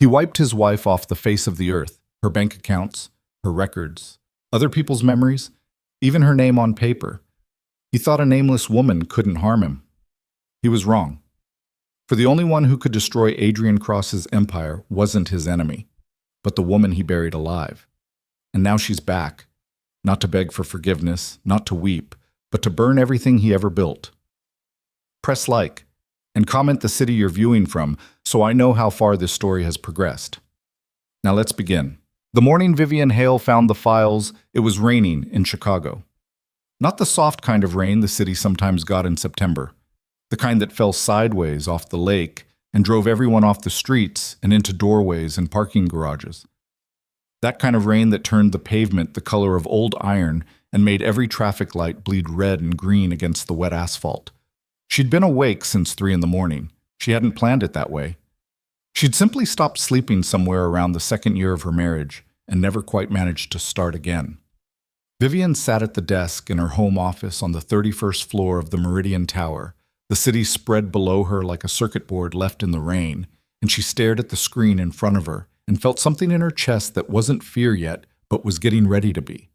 He wiped his wife off the face of the earth, her bank accounts, her records, other people's memories, even her name on paper. He thought a nameless woman couldn't harm him. He was wrong. For the only one who could destroy Adrian Cross's empire wasn't his enemy, but the woman he buried alive. And now she's back, not to beg for forgiveness, not to weep, but to burn everything he ever built. Press like, and comment the city you're viewing from so I know how far this story has progressed. Now let's begin. The morning Vivian Hale found the files, it was raining in Chicago. Not the soft kind of rain the city sometimes got in September, the kind that fell sideways off the lake and drove everyone off the streets and into doorways and parking garages. That kind of rain that turned the pavement the color of old iron and made every traffic light bleed red and green against the wet asphalt. She'd been awake since 3 a.m. She hadn't planned it that way. She'd simply stopped sleeping somewhere around the 2nd year of her marriage and never quite managed to start again. Vivian sat at the desk in her home office on the 31st floor of the Meridian Tower. The city spread below her like a circuit board left in the rain, and she stared at the screen in front of her and felt something in her chest that wasn't fear yet, but was getting ready to be.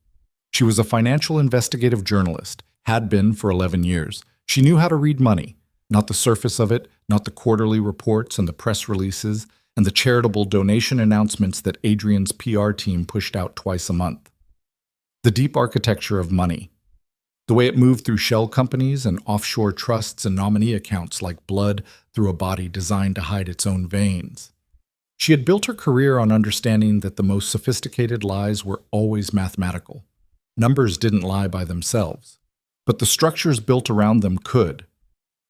She was a financial investigative journalist, had been for 11 years. She knew how to read money, not the surface of it, not the quarterly reports and the press releases, and the charitable donation announcements that Adrian's PR team pushed out twice a month. The deep architecture of money, the way it moved through shell companies and offshore trusts and nominee accounts like blood through a body designed to hide its own veins. She had built her career on understanding that the most sophisticated lies were always mathematical. Numbers didn't lie by themselves, but the structures built around them could.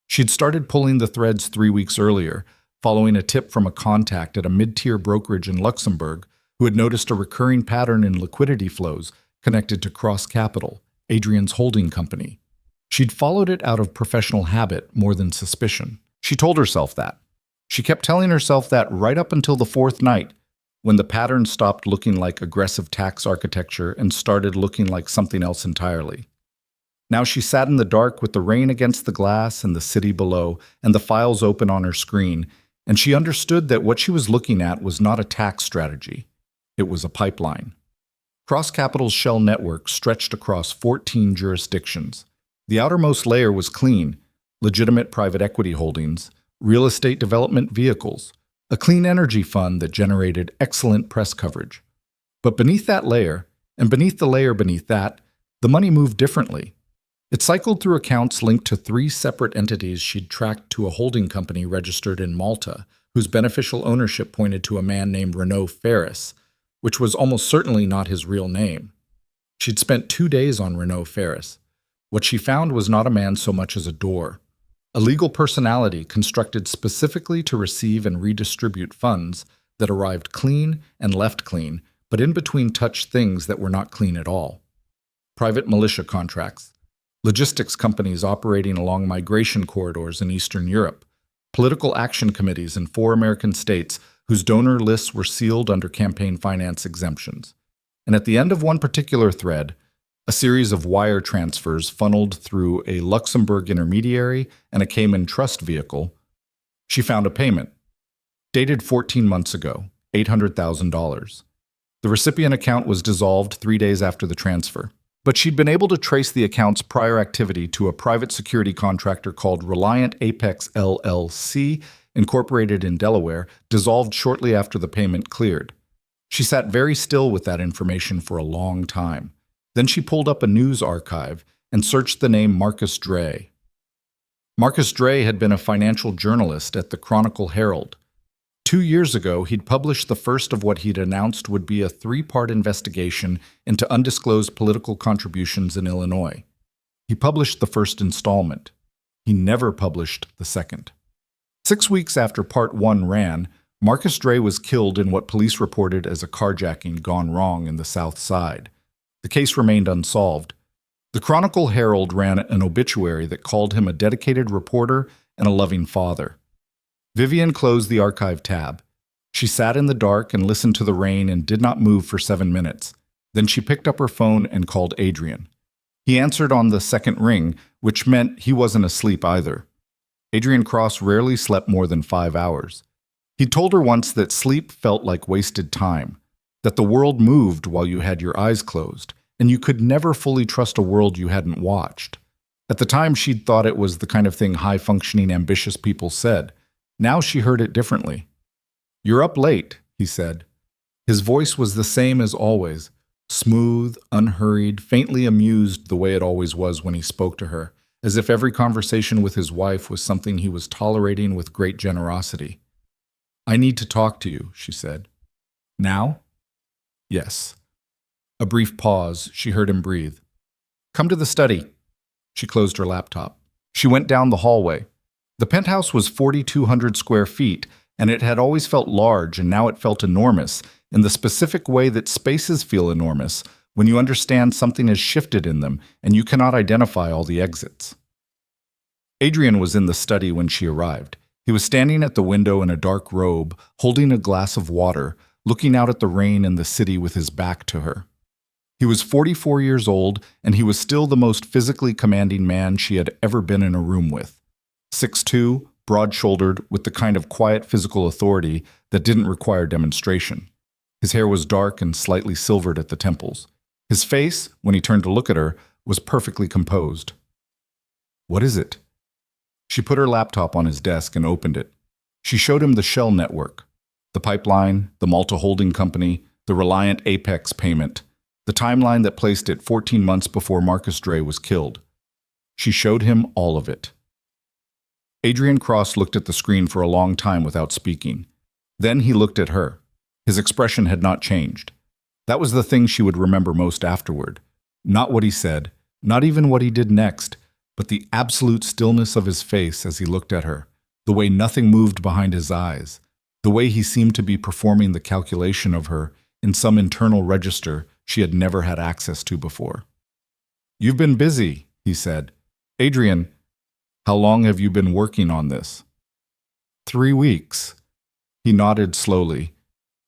She'd started pulling the threads 3 weeks earlier, following a tip from a contact at a mid-tier brokerage in Luxembourg who had noticed a recurring pattern in liquidity flows connected to Cross Capital, Adrian's holding company. She'd followed it out of professional habit more than suspicion. She told herself that. She kept telling herself that right up until the 4th night, when the pattern stopped looking like aggressive tax architecture and started looking like something else entirely. Now she sat in the dark with the rain against the glass and the city below and the files open on her screen, and she understood that what she was looking at was not a tax strategy. It was a pipeline. Cross Capital's shell network stretched across 14 jurisdictions. The outermost layer was clean, legitimate private equity holdings, real estate development vehicles, a clean energy fund that generated excellent press coverage. But beneath that layer, and beneath the layer beneath that, the money moved differently. It cycled through accounts linked to 3 separate entities she'd tracked to a holding company registered in Malta, whose beneficial ownership pointed to a man named Renaud Ferris, which was almost certainly not his real name. She'd spent 2 days on Renaud Ferris. What she found was not a man so much as a door, a legal personality constructed specifically to receive and redistribute funds that arrived clean and left clean, but in between touched things that were not clean at all. Private militia contracts, logistics companies operating along migration corridors in Eastern Europe, political action committees in 4 American states whose donor lists were sealed under campaign finance exemptions. And at the end of one particular thread, a series of wire transfers funneled through a Luxembourg intermediary and a Cayman trust vehicle, she found a payment, dated 14 months ago, $800,000. The recipient account was dissolved 3 days after the transfer, but she'd been able to trace the account's prior activity to a private security contractor called Reliant Apex LLC, incorporated in Delaware, dissolved shortly after the payment cleared. She sat very still with that information for a long time. Then she pulled up a news archive and searched the name Marcus Dray. Marcus Dray had been a financial journalist at the Chronicle Herald. 2 years ago, he'd published the first of what he'd announced would be a 3-part investigation into undisclosed political contributions in Illinois. He published the first installment. He never published the second. 6 weeks after Part 1 ran, Marcus Dray was killed in what police reported as a carjacking gone wrong in the South Side. The case remained unsolved. The Chronicle Herald ran an obituary that called him a dedicated reporter and a loving father. Vivian closed the archive tab. She sat in the dark and listened to the rain and did not move for 7 minutes. Then she picked up her phone and called Adrian. He answered on the second ring, which meant he wasn't asleep either. Adrian Cross rarely slept more than 5 hours. He told her once that sleep felt like wasted time, that the world moved while you had your eyes closed, and you could never fully trust a world you hadn't watched. At the time, she'd thought it was the kind of thing high-functioning, ambitious people said. Now she heard it differently. "You're up late," he said. His voice was the same as always, smooth, unhurried, faintly amused the way it always was when he spoke to her, as if every conversation with his wife was something he was tolerating with great generosity. "I need to talk to you," she said. "Now?" "Yes." A brief pause. She heard him breathe. "Come to the study." She closed her laptop. She went down the hallway. The penthouse was 4,200 square feet, and it had always felt large, and now it felt enormous, in the specific way that spaces feel enormous when you understand something has shifted in them and you cannot identify all the exits. Adrian was in the study when she arrived. He was standing at the window in a dark robe, holding a glass of water, looking out at the rain and the city with his back to her. He was 44 years old, and he was still the most physically commanding man she had ever been in a room with. 6'2", broad-shouldered, with the kind of quiet physical authority that didn't require demonstration. His hair was dark and slightly silvered at the temples. His face, when he turned to look at her, was perfectly composed. "What is it?" She put her laptop on his desk and opened it. She showed him the Shell network, the pipeline, the Malta holding company, the Reliant Apex payment, the timeline that placed it 14 months before Marcus Dre was killed. She showed him all of it. Adrian Cross looked at the screen for a long time without speaking. Then he looked at her. His expression had not changed. That was the thing she would remember most afterward. Not what he said, not even what he did next, but the absolute stillness of his face as he looked at her, the way nothing moved behind his eyes, the way he seemed to be performing the calculation of her in some internal register she had never had access to before. "You've been busy," he said. "Adrian, how long have you been working on this?" 3 weeks. He nodded slowly.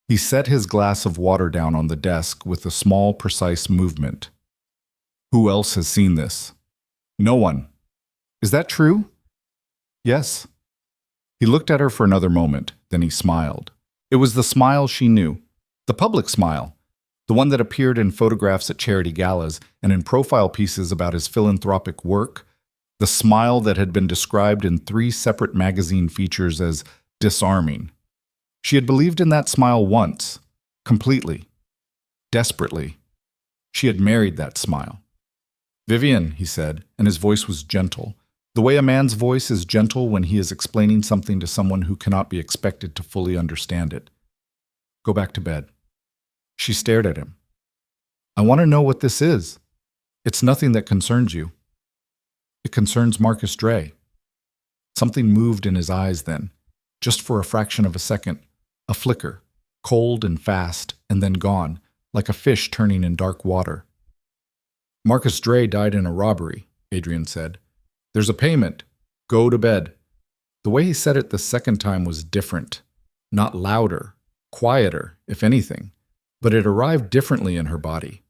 He set his glass of water down on the desk with a small, precise movement. "Who else has seen this?" "No one." "Is that true?" "Yes." He looked at her for another moment, then he smiled. It was the smile she knew, the public smile, the one that appeared in photographs at charity galas and in profile pieces about his philanthropic work, the smile that had been described in 3 separate magazine features as disarming. She had believed in that smile once, completely, desperately. She had married that smile. "Vivian," he said, and his voice was gentle, the way a man's voice is gentle when he is explaining something to someone who cannot be expected to fully understand it. "Go back to bed." She stared at him. "I want to know what this is. It's nothing that concerns you." "It concerns Marcus Dre." Something moved in his eyes then, just for a fraction of a second, a flicker, cold and fast, and then gone, like a fish turning in dark water. "Marcus Dre died in a robbery," Adrian said. "There's a payment. Go to bed." The way he said it the second time was different, not louder, quieter, if anything, but it arrived differently in her body,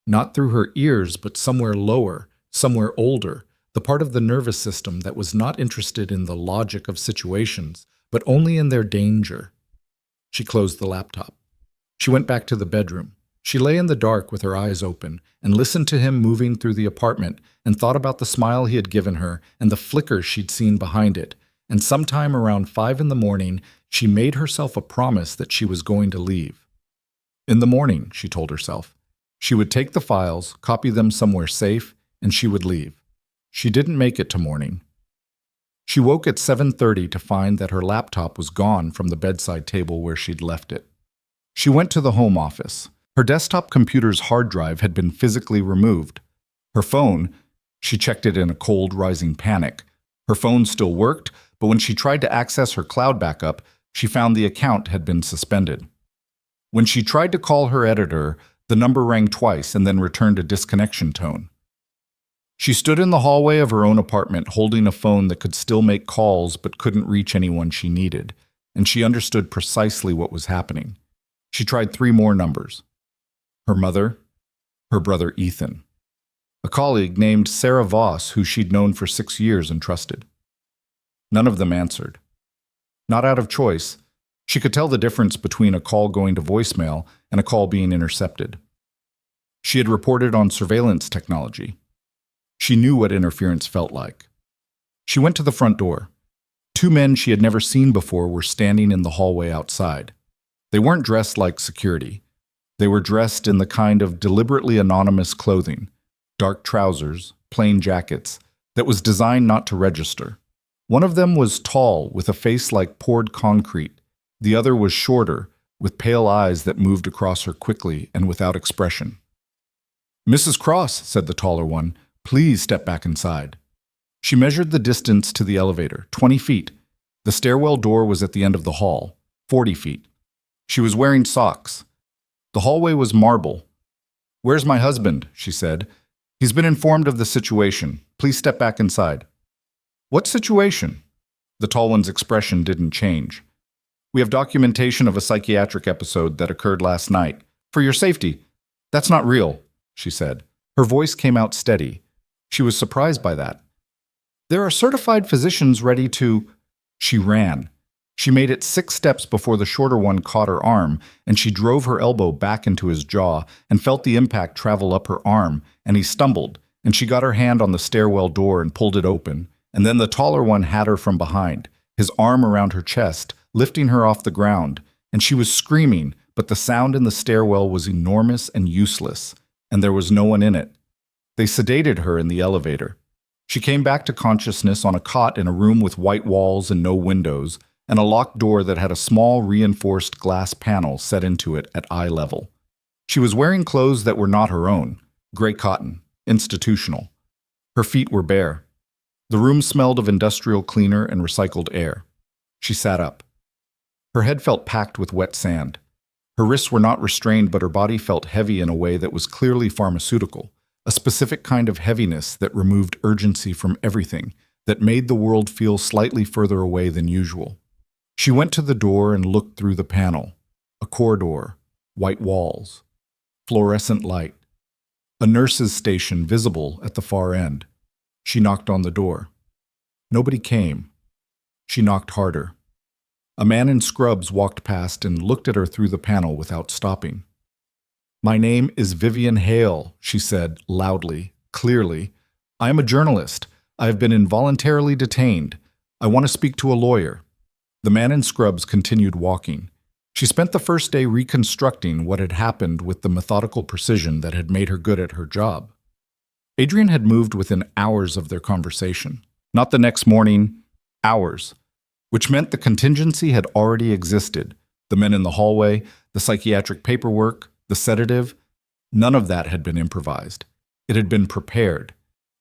not through her ears, but somewhere lower, somewhere older, the part of the nervous system that was not interested in the logic of situations, but only in their danger. She closed the laptop. She went back to the bedroom. She lay in the dark with her eyes open and listened to him moving through the apartment and thought about the smile he had given her and the flicker she'd seen behind it. And sometime around 5 in the morning, she made herself a promise that she was going to leave. In the morning, she told herself, she would take the files, copy them somewhere safe, and she would leave. She didn't make it to morning. She woke at 7:30 to find that her laptop was gone from the bedside table where she'd left it. She went to the home office. Her desktop computer's hard drive had been physically removed. Her phone, she checked it in a cold, rising panic. Her phone still worked, but when she tried to access her cloud backup, she found the account had been suspended. When she tried to call her editor, the number rang twice and then returned a disconnection tone. She stood in the hallway of her own apartment holding a phone that could still make calls but couldn't reach anyone she needed, and she understood precisely what was happening. She tried 3 more numbers. Her mother, her brother Ethan, a colleague named Sarah Voss who she'd known for 6 years and trusted. None of them answered. Not out of choice, She could tell the difference between a call going to voicemail and a call being intercepted. She had reported on surveillance technology. She knew what interference felt like. She went to the front door. Two men she had never seen before were standing in the hallway outside. They weren't dressed like security. They were dressed in the kind of deliberately anonymous clothing, dark trousers, plain jackets, that was designed not to register. One of them was tall, with a face like poured concrete. The other was shorter, with pale eyes that moved across her quickly and without expression. "Mrs. Cross," said the taller one, "please step back inside." She measured the distance to the elevator, 20 feet. The stairwell door was at the end of the hall, 40 feet. She was wearing socks. The hallway was marble. "Where's my husband?" she said. "He's been informed of the situation. Please step back inside." "What situation?" The tall one's expression didn't change. "We have documentation of a psychiatric episode that occurred last night. For your safety." "That's not real," she said. Her voice came out steady. She was surprised by that. "There are certified physicians ready to—" She ran. She made it 6 steps before the shorter one caught her arm, and she drove her elbow back into his jaw and felt the impact travel up her arm, and he stumbled, and she got her hand on the stairwell door and pulled it open, and then the taller one had her from behind, his arm around her chest, lifting her off the ground, and she was screaming, but the sound in the stairwell was enormous and useless, and there was no one in it. They sedated her in the elevator. She came back to consciousness on a cot in a room with white walls and no windows, and a locked door that had a small reinforced glass panel set into it at eye level. She was wearing clothes that were not her own, gray cotton, institutional. Her feet were bare. The room smelled of industrial cleaner and recycled air. She sat up. Her head felt packed with wet sand. Her wrists were not restrained, but her body felt heavy in a way that was clearly pharmaceutical, a specific kind of heaviness that removed urgency from everything, that made the world feel slightly further away than usual. She went to the door and looked through the panel. A corridor, white walls, fluorescent light. A nurse's station visible at the far end. She knocked on the door. Nobody came. She knocked harder. A man in scrubs walked past and looked at her through the panel without stopping. "My name is Vivian Hale," she said loudly, clearly. "I am a journalist. I have been involuntarily detained. I want to speak to a lawyer." The man in scrubs continued walking. She spent the first day reconstructing what had happened with the methodical precision that had made her good at her job. Adrian had moved within hours of their conversation. Not the next morning, hours. Which meant the contingency had already existed. The men in the hallway, the psychiatric paperwork, the sedative, none of that had been improvised. It had been prepared.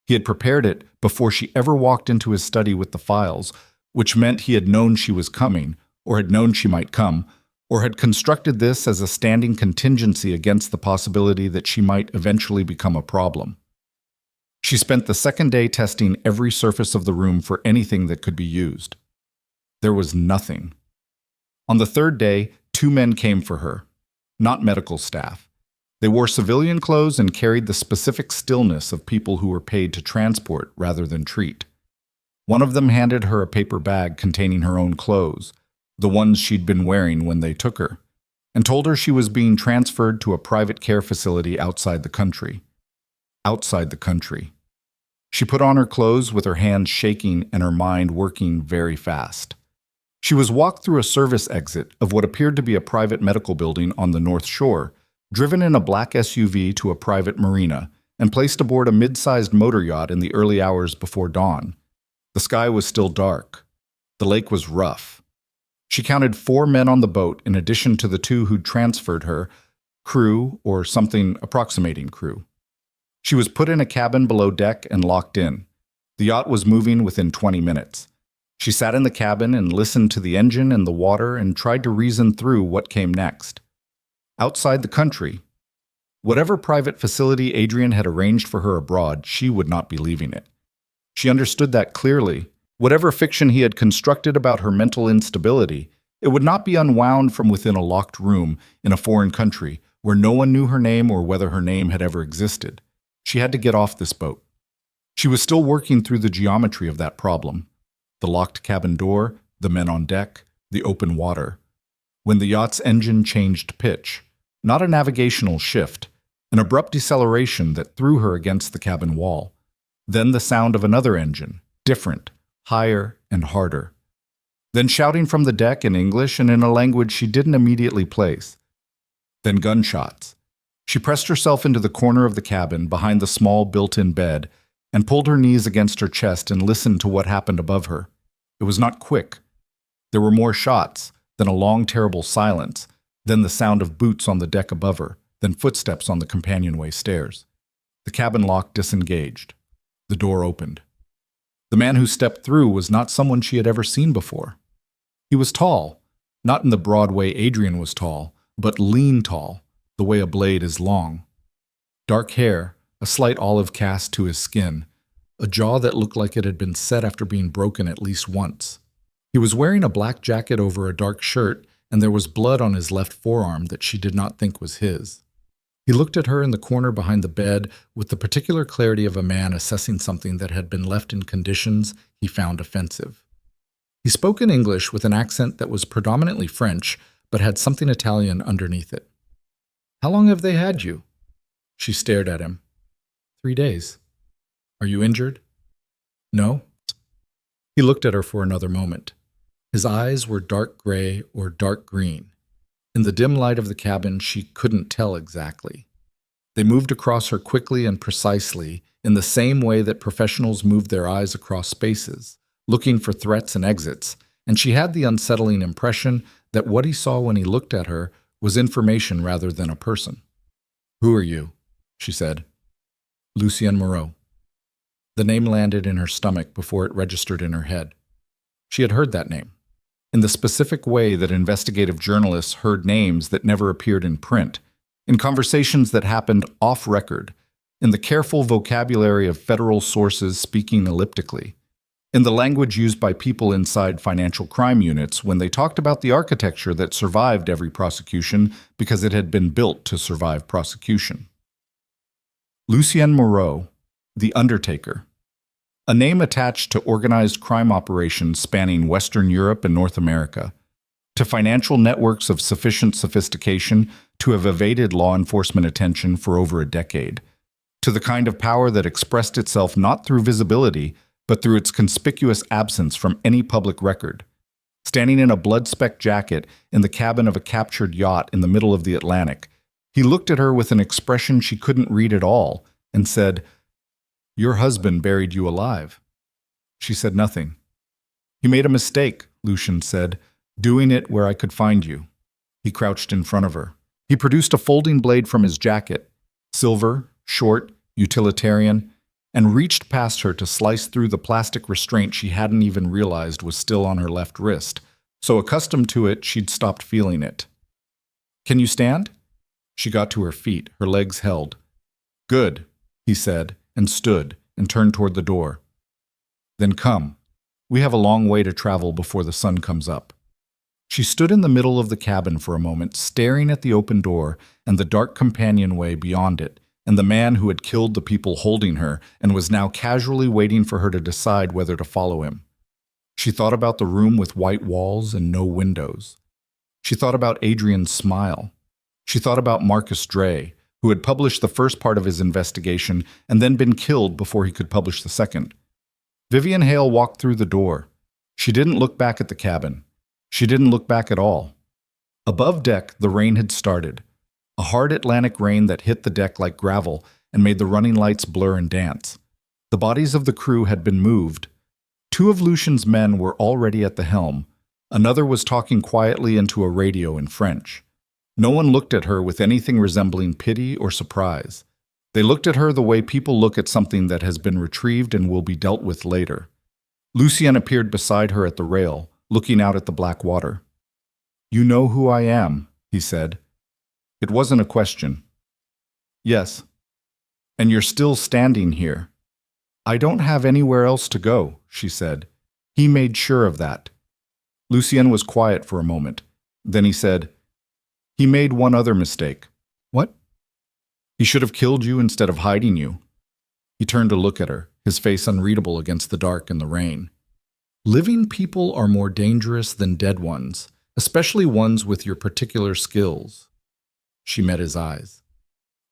He had prepared it before she ever walked into his study with the files, which meant he had known she was coming, or had known she might come, or had constructed this as a standing contingency against the possibility that she might eventually become a problem. She spent the second day testing every surface of the room for anything that could be used. There was nothing. On the third day, 2 men came for her, not medical staff. They wore civilian clothes and carried the specific stillness of people who were paid to transport rather than treat. One of them handed her a paper bag containing her own clothes, the ones she'd been wearing when they took her, and told her she was being transferred to a private care facility outside the country. Outside the country. She put on her clothes with her hands shaking and her mind working very fast. She was walked through a service exit of what appeared to be a private medical building on the North Shore, driven in a black SUV to a private marina, and placed aboard a mid-sized motor yacht in the early hours before dawn. The sky was still dark. The lake was rough. She counted 4 men on the boat in addition to the 2 who'd transferred her, crew or something approximating crew. She was put in a cabin below deck and locked in. The yacht was moving within 20 minutes. She sat in the cabin and listened to the engine and the water and tried to reason through what came next. Outside the country. Whatever private facility Adrian had arranged for her abroad, she would not be leaving it. She understood that clearly. Whatever fiction he had constructed about her mental instability, it would not be unwound from within a locked room in a foreign country where no one knew her name or whether her name had ever existed. She had to get off this boat. She was still working through the geometry of that problem. The locked cabin door, the men on deck, the open water. when the yacht's engine changed pitch, not a navigational shift, an abrupt deceleration that threw her against the cabin wall. Then the sound of another engine, different, higher and harder. Then shouting from the deck in English and in a language she didn't immediately place. Then gunshots. She pressed herself into the corner of the cabin behind the small built-in bed and pulled her knees against her chest and listened to what happened above her. It was not quick. There were more shots, then a long, terrible silence, then the sound of boots on the deck above her, then footsteps on the companionway stairs. The cabin lock disengaged. The door opened. The man who stepped through was not someone she had ever seen before. He was tall, not in the broad way Adrian was tall, but lean tall, the way a blade is long. Dark hair, a slight olive cast to his skin, a jaw that looked like it had been set after being broken at least once. He was wearing a black jacket over a dark shirt, and there was blood on his left forearm that she did not think was his. He looked at her in the corner behind the bed with the particular clarity of a man assessing something that had been left in conditions he found offensive. He spoke in English with an accent that was predominantly French, but had something Italian underneath it. "How long have they had you?" She stared at him. 3 days. "Are you injured?" "No." He looked at her for another moment. His eyes were dark gray or dark green. In the dim light of the cabin, she couldn't tell exactly. They moved across her quickly and precisely, in the same way that professionals move their eyes across spaces, looking for threats and exits, and she had the unsettling impression that what he saw when he looked at her was information rather than a person. "Who are you?" she said. "Lucien Moreau." The name landed in her stomach before it registered in her head. She had heard that name, in the specific way that investigative journalists heard names that never appeared in print, in conversations that happened off-record, in the careful vocabulary of federal sources speaking elliptically, in the language used by people inside financial crime units when they talked about the architecture that survived every prosecution because it had been built to survive prosecution. Lucien Moreau, the Undertaker. A name attached to organized crime operations spanning Western Europe and North America, to financial networks of sufficient sophistication to have evaded law enforcement attention for over a decade, to the kind of power that expressed itself not through visibility, but through its conspicuous absence from any public record. Standing in a blood-specked jacket in the cabin of a captured yacht in the middle of the Atlantic, he looked at her with an expression she couldn't read at all and said, "Your husband buried you alive." She said nothing. "He made a mistake," Lucien said, "doing it where I could find you." He crouched in front of her. He produced a folding blade from his jacket, silver, short, utilitarian, and reached past her to slice through the plastic restraint she hadn't even realized was still on her left wrist. So accustomed to it, she'd stopped feeling it. "Can you stand?" She got to her feet, her legs held. "Good," he said, and stood and turned toward the door. "Then come. We have a long way to travel before the sun comes up." She stood in the middle of the cabin for a moment, staring at the open door and the dark companionway beyond it, and the man who had killed the people holding her and was now casually waiting for her to decide whether to follow him. She thought about the room with white walls and no windows. She thought about Adrian's smile. She thought about Marcus Dre, who had published the first part of his investigation and then been killed before he could publish the second. Vivian Hale walked through the door. She didn't look back at the cabin. She didn't look back at all. Above deck, the rain had started. A hard Atlantic rain that hit the deck like gravel and made the running lights blur and dance. The bodies of the crew had been moved. 2 of Lucien's men were already at the helm. Another was talking quietly into a radio in French. No one looked at her with anything resembling pity or surprise. They looked at her the way people look at something that has been retrieved and will be dealt with later. Lucien appeared beside her at the rail, looking out at the black water. "You know who I am," he said. It wasn't a question. "Yes." "And you're still standing here." "I don't have anywhere else to go," she said. He made sure of that. Lucien was quiet for a moment. Then he said, "He made one other mistake." "What?" "He should have killed you instead of hiding you." He turned to look at her, his face unreadable against the dark and the rain. "Living people are more dangerous than dead ones, especially ones with your particular skills." She met his eyes.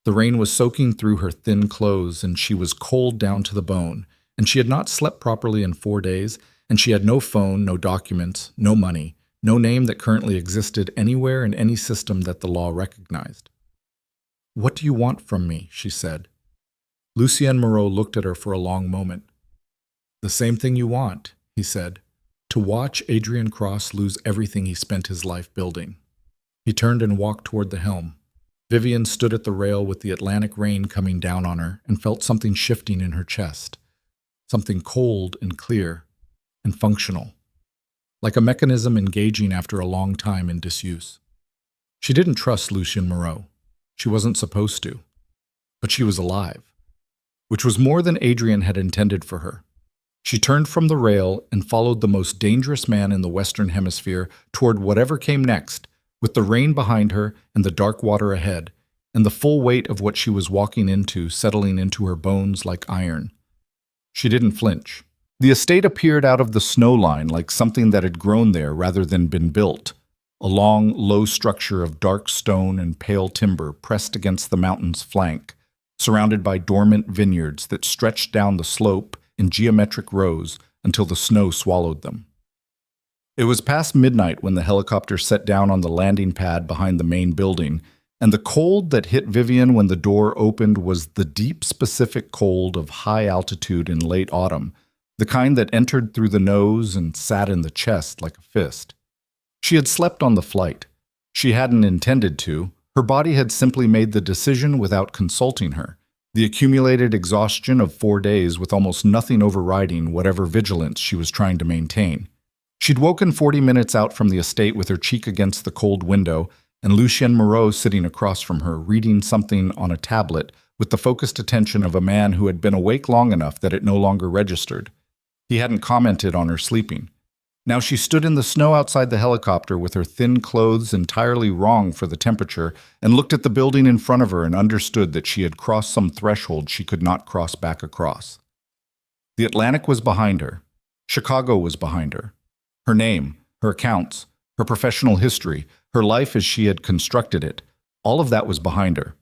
The rain was soaking through her thin clothes, and she was cold down to the bone, and she had not slept properly in 4 days, and she had no phone, no documents, no money, no name that currently existed anywhere in any system that the law recognized. "What do you want from me?" she said. Lucien Moreau looked at her for a long moment. "The same thing you want," he said, "to watch Adrian Cross lose everything he spent his life building." He turned and walked toward the helm. Vivian stood at the rail with the Atlantic rain coming down on her and felt something shifting in her chest, something cold and clear and functional, like a mechanism engaging after a long time in disuse. She didn't trust Lucien Moreau. She wasn't supposed to. But she was alive, which was more than Adrian had intended for her. She turned from the rail and followed the most dangerous man in the Western Hemisphere toward whatever came next, with the rain behind her and the dark water ahead, and the full weight of what she was walking into settling into her bones like iron. She didn't flinch. The estate appeared out of the snow line like something that had grown there rather than been built, a long, low structure of dark stone and pale timber pressed against the mountain's flank, surrounded by dormant vineyards that stretched down the slope in geometric rows until the snow swallowed them. It was past midnight when the helicopter set down on the landing pad behind the main building, and the cold that hit Vivian when the door opened was the deep, specific cold of high altitude in late autumn, the kind that entered through the nose and sat in the chest like a fist. She had slept on the flight. She hadn't intended to. Her body had simply made the decision without consulting her, the accumulated exhaustion of 4 days with almost nothing overriding whatever vigilance she was trying to maintain. She'd woken 40 minutes out from the estate with her cheek against the cold window, and Lucien Moreau sitting across from her, reading something on a tablet with the focused attention of a man who had been awake long enough that it no longer registered. He hadn't commented on her sleeping. Now she stood in the snow outside the helicopter with her thin clothes entirely wrong for the temperature, and looked at the building in front of her and understood that she had crossed some threshold she could not cross back across. The Atlantic was behind her. Chicago was behind her. Her name, her accounts, her professional history, her life as she had constructed it, all of that was behind her.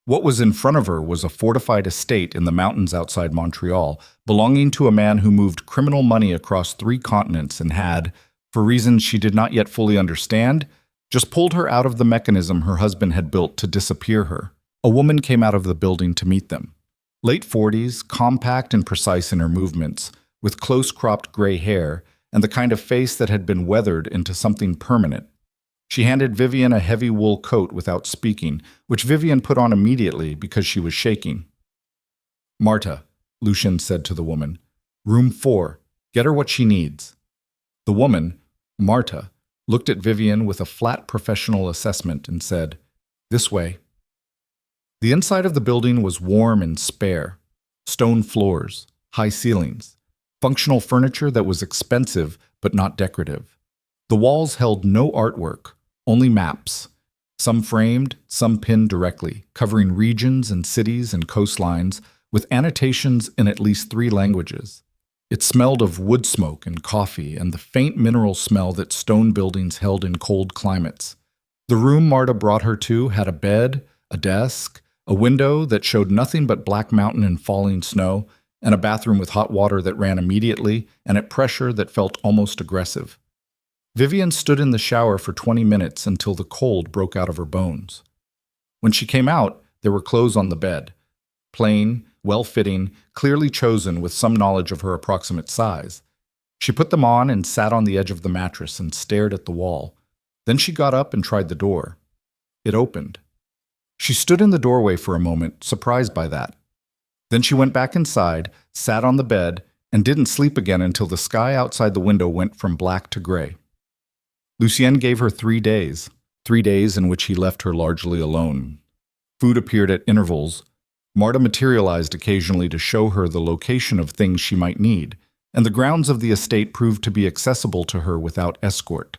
What was in front of her was a fortified estate in the mountains outside Montreal, belonging to a man who moved criminal money across 3 continents and had, for reasons she did not yet fully understand, just pulled her out of the mechanism her husband had built to disappear her. A woman came out of the building to meet them. Late 40s, compact and precise in her movements, with close-cropped gray hair, and the kind of face that had been weathered into something permanent. She handed Vivian a heavy wool coat without speaking, which Vivian put on immediately because she was shaking. "Marta," Lucien said to the woman, "room 4. Get her what she needs." The woman, Marta, looked at Vivian with a flat professional assessment and said, "This way." The inside of the building was warm and spare. Stone floors, high ceilings, functional furniture that was expensive but not decorative. The walls held no artwork, only maps, some framed, some pinned directly, covering regions and cities and coastlines, with annotations in at least 3 languages. It smelled of wood smoke and coffee and the faint mineral smell that stone buildings held in cold climates. The room Marta brought her to had a bed, a desk, a window that showed nothing but black mountain and falling snow, and a bathroom with hot water that ran immediately and at pressure that felt almost aggressive. Vivian stood in the shower for 20 minutes until the cold broke out of her bones. When she came out, there were clothes on the bed. Plain, well-fitting, clearly chosen with some knowledge of her approximate size. She put them on and sat on the edge of the mattress and stared at the wall. Then she got up and tried the door. It opened. She stood in the doorway for a moment, surprised by that. Then she went back inside, sat on the bed, and didn't sleep again until the sky outside the window went from black to gray. Lucien gave her 3 days, 3 days in which he left her largely alone. Food appeared at intervals. Marta materialized occasionally to show her the location of things she might need, and the grounds of the estate proved to be accessible to her without escort.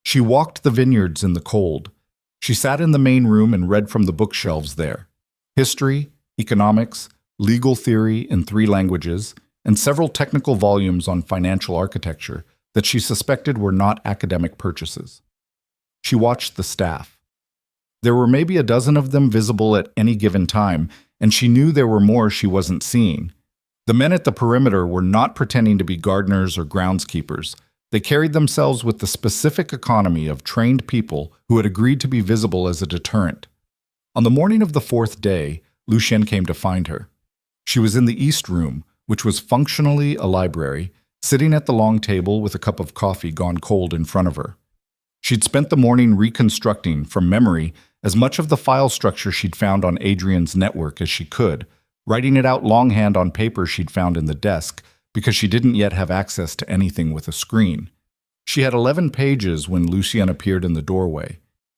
She walked the vineyards in the cold. She sat in the main room and read from the bookshelves there. History, economics, legal theory in 3 languages, and several technical volumes on financial architecture that she suspected were not academic purchases. She watched the staff. There were maybe a dozen of them visible at any given time, and she knew there were more she wasn't seeing. The men at the perimeter were not pretending to be gardeners or groundskeepers. They carried themselves with the specific economy of trained people who had agreed to be visible as a deterrent. On the morning of the fourth day, Lucien came to find her. She was in the East Room, which was functionally a library, sitting at the long table with a cup of coffee gone cold in front of her. She'd spent the morning reconstructing, from memory, as much of the file structure she'd found on Adrian's network as she could, writing it out longhand on paper she'd found in the desk, because she didn't yet have access to anything with a screen. She had 11 pages when Lucien appeared in the doorway.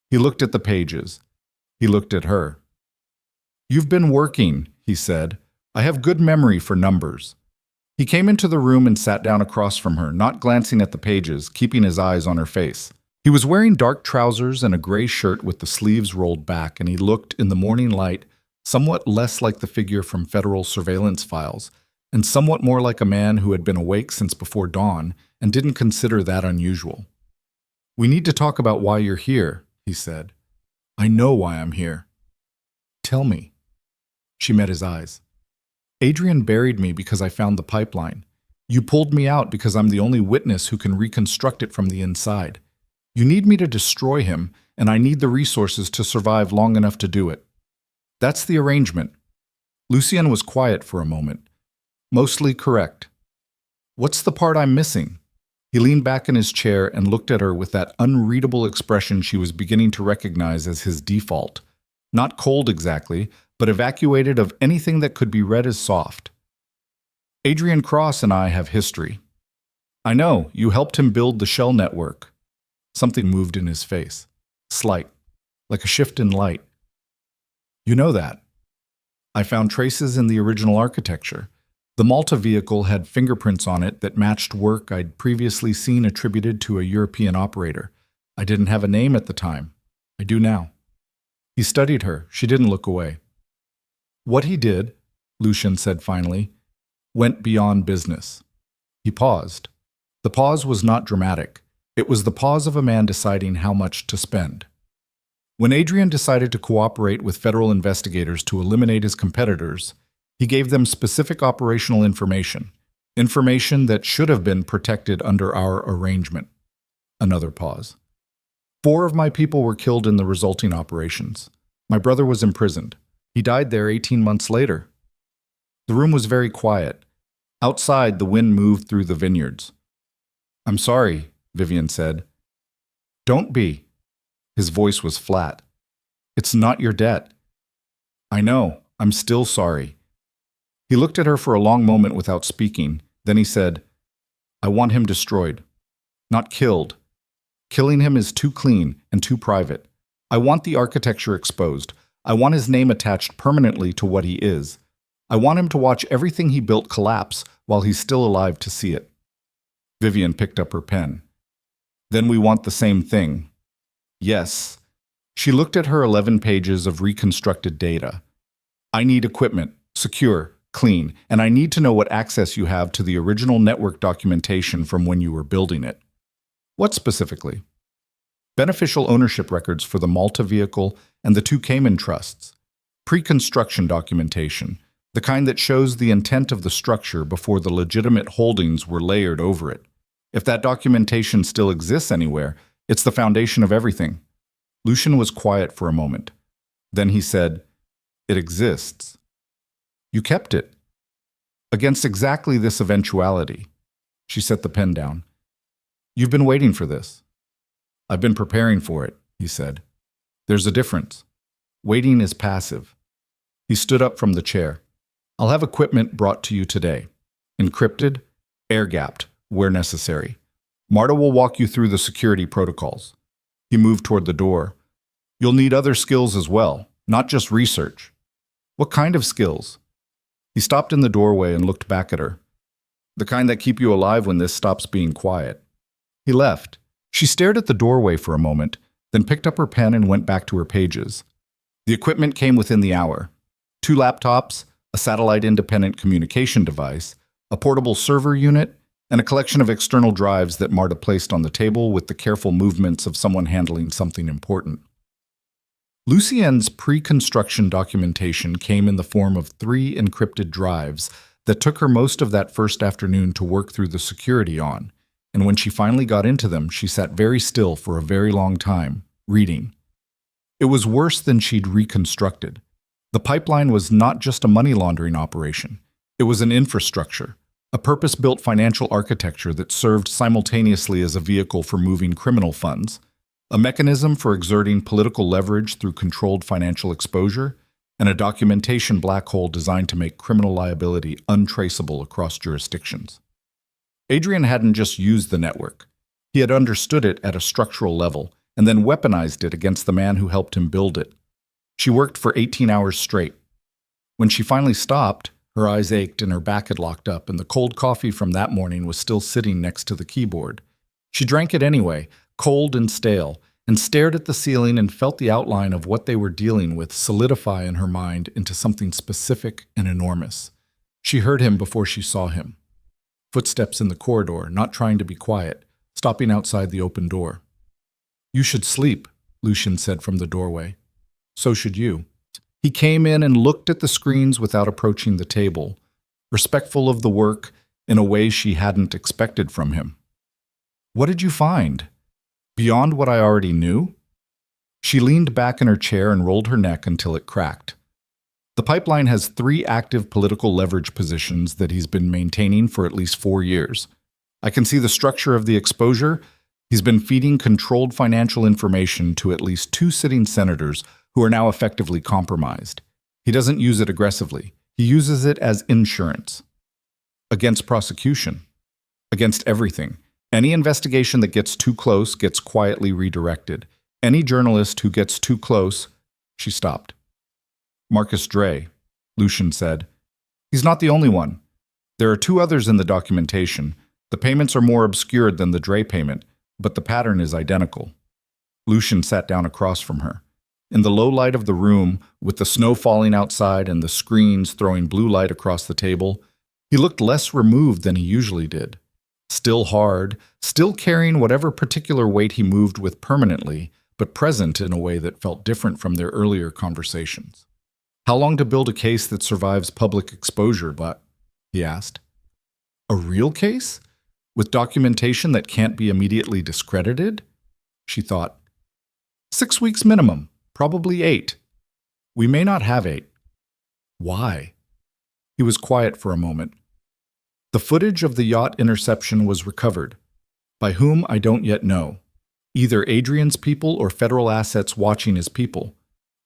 He looked at the pages. He looked at her. "You've been working," he said. "I have good memory for numbers." He came into the room and sat down across from her, not glancing at the pages, keeping his eyes on her face. He was wearing dark trousers and a gray shirt with the sleeves rolled back, and he looked, in the morning light, somewhat less like the figure from federal surveillance files, and somewhat more like a man who had been awake since before dawn and didn't consider that unusual. "We need to talk about why you're here," he said. "I know why I'm here." "Tell me." She met his eyes. "Adrian buried me because I found the pipeline. You pulled me out because I'm the only witness who can reconstruct it from the inside. You need me to destroy him, and I need the resources to survive long enough to do it. That's the arrangement." Lucien was quiet for a moment. "Mostly correct." "What's the part I'm missing?" He leaned back in his chair and looked at her with that unreadable expression she was beginning to recognize as his default. Not cold exactly, but evacuated of anything that could be read as soft. "Adrian Cross and I have history. I know, you helped him build the shell network." Something moved in his face. Slight, like a shift in light. "You know that." "I found traces in the original architecture. The Malta vehicle had fingerprints on it that matched work I'd previously seen attributed to a European operator. I didn't have a name at the time. I do now." He studied her. She didn't look away. "What he did," Lucien said finally, "went beyond business." He paused. The pause was not dramatic. It was the pause of a man deciding how much to spend. When Adrian decided to cooperate with federal investigators to eliminate his competitors, he gave them specific operational information that should have been protected under our arrangement. Another pause. 4 of my people were killed in the resulting operations. My brother was imprisoned. He died there 18 months later. The room was very quiet. Outside, the wind moved through the vineyards. "I'm sorry," Vivian said. "Don't be." His voice was flat. "It's not your debt." "I know. I'm still sorry." He looked at her for a long moment without speaking. Then he said, "I want him destroyed. Not killed. Killing him is too clean and too private. I want the architecture exposed. I want his name attached permanently to what he is. I want him to watch everything he built collapse while he's still alive to see it." Vivian picked up her pen. "Then we want the same thing." "Yes." She looked at her 11 pages of reconstructed data. "I need equipment, secure, clean, and I need to know what access you have to the original network documentation from when you were building it." "What specifically?" "Beneficial ownership records for the Malta vehicle and the 2 Cayman trusts. Pre-construction documentation, the kind that shows the intent of the structure before the legitimate holdings were layered over it. If that documentation still exists anywhere, it's the foundation of everything." Lucien was quiet for a moment. Then he said, "It exists." "You kept it." "Against exactly this eventuality." She set the pen down. "You've been waiting for this." "I've been preparing for it," he said. "There's a difference. Waiting is passive." He stood up from the chair. "I'll have equipment brought to you today. Encrypted, air-gapped, where necessary. Marta will walk you through the security protocols." He moved toward the door. "You'll need other skills as well, not just research." "What kind of skills?" He stopped in the doorway and looked back at her. "The kind that keep you alive when this stops being quiet." He left. She stared at the doorway for a moment, then picked up her pen and went back to her pages. The equipment came within the hour. 2 laptops, a satellite-independent communication device, a portable server unit, and a collection of external drives that Marta placed on the table with the careful movements of someone handling something important. Lucien's pre-construction documentation came in the form of 3 encrypted drives that took her most of that first afternoon to work through the security on, and when she finally got into them, she sat very still for a very long time, reading. It was worse than she'd reconstructed. The pipeline was not just a money laundering operation. It was an infrastructure, a purpose-built financial architecture that served simultaneously as a vehicle for moving criminal funds, a mechanism for exerting political leverage through controlled financial exposure, and a documentation black hole designed to make criminal liability untraceable across jurisdictions. Adrian hadn't just used the network. He had understood it at a structural level and then weaponized it against the man who helped him build it. She worked for 18 hours straight. When she finally stopped, her eyes ached and her back had locked up, and the cold coffee from that morning was still sitting next to the keyboard. She drank it anyway, cold and stale, and stared at the ceiling and felt the outline of what they were dealing with solidify in her mind into something specific and enormous. She heard him before she saw him. Footsteps in the corridor, not trying to be quiet, stopping outside the open door. "You should sleep," Lucien said from the doorway. "So should you." He came in and looked at the screens without approaching the table, respectful of the work in a way she hadn't expected from him. "What did you find? Beyond what I already knew?" She leaned back in her chair and rolled her neck until it cracked. The pipeline has 3 active political leverage positions that he's been maintaining for at least 4 years. I can see the structure of the exposure. He's been feeding controlled financial information to at least 2 sitting senators who are now effectively compromised. He doesn't use it aggressively. He uses it as insurance. Against prosecution. Against everything. Any investigation that gets too close gets quietly redirected. Any journalist who gets too close... She stopped. "Marcus Dre," Lucien said. "He's not the only one. There are 2 others in the documentation. The payments are more obscured than the Dre payment, but the pattern is identical." Lucien sat down across from her. In the low light of the room, with the snow falling outside and the screens throwing blue light across the table, he looked less removed than he usually did. Still hard, still carrying whatever particular weight he moved with permanently, but present in a way that felt different from their earlier conversations. "How long to build a case that survives public exposure, but?" he asked. "A real case? With documentation that can't be immediately discredited?" She thought. 6 weeks minimum, probably 8. We may not have 8. Why? He was quiet for a moment. The footage of the yacht interception was recovered. By whom, I don't yet know. Either Adrian's people or federal assets watching his people.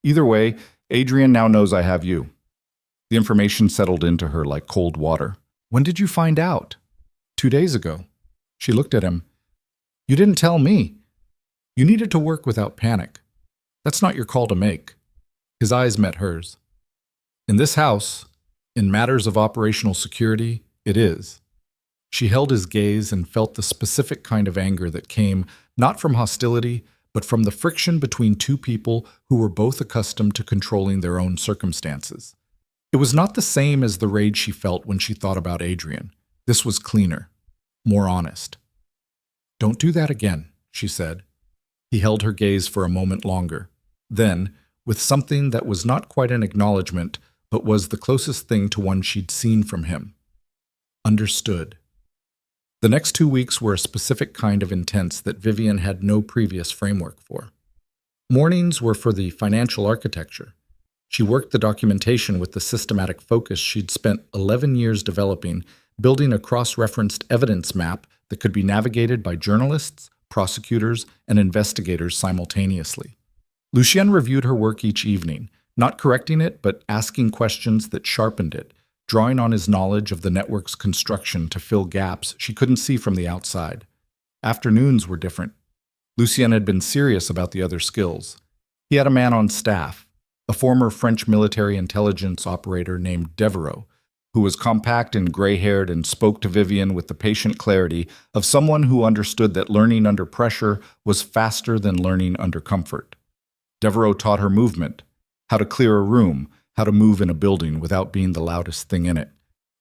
Either way, Adrian now knows I have you. The information settled into her like cold water. "When did you find out?" 2 days ago. She looked at him. "You didn't tell me. You needed to work without panic. That's not your call to make." His eyes met hers. "In this house, in matters of operational security, it is." She held his gaze and felt the specific kind of anger that came not from hostility, but from the friction between 2 people who were both accustomed to controlling their own circumstances. It was not the same as the rage she felt when she thought about Adrian. This was cleaner, more honest. "Don't do that again," she said. He held her gaze for a moment longer. Then, with something that was not quite an acknowledgement, but was the closest thing to one she'd seen from him. "Understood." The next 2 weeks were a specific kind of intense that Vivian had no previous framework for. Mornings were for the financial architecture. She worked the documentation with the systematic focus she'd spent 11 years developing, building a cross-referenced evidence map that could be navigated by journalists, prosecutors, and investigators simultaneously. Lucien reviewed her work each evening, not correcting it, but asking questions that sharpened it, drawing on his knowledge of the network's construction to fill gaps she couldn't see from the outside. Afternoons were different. Lucien had been serious about the other skills. He had a man on staff, a former French military intelligence operator named Devereaux, who was compact and gray-haired and spoke to Vivian with the patient clarity of someone who understood that learning under pressure was faster than learning under comfort. Devereaux taught her movement, how to clear a room, how to move in a building without being the loudest thing in it,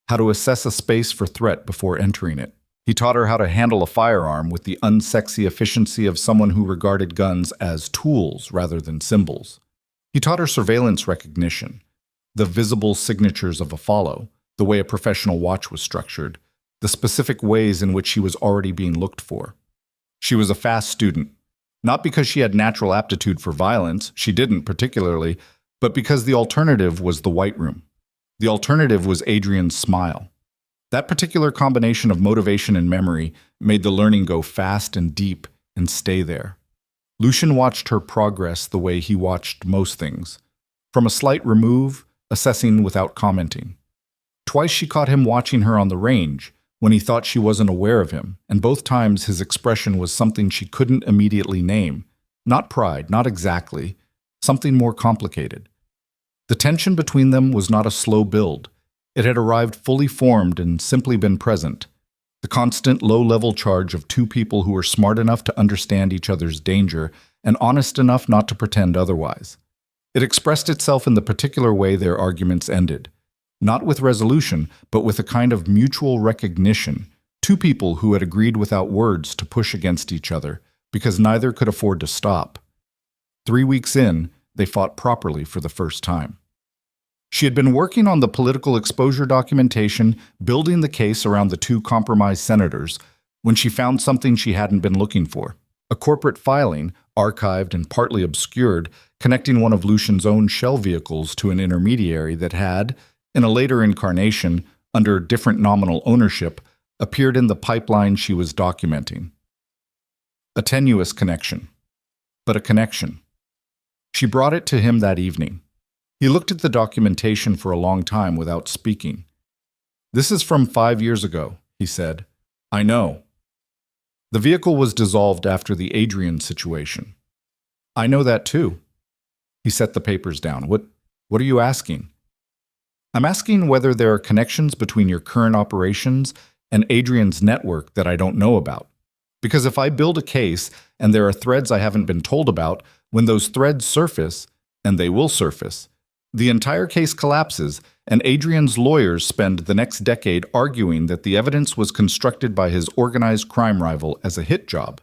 how to assess a space for threat before entering it. He taught her how to handle a firearm with the unsexy efficiency of someone who regarded guns as tools rather than symbols. He taught her surveillance recognition, the visible signatures of a follow, the way a professional watch was structured, the specific ways in which she was already being looked for. She was a fast student, not because she had natural aptitude for violence, she didn't particularly, but because the alternative was the White Room. The alternative was Adrian's smile. That particular combination of motivation and memory made the learning go fast and deep and stay there. Lucien watched her progress the way he watched most things, from a slight remove, assessing without commenting. Twice she caught him watching her on the range, when he thought she wasn't aware of him, and both times his expression was something she couldn't immediately name. Not pride, not exactly, something more complicated. The tension between them was not a slow build. It had arrived fully formed and simply been present. The constant low-level charge of two people who were smart enough to understand each other's danger and honest enough not to pretend otherwise. It expressed itself in the particular way their arguments ended. Not with resolution, but with a kind of mutual recognition. Two people who had agreed without words to push against each other, because neither could afford to stop. 3 weeks in, they fought properly for the first time. She had been working on the political exposure documentation, building the case around the two compromised senators, when she found something she hadn't been looking for. A corporate filing, archived and partly obscured, connecting one of Lucien's own shell vehicles to an intermediary that had, in a later incarnation, under different nominal ownership, appeared in the pipeline she was documenting. A tenuous connection, but a connection. She brought it to him that evening. He looked at the documentation for a long time without speaking. "This is from 5 years ago," he said. "I know. The vehicle was dissolved after the Adrian situation." "I know that too." He set the papers down. What are you asking?" "I'm asking whether there are connections between your current operations and Adrian's network that I don't know about. Because if I build a case and there are threads I haven't been told about, when those threads surface, and they will surface, the entire case collapses, and Adrian's lawyers spend the next decade arguing that the evidence was constructed by his organized crime rival as a hit job."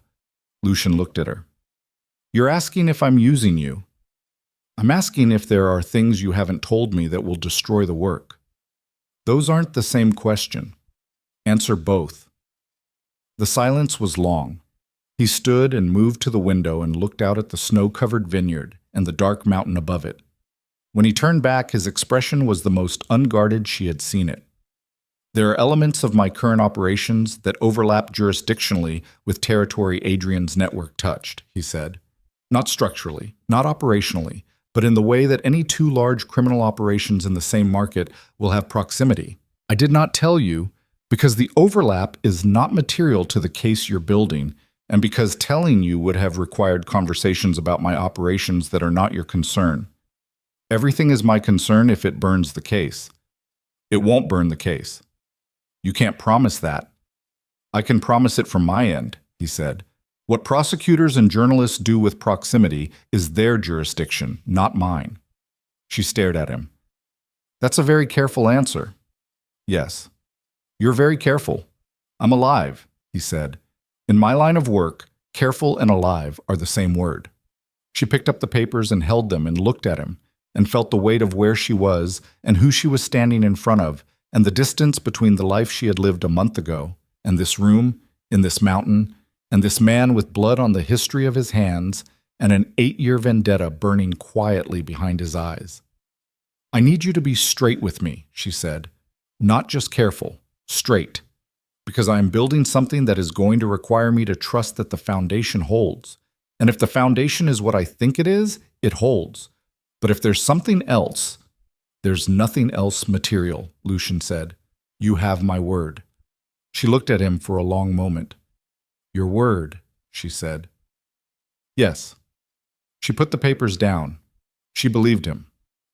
Lucien looked at her. "You're asking if I'm using you. I'm asking if there are things you haven't told me that will destroy the work. Those aren't the same question. Answer both." The silence was long. He stood and moved to the window and looked out at the snow-covered vineyard and the dark mountain above it. When he turned back, his expression was the most unguarded she had seen it. "There are elements of my current operations that overlap jurisdictionally with territory Adrian's network touched," he said. "Not structurally, not operationally, but in the way that any two large criminal operations in the same market will have proximity. I did not tell you because the overlap is not material to the case you're building, and because telling you would have required conversations about my operations that are not your concern. Everything is my concern if it burns the case. It won't burn the case. You can't promise that." "I can promise it from my end," he said. "What prosecutors and journalists do with proximity is their jurisdiction, not mine." She stared at him. "That's a very careful answer." "Yes. You're very careful. I'm alive," he said. "In my line of work, careful and alive are the same word." She picked up the papers and held them and looked at him, and felt the weight of where she was and who she was standing in front of, and the distance between the life she had lived a month ago, and this room, in this mountain, and this man with blood on the history of his hands, and an 8-year vendetta burning quietly behind his eyes. "I need you to be straight with me," she said. "Not just careful, straight. Because I am building something that is going to require me to trust that the foundation holds. And if the foundation is what I think it is, it holds. But if there's something else—" "There's nothing else material," Lucien said. "You have my word." She looked at him for a long moment. "Your word," she said. "Yes." She put the papers down. She believed him.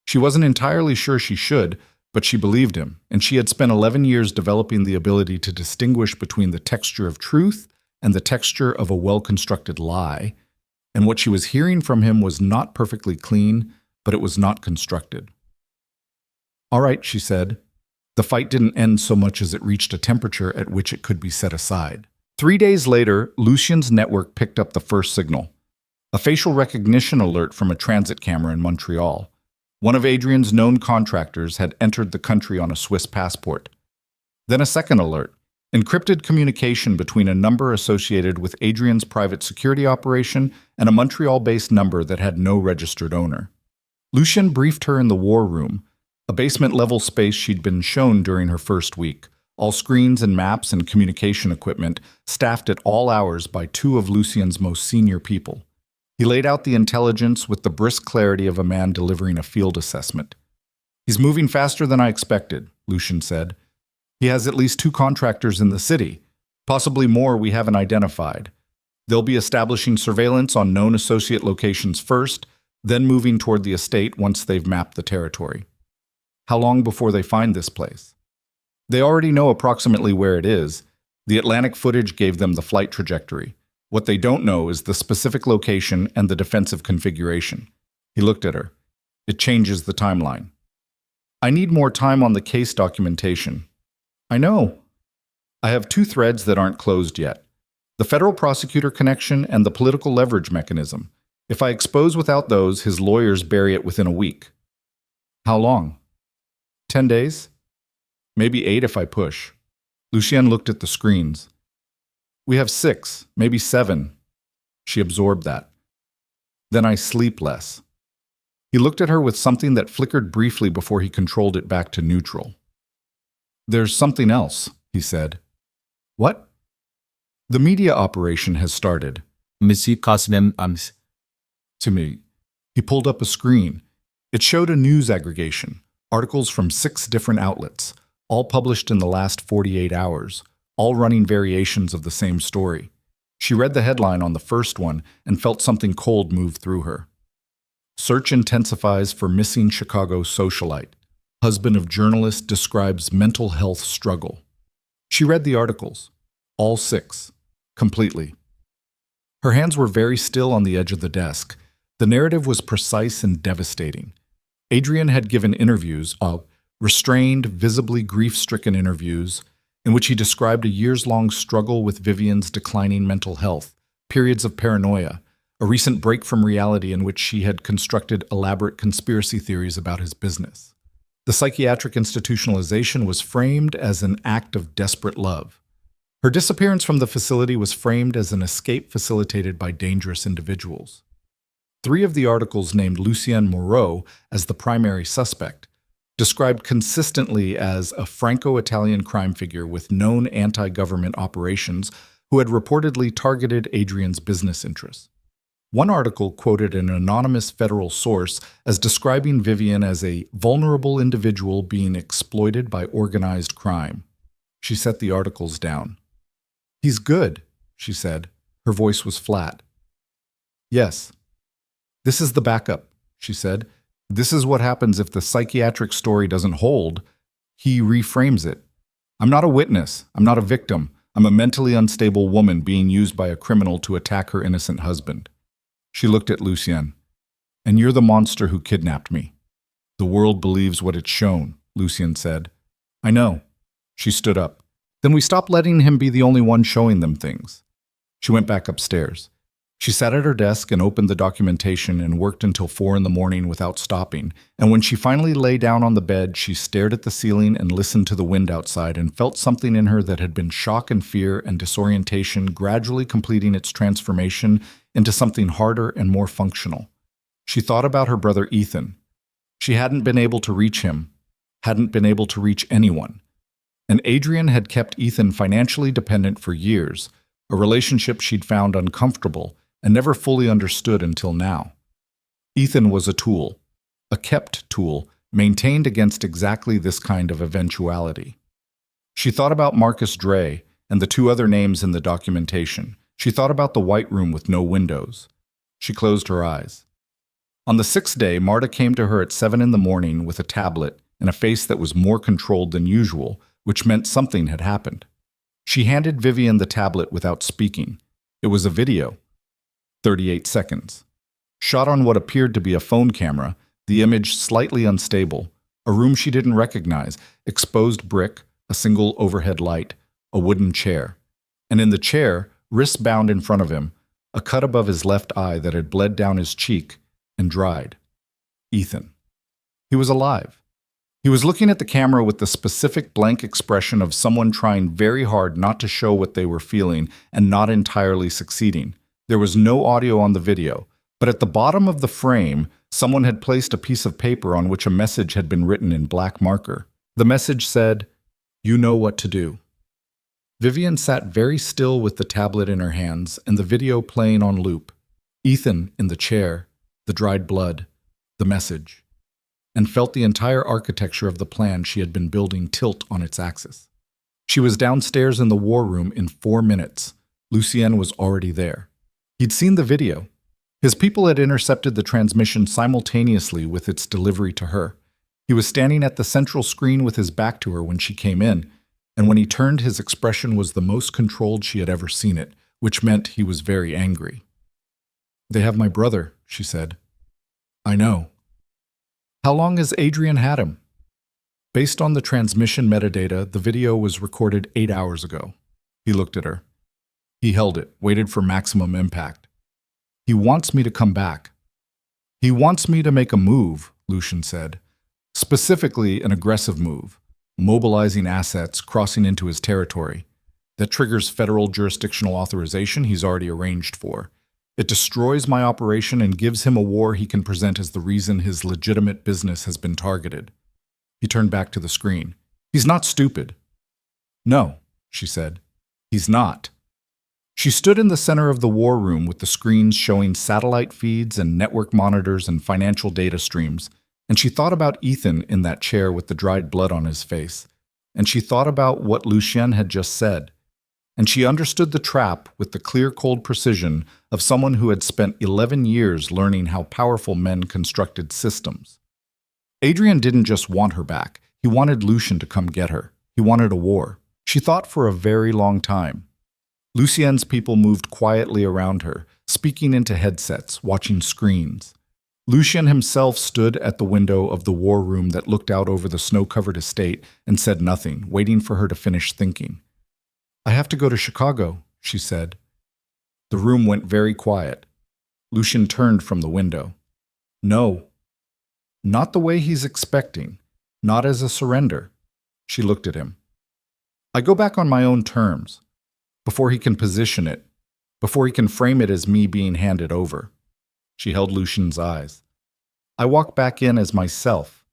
She wasn't entirely sure she should, but she believed him, and she had spent 11 years developing the ability to distinguish between the texture of truth and the texture of a well-constructed lie, and what she was hearing from him was not perfectly clean, but it was not constructed. "All right," she said. The fight didn't end so much as it reached a temperature at which it could be set aside. 3 days later, Lucien's network picked up the first signal. A facial recognition alert from a transit camera in Montreal. One of Adrian's known contractors had entered the country on a Swiss passport. Then a second alert. Encrypted communication between a number associated with Adrian's private security operation and a Montreal-based number that had no registered owner. Lucien briefed her in the war room, a basement-level space she'd been shown during her first week, all screens and maps and communication equipment, staffed at all hours by 2 of Lucien's most senior people. He laid out the intelligence with the brisk clarity of a man delivering a field assessment. "He's moving faster than I expected," Lucien said. "He has at least 2 contractors in the city, possibly more we haven't identified. They'll be establishing surveillance on known associate locations first, then moving toward the estate once they've mapped the territory." "How long before they find this place?" "They already know approximately where it is. The Atlantic footage gave them the flight trajectory. What they don't know is the specific location and the defensive configuration." He looked at her. "It changes the timeline." "I need more time on the case documentation." "I know. I have 2 threads that aren't closed yet. The federal prosecutor connection and the political leverage mechanism. If I expose without those, his lawyers bury it within a week." "How long?" 10 days? Maybe 8 if I push." Lucien looked at the screens. "We have 6, maybe 7. She absorbed that. "Then I sleep less." He looked at her with something that flickered briefly before he controlled it back to neutral. "There's something else," he said. "What?" "The media operation has started." Monsieur Cosnem, To me. He pulled up a screen. It showed a news aggregation, articles from 6 different outlets, all published in the last 48 hours, all running variations of the same story. She read the headline on the first one and felt something cold move through her. "Search intensifies for missing Chicago socialite. Husband of journalist describes mental health struggle." She read the articles, all 6, completely. Her hands were very still on the edge of the desk. The narrative was precise and devastating. Adrian had given interviews, restrained, visibly grief-stricken interviews, in which he described a years-long struggle with Vivian's declining mental health, periods of paranoia, a recent break from reality in which she had constructed elaborate conspiracy theories about his business. The psychiatric institutionalization was framed as an act of desperate love. Her disappearance from the facility was framed as an escape facilitated by dangerous individuals. 3 of the articles named Lucien Moreau as the primary suspect, described consistently as a Franco-Italian crime figure with known anti-government operations who had reportedly targeted Adrian's business interests. One article quoted an anonymous federal source as describing Vivian as a vulnerable individual being exploited by organized crime. She set the articles down. "He's good," she said. Her voice was flat. "Yes. This is the backup," she said. "This is what happens if the psychiatric story doesn't hold." He reframes it. "I'm not a witness. I'm not a victim. I'm a mentally unstable woman being used by a criminal to attack her innocent husband." She looked at Lucien. "And you're the monster who kidnapped me." "The world believes what it's shown," Lucien said. "I know." She stood up. "Then we stopped letting him be the only one showing them things." She went back upstairs. She sat at her desk and opened the documentation and worked until 4 in the morning without stopping, and when she finally lay down on the bed, she stared at the ceiling and listened to the wind outside and felt something in her that had been shock and fear and disorientation gradually completing its transformation into something harder and more functional. She thought about her brother Ethan. She hadn't been able to reach him, hadn't been able to reach anyone. And Adrian had kept Ethan financially dependent for years, a relationship she'd found uncomfortable and never fully understood until now. Ethan was a tool, a kept tool, maintained against exactly this kind of eventuality. She thought about Marcus Dre and the 2 other names in the documentation. She thought about the white room with no windows. She closed her eyes. On the 6th day, Marta came to her at 7 in the morning with a tablet and a face that was more controlled than usual, which meant something had happened. She handed Vivian the tablet without speaking. It was a video. 38 seconds. Shot on what appeared to be a phone camera, the image slightly unstable, A room she didn't recognize, exposed brick, a single overhead light, a wooden chair. And in the chair, wrists bound in front of him, a cut above his left eye that had bled down his cheek and dried. Ethan. He was alive. He was looking at the camera with the specific blank expression of someone trying very hard not to show what they were feeling and not entirely succeeding. There was no audio on the video, but at the bottom of the frame, someone had placed a piece of paper on which a message had been written in black marker. The message said, "You know what to do." Vivian sat very still with the tablet in her hands and the video playing on loop. Ethan in the chair, the dried blood, the message, and felt the entire architecture of the plan she had been building tilt on its axis. She was downstairs in the war room in 4 minutes. Lucien was already there. He'd seen the video. His people had intercepted the transmission simultaneously with its delivery to her. He was standing at the central screen with his back to her when she came in, and when he turned, his expression was the most controlled she had ever seen it, which meant he was very angry. "They have my brother," she said. "I know." "How long has Adrian had him?" Based on the transmission metadata, the video was recorded 8 hours ago. He looked at her. He held it, waited for maximum impact. "He wants me to come back. He wants me to make a move," Lucien said. "Specifically an aggressive move, mobilizing assets, crossing into his territory. That triggers federal jurisdictional authorization he's already arranged for. It destroys my operation and gives him a war he can present as the reason his legitimate business has been targeted." He turned back to the screen. "He's not stupid." "No," she said. "He's not." She stood in the center of the war room with the screens showing satellite feeds and network monitors and financial data streams, and she thought about Ethan in that chair with the dried blood on his face, and she thought about what Lucien had just said, and she understood the trap with the clear, cold precision of someone who had spent 11 years learning how powerful men constructed systems. Adrian didn't just want her back. He wanted Lucien to come get her. He wanted a war. She thought for a very long time. Lucien's people moved quietly around her, speaking into headsets, watching screens. Lucien himself stood at the window of the war room that looked out over the snow-covered estate and said nothing, waiting for her to finish thinking. "I have to go to Chicago," she said. The room went very quiet. Lucien turned from the window. "No. Not the way he's expecting. Not as a surrender." She looked at him. "I go back on my own terms. Before he can position it, before he can frame it as me being handed over." She held Lucien's eyes. "I walk back in as myself.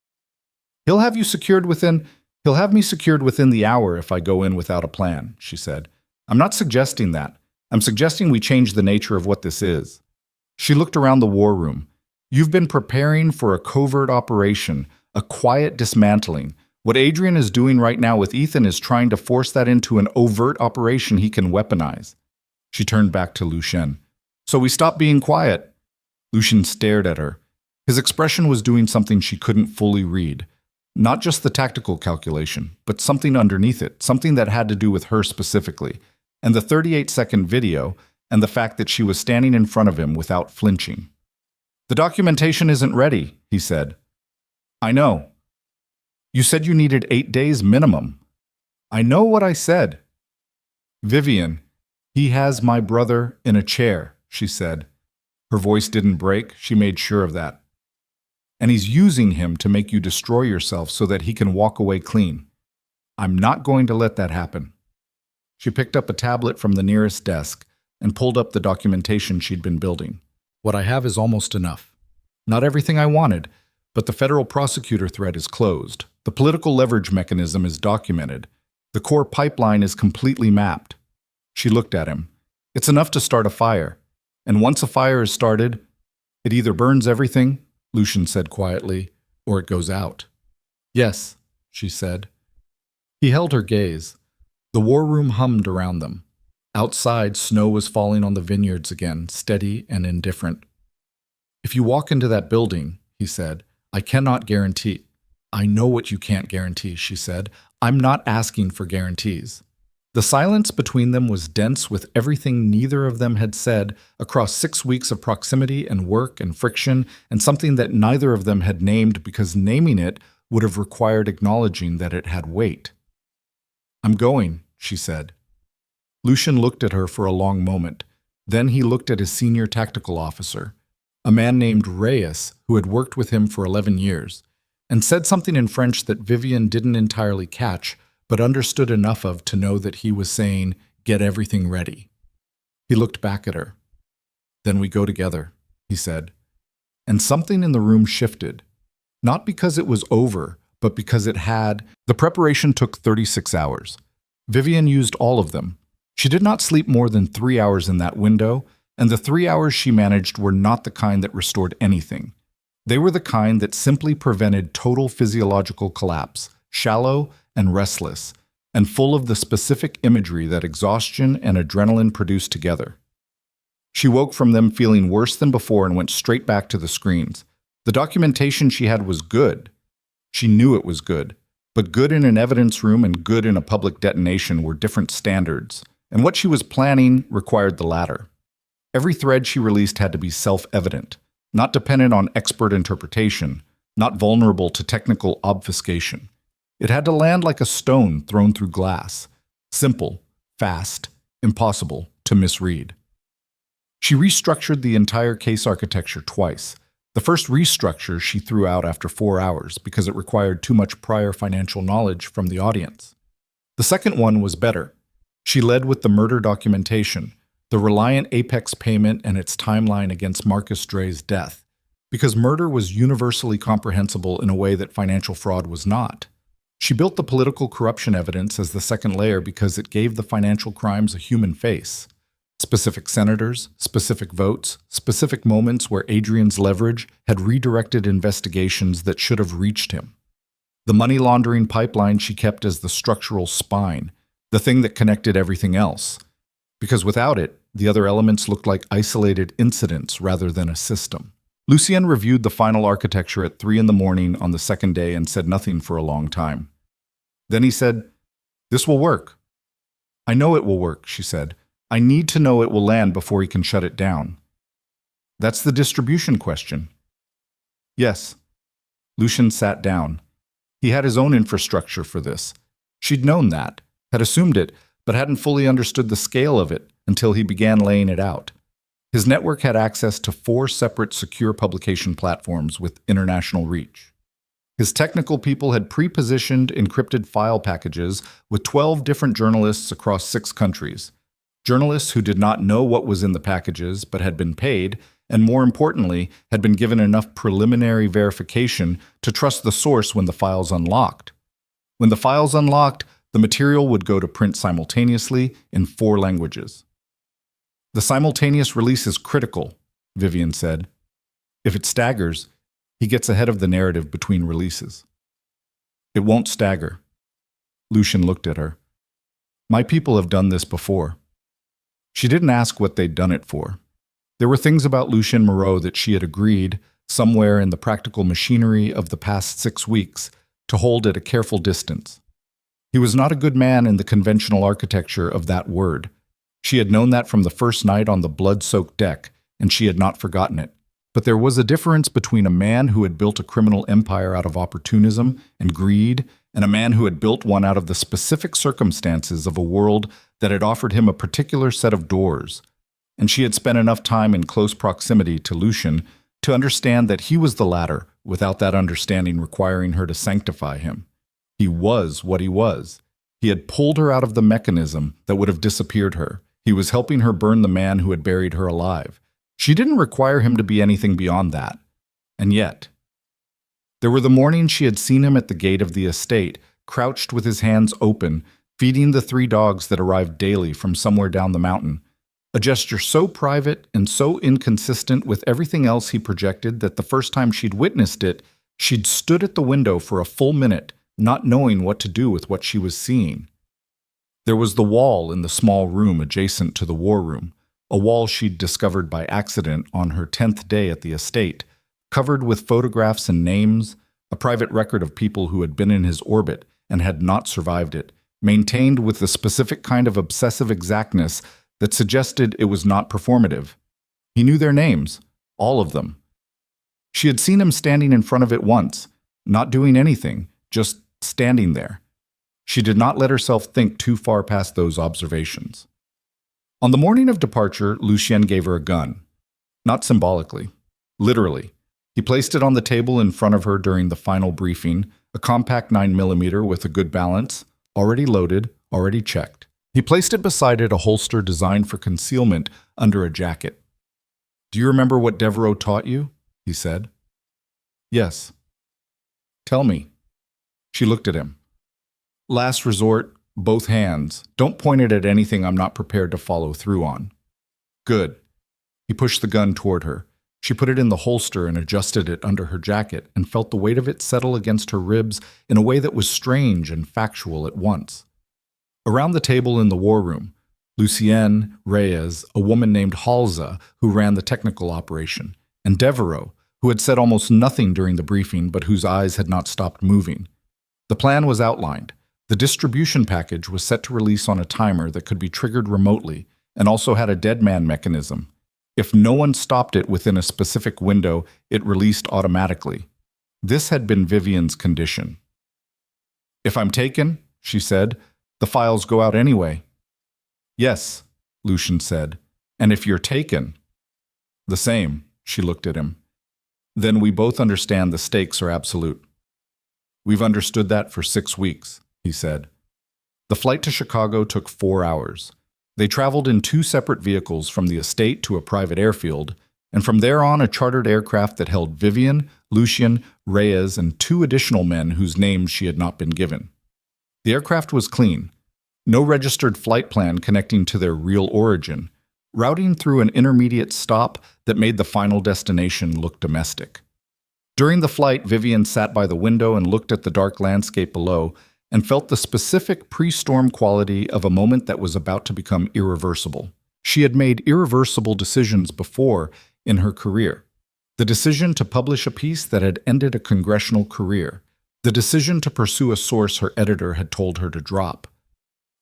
He'll have me secured within the hour if I go in without a plan," she said. "I'm not suggesting that. I'm suggesting we change the nature of what this is." She looked around the war room. "You've been preparing for a covert operation, a quiet dismantling. What Adrian is doing right now with Ethan is trying to force that into an overt operation he can weaponize." She turned back to Lucien. "So we stop being quiet." Lucien stared at her. His expression was doing something she couldn't fully read. Not just the tactical calculation, but something underneath it, something that had to do with her specifically, and the 38-second video, and the fact that she was standing in front of him without flinching. "The documentation isn't ready," he said. "I know. You said you needed 8 days minimum." "I know what I said." "Vivian, he has my brother in a chair," she said. Her voice didn't break. She made sure of that. "And he's using him to make you destroy yourself so that he can walk away clean. I'm not going to let that happen." She picked up a tablet from the nearest desk and pulled up the documentation she'd been building. "What I have is almost enough. Not everything I wanted, but the federal prosecutor thread is closed. The political leverage mechanism is documented. The core pipeline is completely mapped." She looked at him. "It's enough to start a fire. And once a fire is started, it either burns everything," Lucien said quietly, "or it goes out." "Yes," she said. He held her gaze. The war room hummed around them. Outside, snow was falling on the vineyards again, steady and indifferent. "If you walk into that building," he said, "I cannot guarantee." "I know what you can't guarantee," she said. "I'm not asking for guarantees." The silence between them was dense with everything neither of them had said across 6 weeks of proximity and work and friction, and something that neither of them had named because naming it would have required acknowledging that it had weight. "I'm going," she said. Lucien looked at her for a long moment. Then he looked at his senior tactical officer, a man named Reyes who had worked with him for 11 years, and said something in French that Vivian didn't entirely catch, but understood enough of to know that he was saying, "Get everything ready." He looked back at her. "Then we go together," he said. And something in the room shifted. Not because it was over, but because it had. The preparation took 36 hours. Vivian used all of them. She did not sleep more than 3 hours in that window, and the 3 hours she managed were not the kind that restored anything. They were the kind that simply prevented total physiological collapse, shallow and restless, and full of the specific imagery that exhaustion and adrenaline produced together. She woke from them feeling worse than before and went straight back to the screens. The documentation she had was good. She knew it was good, but good in an evidence room and good in a public detonation were different standards, and what she was planning required the latter. Every thread she released had to be self-evident, not dependent on expert interpretation, not vulnerable to technical obfuscation. It had to land like a stone thrown through glass, simple, fast, impossible to misread. She restructured the entire case architecture twice. The first restructure she threw out after 4 hours because it required too much prior financial knowledge from the audience. The second one was better. She led with the murder documentation, the Reliant Apex payment and its timeline against Marcus Dre's death, because murder was universally comprehensible in a way that financial fraud was not. She built the political corruption evidence as the second layer because it gave the financial crimes a human face. Specific senators, specific votes, specific moments where Adrian's leverage had redirected investigations that should have reached him. The money laundering pipeline she kept as the structural spine, the thing that connected everything else. Because without it, the other elements looked like isolated incidents rather than a system. Lucien reviewed the final architecture at 3 a.m. on the second day and said nothing for a long time. Then he said, "This will work." "I know it will work," she said. "I need to know it will land before he can shut it down." "That's the distribution question." "Yes." Lucien sat down. He had his own infrastructure for this. She'd known that, had assumed it, but hadn't fully understood the scale of it until he began laying it out. His network had access to 4 separate secure publication platforms with international reach. His technical people had pre-positioned encrypted file packages with 12 different journalists across 6 countries. Journalists who did not know what was in the packages but had been paid, and more importantly, had been given enough preliminary verification to trust the source when the files unlocked. When the files unlocked, the material would go to print simultaneously in 4 languages. "The simultaneous release is critical," Vivian said. "If it staggers, he gets ahead of the narrative between releases." "It won't stagger." Lucien looked at her. "My people have done this before." She didn't ask what they'd done it for. There were things about Lucien Moreau that she had agreed, somewhere in the practical machinery of the past 6 weeks, to hold at a careful distance. He was not a good man in the conventional architecture of that word. She had known that from the first night on the blood-soaked deck, and she had not forgotten it. But there was a difference between a man who had built a criminal empire out of opportunism and greed, and a man who had built one out of the specific circumstances of a world that had offered him a particular set of doors. And she had spent enough time in close proximity to Lucien to understand that he was the latter, without that understanding requiring her to sanctify him. He was what he was. He had pulled her out of the mechanism that would have disappeared her. He was helping her burn the man who had buried her alive. She didn't require him to be anything beyond that. And yet, there were the mornings she had seen him at the gate of the estate, crouched with his hands open, feeding the 3 dogs that arrived daily from somewhere down the mountain. A gesture so private and so inconsistent with everything else he projected that the first time she'd witnessed it, she'd stood at the window for a full minute, not knowing what to do with what she was seeing. There was the wall in the small room adjacent to the war room, a wall she'd discovered by accident on her 10th day at the estate, covered with photographs and names, a private record of people who had been in his orbit and had not survived it, maintained with the specific kind of obsessive exactness that suggested it was not performative. He knew their names, all of them. She had seen him standing in front of it once, not doing anything, just standing there. She did not let herself think too far past those observations. On the morning of departure, Lucien gave her a gun. Not symbolically, literally. He placed it on the table in front of her during the final briefing, a compact 9mm with a good balance, already loaded, already checked. He placed it beside it, a holster designed for concealment under a jacket. "Do you remember what Devereaux taught you?" he said. "Yes." "Tell me." She looked at him. "Last resort, both hands. Don't point it at anything I'm not prepared to follow through on." "Good." He pushed the gun toward her. She put it in the holster and adjusted it under her jacket and felt the weight of it settle against her ribs in a way that was strange and factual at once. Around the table in the war room, Lucien, Reyes, a woman named Halza, who ran the technical operation, and Devereaux, who had said almost nothing during the briefing but whose eyes had not stopped moving. The plan was outlined. The distribution package was set to release on a timer that could be triggered remotely and also had a dead man mechanism. If no one stopped it within a specific window, it released automatically. This had been Vivian's condition. "If I'm taken," she said, "the files go out anyway." "Yes," Lucien said, "and if you're taken—" "The same," she looked at him. "Then we both understand the stakes are absolute." "We've understood that for 6 weeks," he said. The flight to Chicago took 4 hours. They traveled in 2 separate vehicles from the estate to a private airfield, and from there on a chartered aircraft that held Vivian, Lucien, Reyes, and 2 additional men whose names she had not been given. The aircraft was clean. No registered flight plan connecting to their real origin, routing through an intermediate stop that made the final destination look domestic. During the flight, Vivian sat by the window and looked at the dark landscape below and felt the specific pre-storm quality of a moment that was about to become irreversible. She had made irreversible decisions before in her career. The decision to publish a piece that had ended a congressional career. The decision to pursue a source her editor had told her to drop.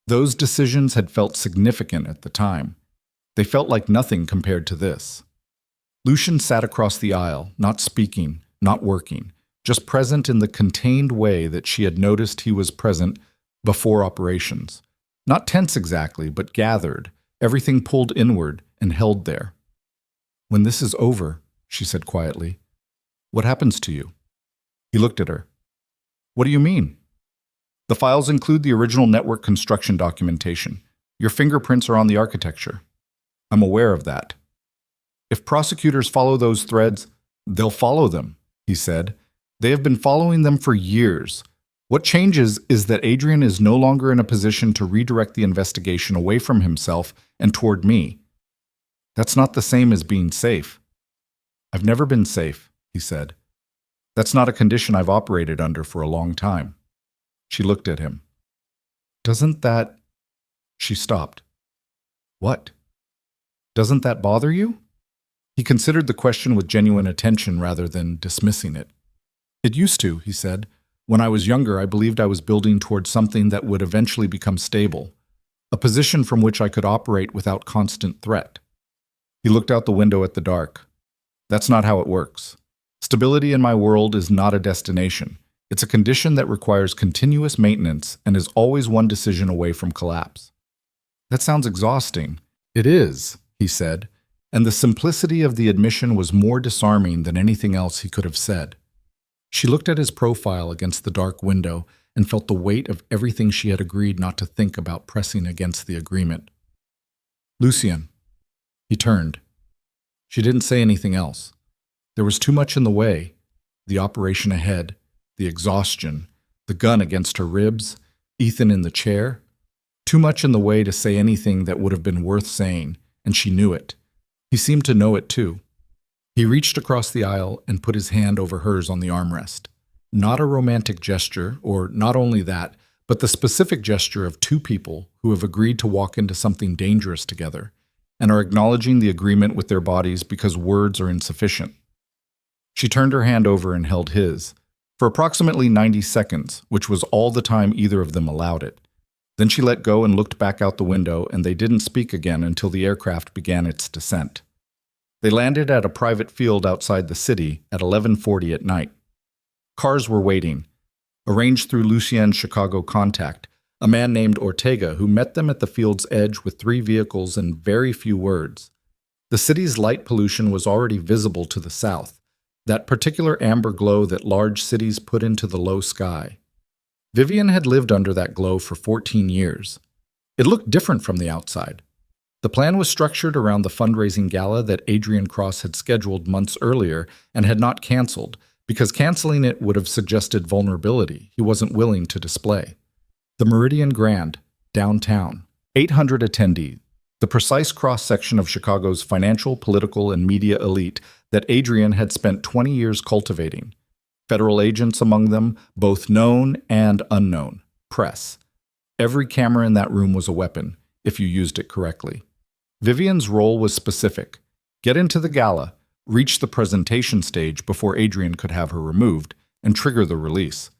Those decisions had felt significant at the time. They felt like nothing compared to this. Lucien sat across the aisle, not speaking, not working, just present in the contained way that she had noticed he was present before operations. Not tense exactly, but gathered, everything pulled inward and held there. "When this is over," she said quietly, "what happens to you?" He looked at her. "What do you mean?" "The files include the original network construction documentation. Your fingerprints are on the architecture." "I'm aware of that." "If prosecutors follow those threads, they'll follow them," he said. "They have been following them for years. What changes is that Adrian is no longer in a position to redirect the investigation away from himself and toward me. That's not the same as being safe." "I've never been safe," he said. "That's not a condition I've operated under for a long time." She looked at him. "Doesn't that—" She stopped. "What? Doesn't that bother you?" He considered the question with genuine attention rather than dismissing it. "It used to," he said. "When I was younger, I believed I was building towards something that would eventually become stable, a position from which I could operate without constant threat." He looked out the window at the dark. "That's not how it works. Stability in my world is not a destination. It's a condition that requires continuous maintenance and is always one decision away from collapse." "That sounds exhausting." "It is," he said, and the simplicity of the admission was more disarming than anything else he could have said. She looked at his profile against the dark window and felt the weight of everything she had agreed not to think about pressing against the agreement. "Lucien." He turned. She didn't say anything else. There was too much in the way. The operation ahead, the exhaustion, the gun against her ribs, Ethan in the chair. Too much in the way to say anything that would have been worth saying, and she knew it. He seemed to know it too. He reached across the aisle and put his hand over hers on the armrest. Not a romantic gesture, or not only that, but the specific gesture of 2 people who have agreed to walk into something dangerous together and are acknowledging the agreement with their bodies because words are insufficient. She turned her hand over and held his, for approximately 90 seconds, which was all the time either of them allowed it. Then she let go and looked back out the window, and they didn't speak again until the aircraft began its descent. They landed at a private field outside the city at 11:40 at night. Cars were waiting, arranged through Lucien's Chicago contact, a man named Ortega who met them at the field's edge with 3 vehicles and very few words. The city's light pollution was already visible to the south, that particular amber glow that large cities put into the low sky. Vivian had lived under that glow for 14 years. It looked different from the outside. The plan was structured around the fundraising gala that Adrian Cross had scheduled months earlier and had not canceled, because canceling it would have suggested vulnerability he wasn't willing to display. The Meridian Grand, downtown, 800 attendees, the precise cross-section of Chicago's financial, political, and media elite that Adrian had spent 20 years cultivating. Federal agents among them, both known and unknown. Press. Every camera in that room was a weapon, if you used it correctly. Vivian's role was specific. Get into the gala, reach the presentation stage before Adrian could have her removed, and trigger the release.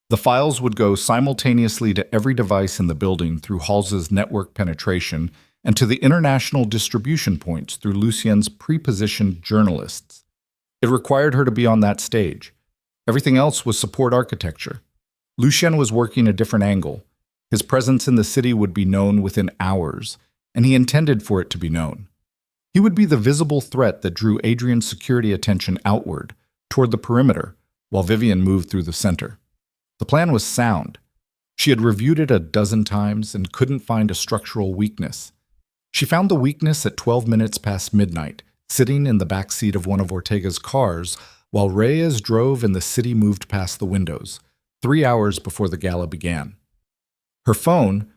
The files would go simultaneously to every device in the building through Hals's network penetration and to the international distribution points through Lucien's pre-positioned journalists. It required her to be on that stage. Everything else was support architecture. Lucien was working a different angle. His presence in the city would be known within hours, and he intended for it to be known. He would be the visible threat that drew Adrian's security attention outward, toward the perimeter, while Vivian moved through the center. The plan was sound. She had reviewed it a dozen times and couldn't find a structural weakness. She found the weakness at 12 minutes past midnight, sitting in the back seat of one of Ortega's cars, while Reyes drove and the city moved past the windows, 3 hours before the gala began. Her phone,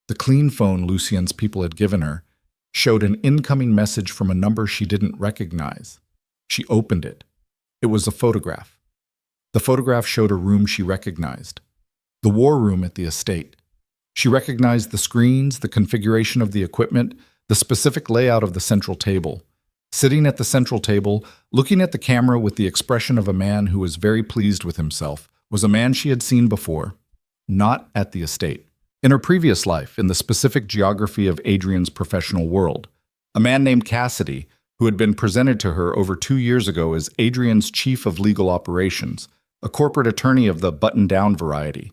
the clean phone Lucien's people had given her, showed an incoming message from a number she didn't recognize. She opened it. It was a photograph. The photograph showed a room she recognized. The war room at the estate. She recognized the screens, the configuration of the equipment, the specific layout of the central table. Sitting at the central table, looking at the camera with the expression of a man who was very pleased with himself, was a man she had seen before, not at the estate. In her previous life, in the specific geography of Adrian's professional world, a man named Cassidy, who had been presented to her over 2 years ago as Adrian's chief of legal operations, a corporate attorney of the button-down variety.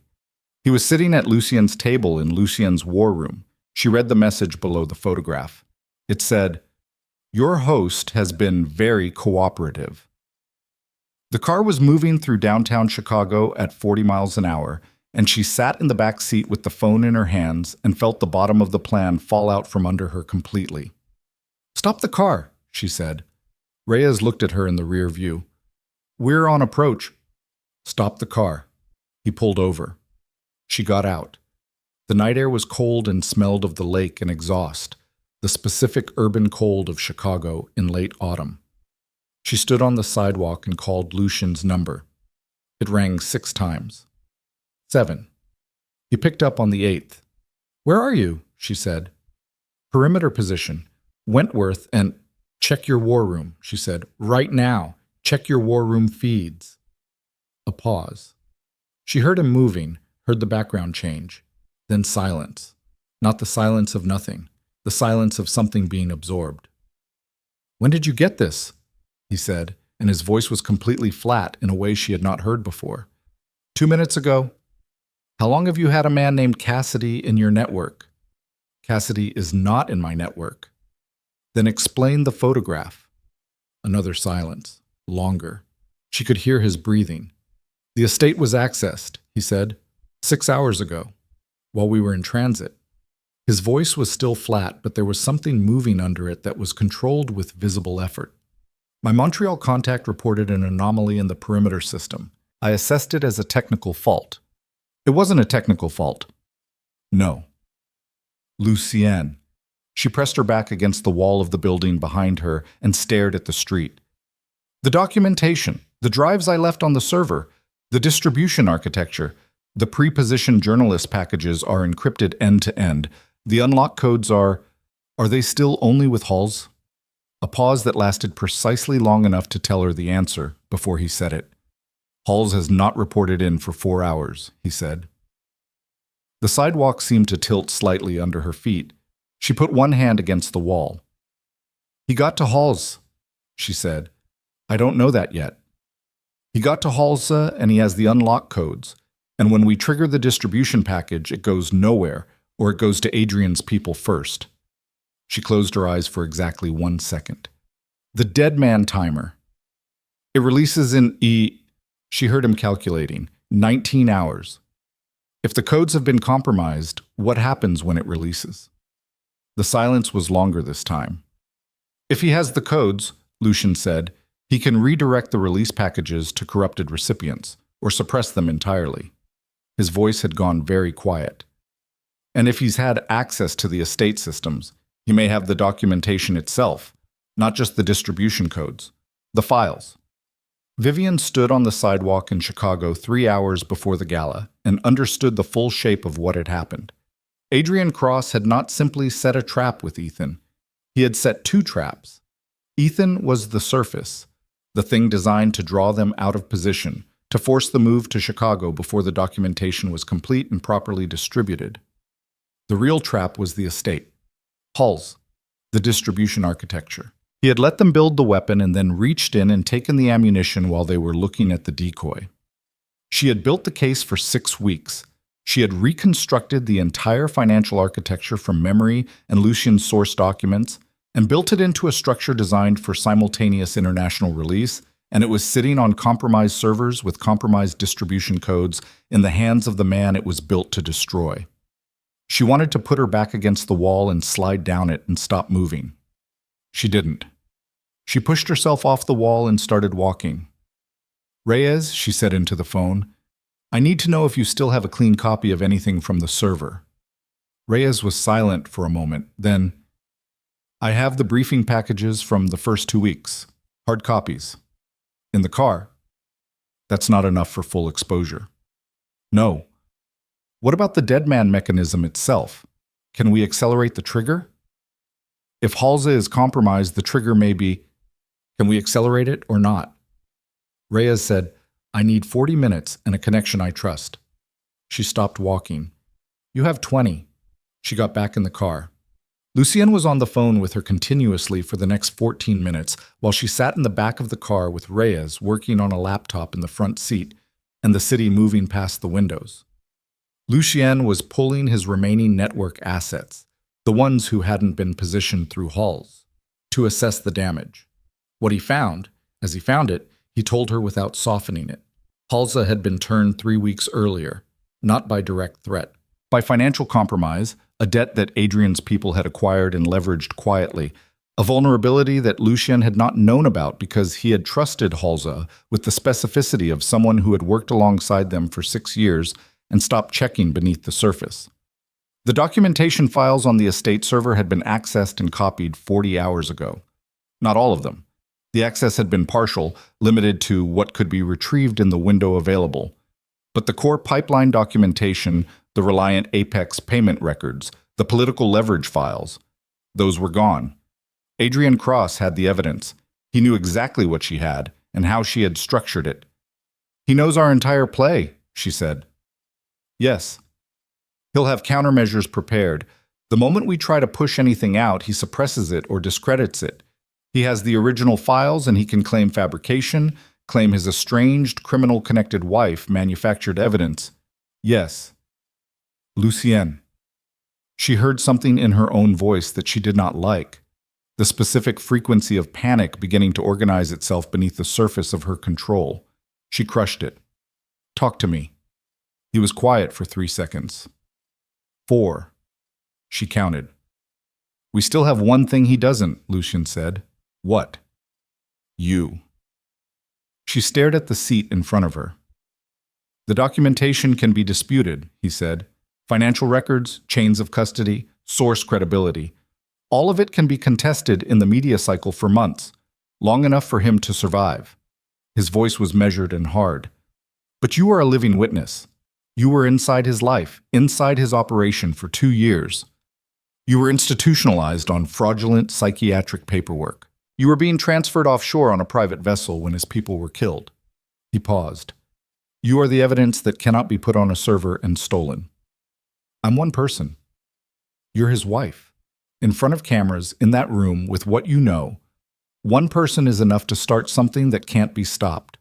He was sitting at Lucien's table in Lucien's war room. She read the message below the photograph. It said, "Your host has been very cooperative." The car was moving through downtown Chicago at 40 miles an hour, and she sat in the back seat with the phone in her hands and felt the bottom of the plan fall out from under her completely. "Stop the car," she said. Reyes looked at her in the rear view. "We're on approach." "Stop the car." He pulled over. She got out. The night air was cold and smelled of the lake and exhaust, the specific urban cold of Chicago in late autumn. She stood on the sidewalk and called Lucien's number. It rang 6 times. 7. He picked up on the 8th. "Where are you?" she said. "Perimeter position. Wentworth and—" "Check your war room," she said. "Right now. Check your war room feeds." A pause. She heard him moving, heard the background change. Then silence. Not the silence of nothing, the silence of something being absorbed. "When did you get this?" he said, and his voice was completely flat in a way she had not heard before. 2 minutes ago." "How long have you had a man named Cassidy in your network?" "Cassidy is not in my network." "Then explain the photograph." Another silence, longer. She could hear his breathing. "The estate was accessed," he said, 6 hours ago, while we were in transit." His voice was still flat, but there was something moving under it that was controlled with visible effort. "My Montreal contact reported an anomaly in the perimeter system. I assessed it as a technical fault." "It wasn't a technical fault." "No." "Lucien." She pressed her back against the wall of the building behind her and stared at the street. "The documentation, the drives I left on the server, the distribution architecture, the pre-positioned journalist packages are encrypted end-to-end. The unlock codes are they still only with Halls?" A pause that lasted precisely long enough to tell her the answer before he said it. "Halls has not reported in for 4 hours, he said. The sidewalk seemed to tilt slightly under her feet. She put one hand against the wall. "He got to Halls," she said. "I don't know that yet." He got to Halsa and he has the unlock codes. And when we trigger the distribution package, it goes nowhere, or it goes to Adrian's people first. She closed her eyes for exactly 1 second. The dead man timer. It releases in she heard him calculating, 19 hours. If the codes have been compromised, what happens when it releases? The silence was longer this time. If he has the codes, Lucien said, he can redirect the release packages to corrupted recipients, or suppress them entirely. His voice had gone very quiet. And if he's had access to the estate systems, he may have the documentation itself, not just the distribution codes, the files. Vivian stood on the sidewalk in Chicago 3 hours before the gala and understood the full shape of what had happened. Adrian Cross had not simply set a trap with Ethan. He had set 2 traps. Ethan was the surface, the thing designed to draw them out of position, to force the move to Chicago before the documentation was complete and properly distributed. The real trap was the estate. Halls, the distribution architecture. He had let them build the weapon and then reached in and taken the ammunition while they were looking at the decoy. She had built the case for 6 weeks. She had reconstructed the entire financial architecture from memory and Lucien's source documents and built it into a structure designed for simultaneous international release, and it was sitting on compromised servers with compromised distribution codes in the hands of the man it was built to destroy. She wanted to put her back against the wall and slide down it and stop moving. She didn't. She pushed herself off the wall and started walking. "Reyes," she said into the phone, "I need to know if you still have a clean copy of anything from the server." Reyes was silent for a moment, then, "I have the briefing packages from the first 2 weeks. Hard copies. In the car." "That's not enough for full exposure." "No." "What about the dead man mechanism itself? Can we accelerate the trigger?" "If Halsa is compromised, the trigger may be. Can we accelerate it or not?" Reyes said, "I need 40 minutes and a connection I trust." She stopped walking. "You have 20. She got back in the car. Lucien was on the phone with her continuously for the next 14 minutes while she sat in the back of the car with Reyes working on a laptop in the front seat and the city moving past the windows. Lucien was pulling his remaining network assets, the ones who hadn't been positioned through halls, to assess the damage. What he found, as he found it, he told her without softening it. Halsa had been turned 3 weeks earlier, not by direct threat, by financial compromise, a debt that Adrian's people had acquired and leveraged quietly, a vulnerability that Lucien had not known about because he had trusted Halsa with the specificity of someone who had worked alongside them for 6 years and stopped checking beneath the surface. The documentation files on the estate server had been accessed and copied 40 hours ago. Not all of them. The access had been partial, limited to what could be retrieved in the window available. But the core pipeline documentation, the Reliant Apex payment records, the political leverage files, those were gone. Adrian Cross had the evidence. He knew exactly what she had and how she had structured it. "He knows our entire play," she said. "Yes. He'll have countermeasures prepared. The moment we try to push anything out, he suppresses it or discredits it. He has the original files and he can claim fabrication, claim his estranged, criminal-connected wife manufactured evidence. Yes. Lucien." She heard something in her own voice that she did not like, the specific frequency of panic beginning to organize itself beneath the surface of her control. She crushed it. "Talk to me." He was quiet for 3 seconds. 4. She counted. "We still have one thing he doesn't," Lucien said. "What?" "You." She stared at the seat in front of her. "The documentation can be disputed," he said. "Financial records, chains of custody, source credibility. All of it can be contested in the media cycle for months, long enough for him to survive." His voice was measured and hard. "But you are a living witness. You were inside his life, inside his operation for 2 years. You were institutionalized on fraudulent psychiatric paperwork. You were being transferred offshore on a private vessel when his people were killed." He paused. "You are the evidence that cannot be put on a server and stolen. I'm one person. You're his wife. In front of cameras, in that room, with what you know, one person is enough to start something that can't be stopped."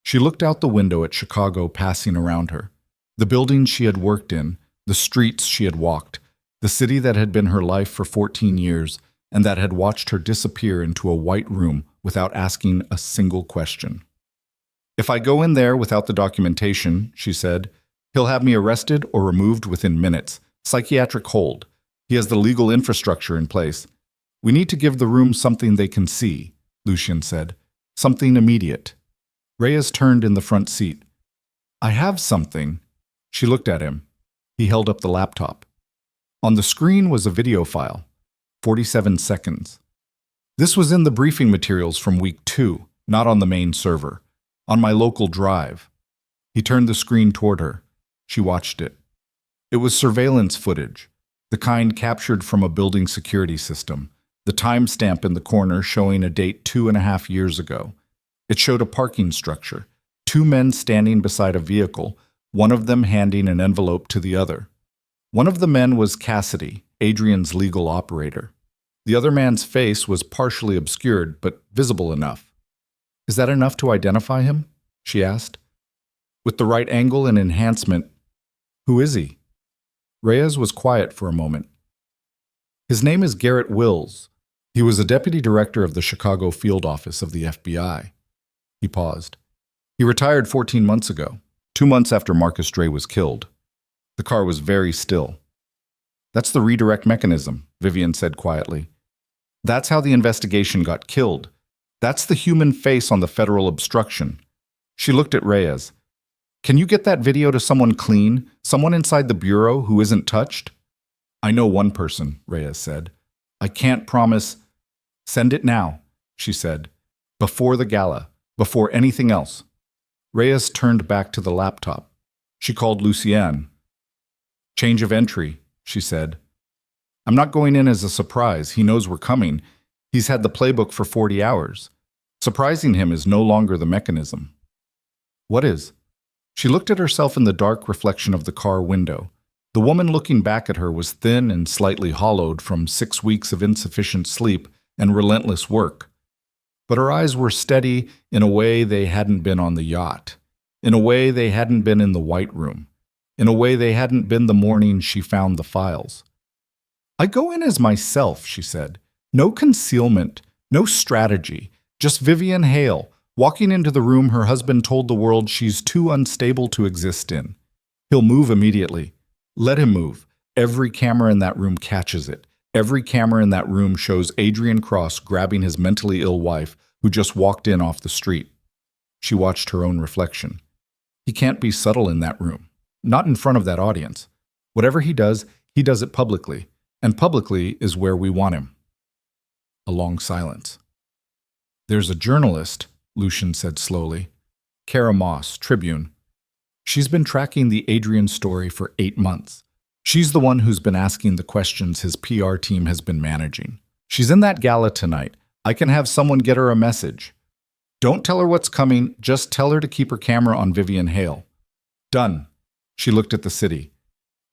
She looked out the window at Chicago passing around her. The buildings she had worked in, the streets she had walked, the city that had been her life for 14 years and that had watched her disappear into a white room without asking a single question. "If I go in there without the documentation," she said, "he'll have me arrested or removed within minutes. Psychiatric hold. He has the legal infrastructure in place. We need to give the room something they can see," Lucien said. "Something immediate." Reyes turned in the front seat. "I have something." She looked at him. He held up the laptop. On the screen was a video file, 47 seconds. "This was in the briefing materials from week 2, not on the main server, on my local drive." He turned the screen toward her. She watched it. It was surveillance footage, the kind captured from a building security system, the timestamp in the corner showing a date 2.5 years ago. It showed a parking structure, 2 men standing beside a vehicle, one of them handing an envelope to the other. One of the men was Cassidy, Adrian's legal operator. The other man's face was partially obscured, but visible enough. "Is that enough to identify him?" she asked. "With the right angle and enhancement, who is he?" Reyes was quiet for a moment. "His name is Garrett Wills. He was a deputy director of the Chicago field office of the FBI. He paused. "He retired 14 months ago, 2 months after Marcus Dre was killed." The car was very still. "That's the redirect mechanism," Vivian said quietly. "That's how the investigation got killed. That's the human face on the federal obstruction." She looked at Reyes. "Can you get that video to someone clean, someone inside the bureau who isn't touched?" "I know one person," Reyes said. "I can't promise." "Send it now," she said. "Before the gala, before anything else." Reyes turned back to the laptop. She called Lucien. "Change of entry," she said. "I'm not going in as a surprise. He knows we're coming. He's had the playbook for 40 hours. Surprising him is no longer the mechanism." "What is?" She looked at herself in the dark reflection of the car window. The woman looking back at her was thin and slightly hollowed from 6 weeks of insufficient sleep and relentless work. But her eyes were steady in a way they hadn't been on the yacht, in a way they hadn't been in the White Room, in a way they hadn't been the morning she found the files. "I go in as myself," she said. "No concealment, no strategy, just Vivian Hale, walking into the room her husband told the world she's too unstable to exist in. He'll move immediately. Let him move. Every camera in that room catches it. Every camera in that room shows Adrian Cross grabbing his mentally ill wife, who just walked in off the street." She watched her own reflection. "He can't be subtle in that room. Not in front of that audience. Whatever he does it publicly. And publicly is where we want him." A long silence. "There's a journalist," Lucien said slowly. "Kara Moss, Tribune. She's been tracking the Adrian story for 8 months. She's the one who's been asking the questions his PR team has been managing. She's in that gala tonight. I can have someone get her a message. Don't tell her what's coming, just tell her to keep her camera on Vivian Hale." "Done." She looked at the city.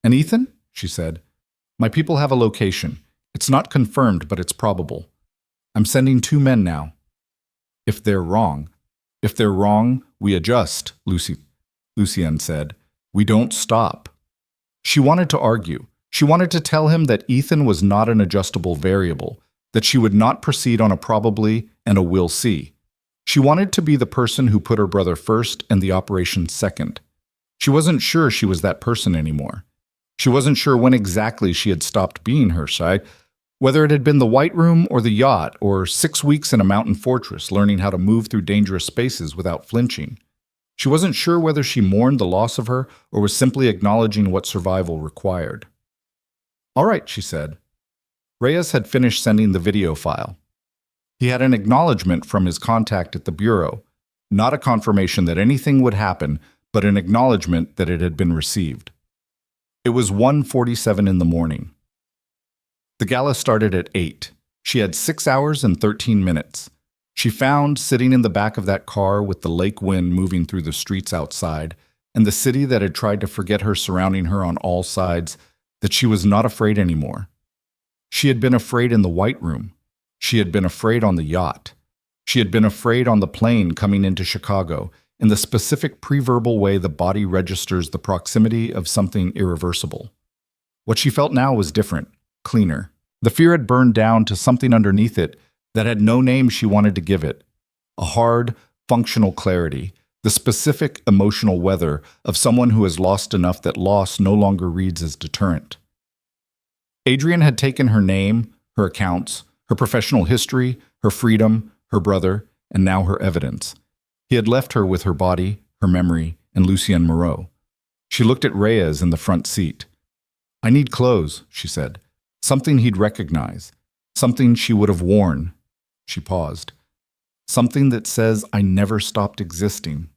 "And Ethan?" she said. "My people have a location. It's not confirmed, but it's probable. I'm sending 2 men now." If they're wrong, we adjust," Lucien said. "We don't stop." She wanted to argue. She wanted to tell him that Ethan was not an adjustable variable, that she would not proceed on a probably and a will see. She wanted to be the person who put her brother first and the operation second. She wasn't sure she was that person anymore. She wasn't sure when exactly she had stopped being her side, whether it had been the White Room or the yacht, or 6 weeks in a mountain fortress learning how to move through dangerous spaces without flinching. She wasn't sure whether she mourned the loss of her or was simply acknowledging what survival required. "All right," she said. Reyes had finished sending the video file. He had an acknowledgement from his contact at the bureau, not a confirmation that anything would happen, but an acknowledgement that it had been received. It was 1:47 in the morning. The gala started at 8. She had 6 hours and 13 minutes. She found, sitting in the back of that car with the lake wind moving through the streets outside, and the city that had tried to forget her surrounding her on all sides, that she was not afraid anymore. She had been afraid in the White Room. She had been afraid on the yacht. She had been afraid on the plane coming into Chicago, in the specific preverbal way the body registers the proximity of something irreversible. What she felt now was different, cleaner. The fear had burned down to something underneath it that had no name she wanted to give it. A hard, functional clarity, the specific emotional weather of someone who has lost enough that loss no longer reads as deterrent. Adrian had taken her name, her accounts, her professional history, her freedom, her brother, and now her evidence. He had left her with her body, her memory, and Lucien Moreau. She looked at Reyes in the front seat. "I need clothes," she said. Something he'd recognize. Something she would have worn. She paused. Something that says, "I never stopped existing."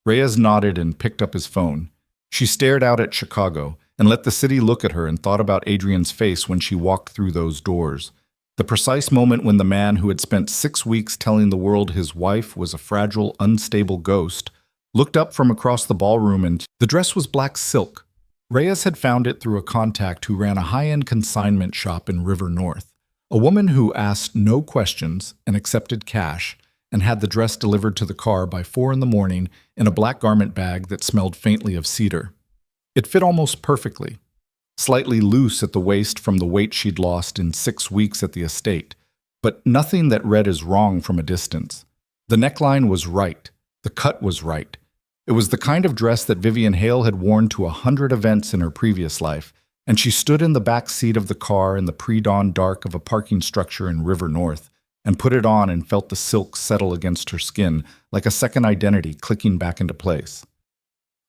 Reyes nodded and picked up his phone. She stared out at Chicago and let the city look at her and thought about Adrian's face when she walked through those doors. The precise moment when the man who had spent 6 weeks telling the world his wife was a fragile, unstable ghost looked up from across the ballroom, and the dress was black silk. Reyes had found it through a contact who ran a high-end consignment shop in River North, a woman who asked no questions and accepted cash, and had the dress delivered to the car by 4 in the morning in a black garment bag that smelled faintly of cedar. It fit almost perfectly, slightly loose at the waist from the weight she'd lost in 6 weeks at the estate, but nothing that read as wrong from a distance. The neckline was right. The cut was right. It was the kind of dress that Vivian Hale had worn to 100 events in her previous life, and she stood in the back seat of the car in the pre-dawn dark of a parking structure in River North, and put it on and felt the silk settle against her skin like a second identity clicking back into place.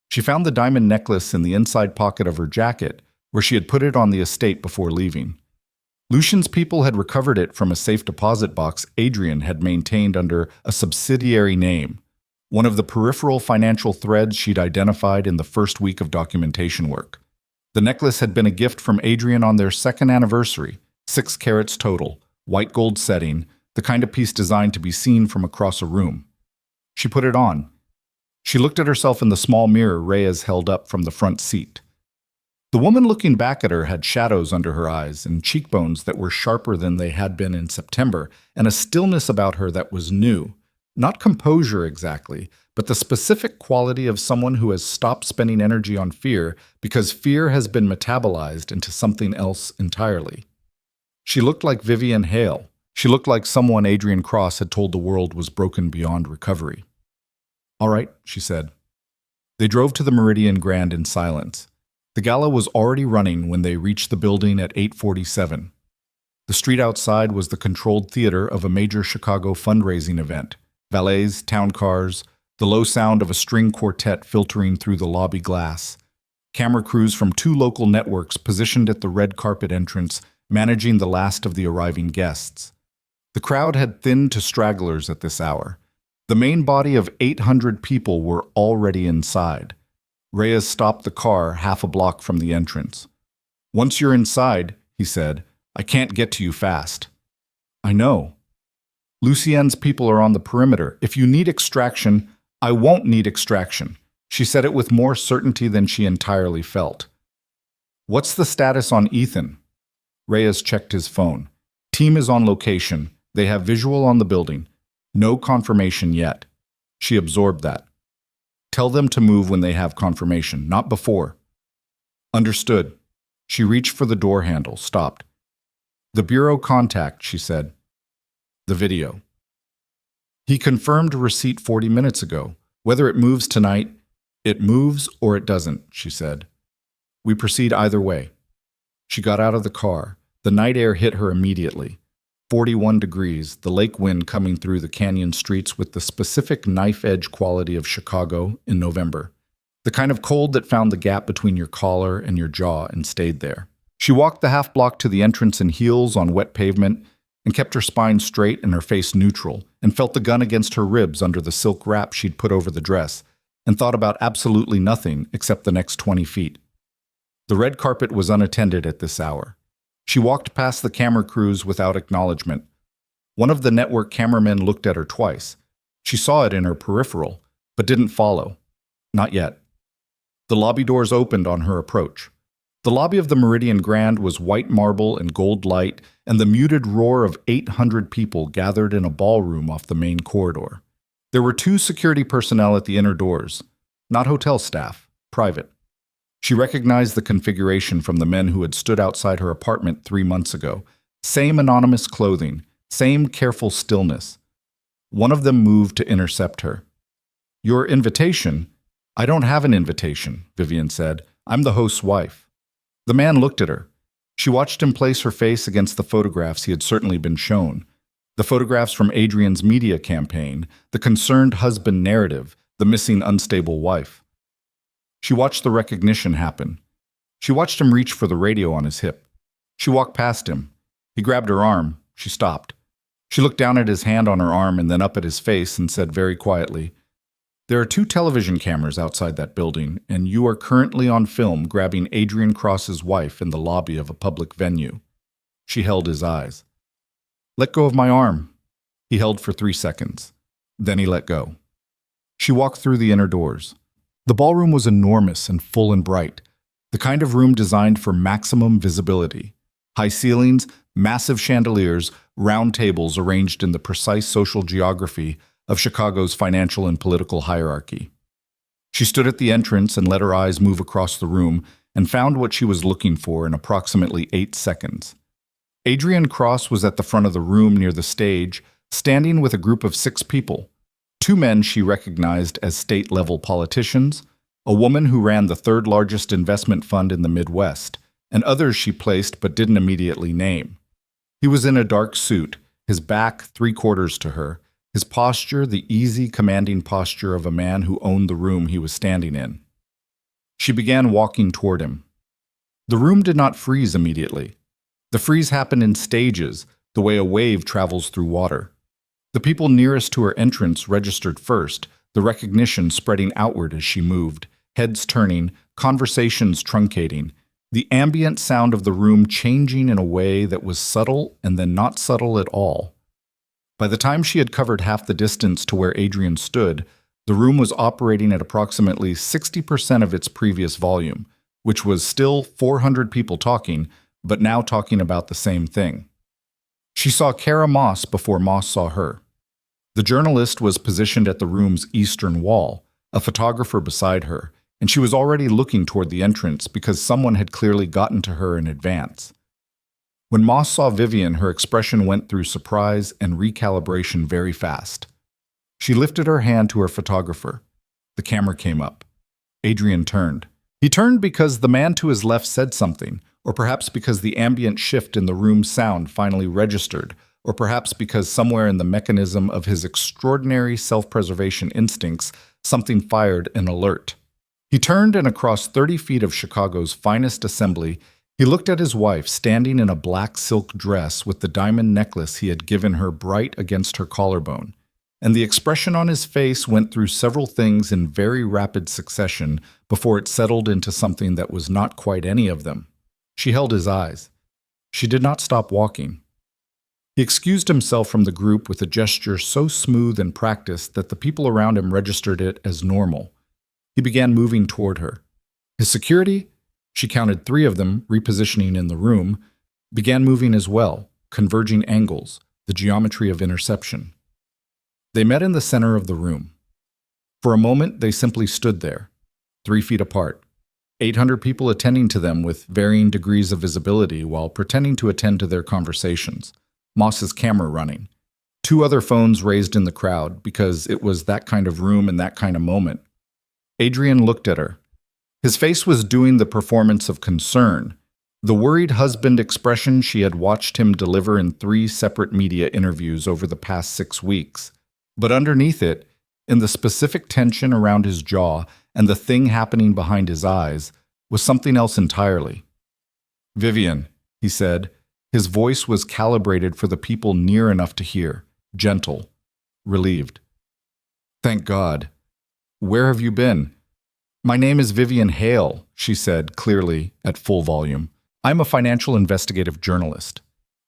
She found the diamond necklace in the inside pocket of her jacket, where she had put it on the estate before leaving. Lucien's people had recovered it from a safe deposit box Adrian had maintained under a subsidiary name, one of the peripheral financial threads she'd identified in the first week of documentation work. The necklace had been a gift from Adrian on their second anniversary, 6 carats total, white gold setting, the kind of piece designed to be seen from across a room. She put it on. She looked at herself in the small mirror Reyes held up from the front seat. The woman looking back at her had shadows under her eyes and cheekbones that were sharper than they had been in September, and a stillness about her that was new. Not composure exactly, but the specific quality of someone who has stopped spending energy on fear because fear has been metabolized into something else entirely. She looked like Vivian Hale. She looked like someone Adrian Cross had told the world was broken beyond recovery. "All right," she said. They drove to the Meridian Grand in silence. The gala was already running when they reached the building at 8:47. The street outside was the controlled theater of a major Chicago fundraising event. Valets, town cars, the low sound of a string quartet filtering through the lobby glass. Camera crews from 2 local networks positioned at the red carpet entrance, managing the last of the arriving guests. The crowd had thinned to stragglers at this hour. The main body of 800 people were already inside. Reyes stopped the car half a block from the entrance. "Once you're inside," he said, "I can't get to you fast." "I know. Lucien's people are on the perimeter. If you need extraction, I won't need extraction." She said it with more certainty than she entirely felt. "What's the status on Ethan?" Reyes checked his phone. "Team is on location. They have visual on the building. No confirmation yet." She absorbed that. "Tell them to move when they have confirmation, not before." "Understood." She reached for the door handle, stopped. "The bureau contact," she said. "The video." "He confirmed receipt 40 minutes ago. Whether it moves tonight, it moves or it doesn't," she said. "We proceed either way." She got out of the car. The night air hit her immediately. 41 degrees, the lake wind coming through the canyon streets with the specific knife-edge quality of Chicago in November. The kind of cold that found the gap between your collar and your jaw and stayed there. She walked the half block to the entrance in heels on wet pavement and kept her spine straight and her face neutral, and felt the gun against her ribs under the silk wrap she'd put over the dress, and thought about absolutely nothing except the next 20 feet. The red carpet was unattended at this hour. She walked past the camera crews without acknowledgement. One of the network cameramen looked at her twice. She saw it in her peripheral, but didn't follow. Not yet. The lobby doors opened on her approach. The lobby of the Meridian Grand was white marble and gold light, and the muted roar of 800 people gathered in a ballroom off the main corridor. There were two security personnel at the inner doors, not hotel staff, private. She recognized the configuration from the men who had stood outside her apartment 3 months ago. Same anonymous clothing, same careful stillness. One of them moved to intercept her. "Your invitation?" "I don't have an invitation," Vivian said. "I'm the host's wife." The man looked at her. She watched him place her face against the photographs he had certainly been shown. The photographs from Adrian's media campaign, the concerned husband narrative, the missing unstable wife. She watched the recognition happen. She watched him reach for the radio on his hip. She walked past him. He grabbed her arm. She stopped. She looked down at his hand on her arm and then up at his face and said very quietly, "There are 2 television cameras outside that building, and you are currently on film grabbing Adrian Cross's wife in the lobby of a public venue." She held his eyes. "Let go of my arm." He held for 3 seconds. Then he let go. She walked through the inner doors. The ballroom was enormous and full and bright, the kind of room designed for maximum visibility. High ceilings, massive chandeliers, round tables arranged in the precise social geography of Chicago's financial and political hierarchy. She stood at the entrance and let her eyes move across the room and found what she was looking for in approximately 8 seconds. Adrian Cross was at the front of the room near the stage, standing with a group of 6 people. 2 men she recognized as state-level politicians, a woman who ran the 3rd largest investment fund in the Midwest, and others she placed but didn't immediately name. He was in a dark suit, his back 3/4 to her, his posture the easy, commanding posture of a man who owned the room he was standing in. She began walking toward him. The room did not freeze immediately. The freeze happened in stages, the way a wave travels through water. The people nearest to her entrance registered first, the recognition spreading outward as she moved, heads turning, conversations truncating, the ambient sound of the room changing in a way that was subtle and then not subtle at all. By the time she had covered half the distance to where Adrian stood, the room was operating at approximately 60% of its previous volume, which was still 400 people talking, but now talking about the same thing. She saw Kara Moss before Moss saw her. The journalist was positioned at the room's eastern wall, a photographer beside her, and she was already looking toward the entrance because someone had clearly gotten to her in advance. When Moss saw Vivian, her expression went through surprise and recalibration very fast. She lifted her hand to her photographer. The camera came up. Adrian turned. He turned because the man to his left said something, or perhaps because the ambient shift in the room's sound finally registered, or perhaps because somewhere in the mechanism of his extraordinary self-preservation instincts, something fired an alert. He turned, and across 30 feet of Chicago's finest assembly, he looked at his wife standing in a black silk dress with the diamond necklace he had given her bright against her collarbone, and the expression on his face went through several things in very rapid succession before it settled into something that was not quite any of them. She held his eyes. She did not stop walking. He excused himself from the group with a gesture so smooth and practiced that the people around him registered it as normal. He began moving toward her. His security, she counted 3 of them repositioning in the room, began moving as well, converging angles, the geometry of interception. They met in the center of the room. For a moment, they simply stood there, 3 feet apart, 800 people attending to them with varying degrees of visibility while pretending to attend to their conversations, Moss's camera running, 2 other phones raised in the crowd because it was that kind of room and that kind of moment. Adrian looked at her. His face was doing the performance of concern, the worried husband expression she had watched him deliver in 3 separate media interviews over the past 6 weeks. But underneath it, in the specific tension around his jaw and the thing happening behind his eyes, was something else entirely. "Vivian," he said. His voice was calibrated for the people near enough to hear, gentle, relieved. "Thank God. Where have you been?" "My name is Vivian Hale," she said clearly at full volume. "I'm a financial investigative journalist.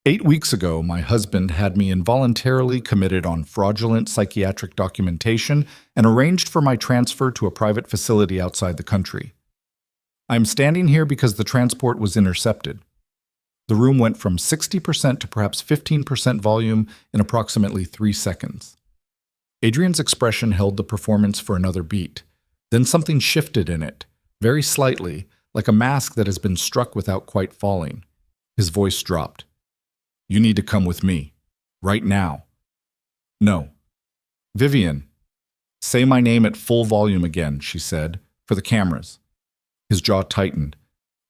8 weeks ago, my husband had me involuntarily committed on fraudulent psychiatric documentation and arranged for my transfer to a private facility outside the country. I'm standing here because the transport was intercepted." The room went from 60% to perhaps 15% volume in approximately 3 seconds. Adrian's expression held the performance for another beat. Then something shifted in it, very slightly, like a mask that has been struck without quite falling. His voice dropped. "You need to come with me. Right now." "No." "Vivian." "Say my name at full volume again," she said, "for the cameras." His jaw tightened.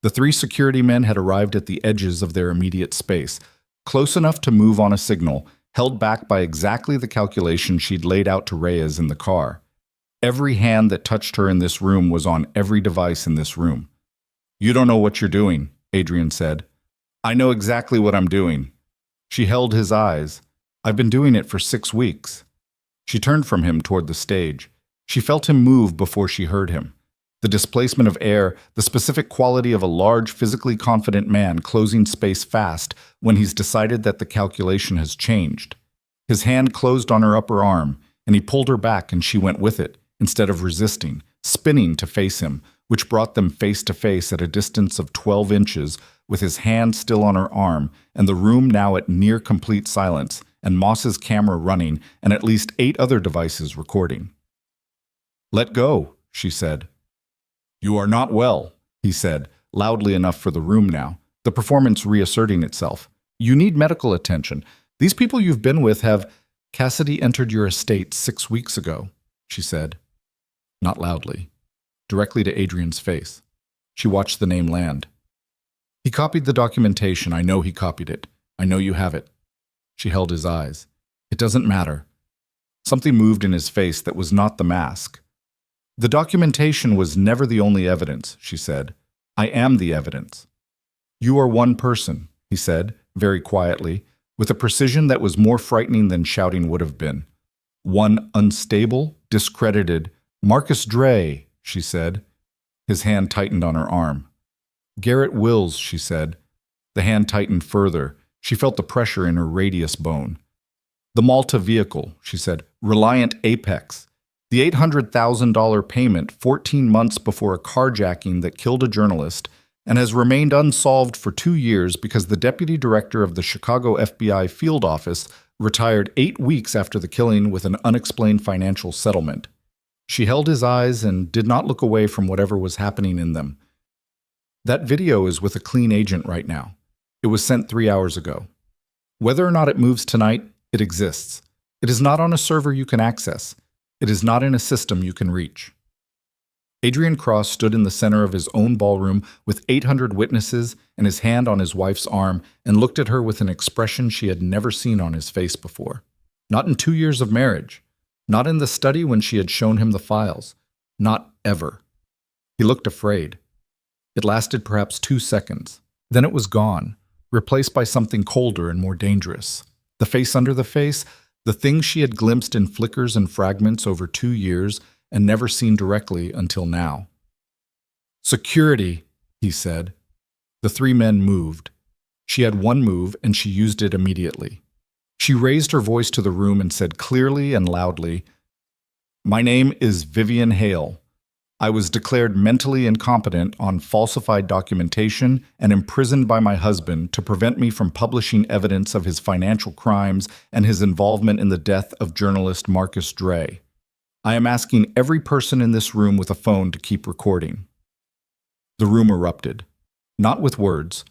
The three security men had arrived at the edges of their immediate space, close enough to move on a signal, held back by exactly the calculation she'd laid out to Reyes in the car. Every hand that touched her in this room was on every device in this room. "You don't know what you're doing," Adrian said. "I know exactly what I'm doing." She held his eyes. "I've been doing it for 6 weeks." She turned from him toward the stage. She felt him move before she heard him. The displacement of air, the specific quality of a large, physically confident man closing space fast when he's decided that the calculation has changed. His hand closed on her upper arm, and he pulled her back and she went with it, instead of resisting, spinning to face him, which brought them face to face at a distance of 12 inches, with his hand still on her arm, and the room now at near complete silence, and Moss's camera running, and at least 8 other devices recording. "Let go," she said. "You are not well," he said, loudly enough for the room now, the performance reasserting itself. "You need medical attention. These people you've been with have—" "Cassidy entered your estate 6 weeks ago," she said. Not loudly. Directly to Adrian's face. She watched the name land. "He copied the documentation. I know he copied it. I know you have it." She held his eyes. "It doesn't matter." Something moved in his face that was not the mask. "The documentation was never the only evidence," she said. "I am the evidence." "You are one person," he said, very quietly, with a precision that was more frightening than shouting would have been. "One unstable, discredited, Marcus Dre," she said. His hand tightened on her arm. "Garrett Wills," she said. The hand tightened further. She felt the pressure in her radius bone. "The Malta vehicle," she said. "Reliant Apex. The $800,000 payment 14 months before a carjacking that killed a journalist and has remained unsolved for 2 years because the deputy director of the Chicago FBI field office retired 8 weeks after the killing with an unexplained financial settlement." She held his eyes and did not look away from whatever was happening in them. "That video is with a clean agent right now. It was sent 3 hours ago. Whether or not it moves tonight, it exists. It is not on a server you can access. It is not in a system you can reach." Adrian Cross stood in the center of his own ballroom with 800 witnesses and his hand on his wife's arm and looked at her with an expression she had never seen on his face before. Not in 2 years of marriage. Not in the study when she had shown him the files. Not ever. He looked afraid. It lasted perhaps 2 seconds. Then it was gone, replaced by something colder and more dangerous. The face under the face, the things she had glimpsed in flickers and fragments over 2 years and never seen directly until now. "Security," he said. The 3 men moved. She had one move and she used it immediately. She raised her voice to the room and said clearly and loudly, "My name is Vivian Hale. I was declared mentally incompetent on falsified documentation and imprisoned by my husband to prevent me from publishing evidence of his financial crimes and his involvement in the death of journalist Marcus Dre. I am asking every person in this room with a phone to keep recording." The room erupted, not with words,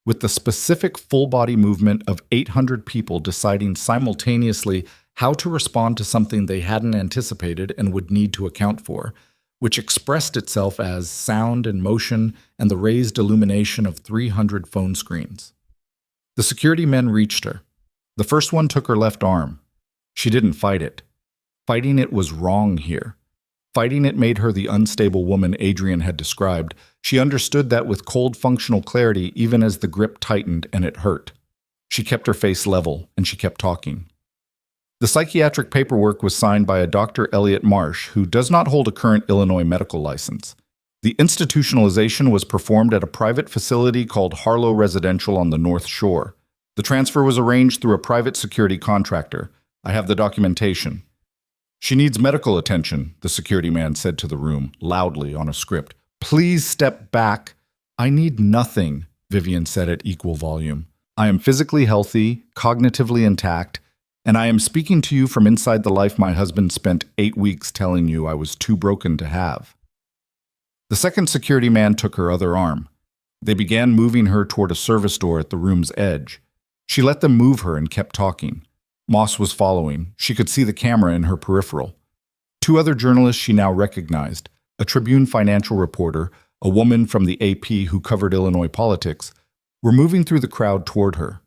with the specific full-body movement of 800 people deciding simultaneously how to respond to something they hadn't anticipated and would need to account for, which expressed itself as sound and motion and the raised illumination of 300 phone screens. The security men reached her. The first one took her left arm. She didn't fight it. Fighting it was wrong here. Fighting it made her the unstable woman Adrian had described. She understood that with cold functional clarity even as the grip tightened and it hurt. She kept her face level and she kept talking. The psychiatric paperwork was signed by a Dr. Elliot Marsh, who does not hold a current Illinois medical license. The institutionalization was performed at a private facility called Harlow Residential on the North Shore. The transfer was arranged through a private security contractor. I have the documentation. "She needs medical attention," the security man said to the room, loudly on a script. "Please step back." "I need nothing," Vivian said at equal volume. "I am physically healthy, cognitively intact. And I am speaking to you from inside the life my husband spent 8 weeks telling you I was too broken to have." The second security man took her other arm. They began moving her toward a service door at the room's edge. She let them move her and kept talking. Moss was following. She could see the camera in her peripheral. 2 other journalists she now recognized, a Tribune financial reporter, a woman from the AP who covered Illinois politics, were moving through the crowd toward her.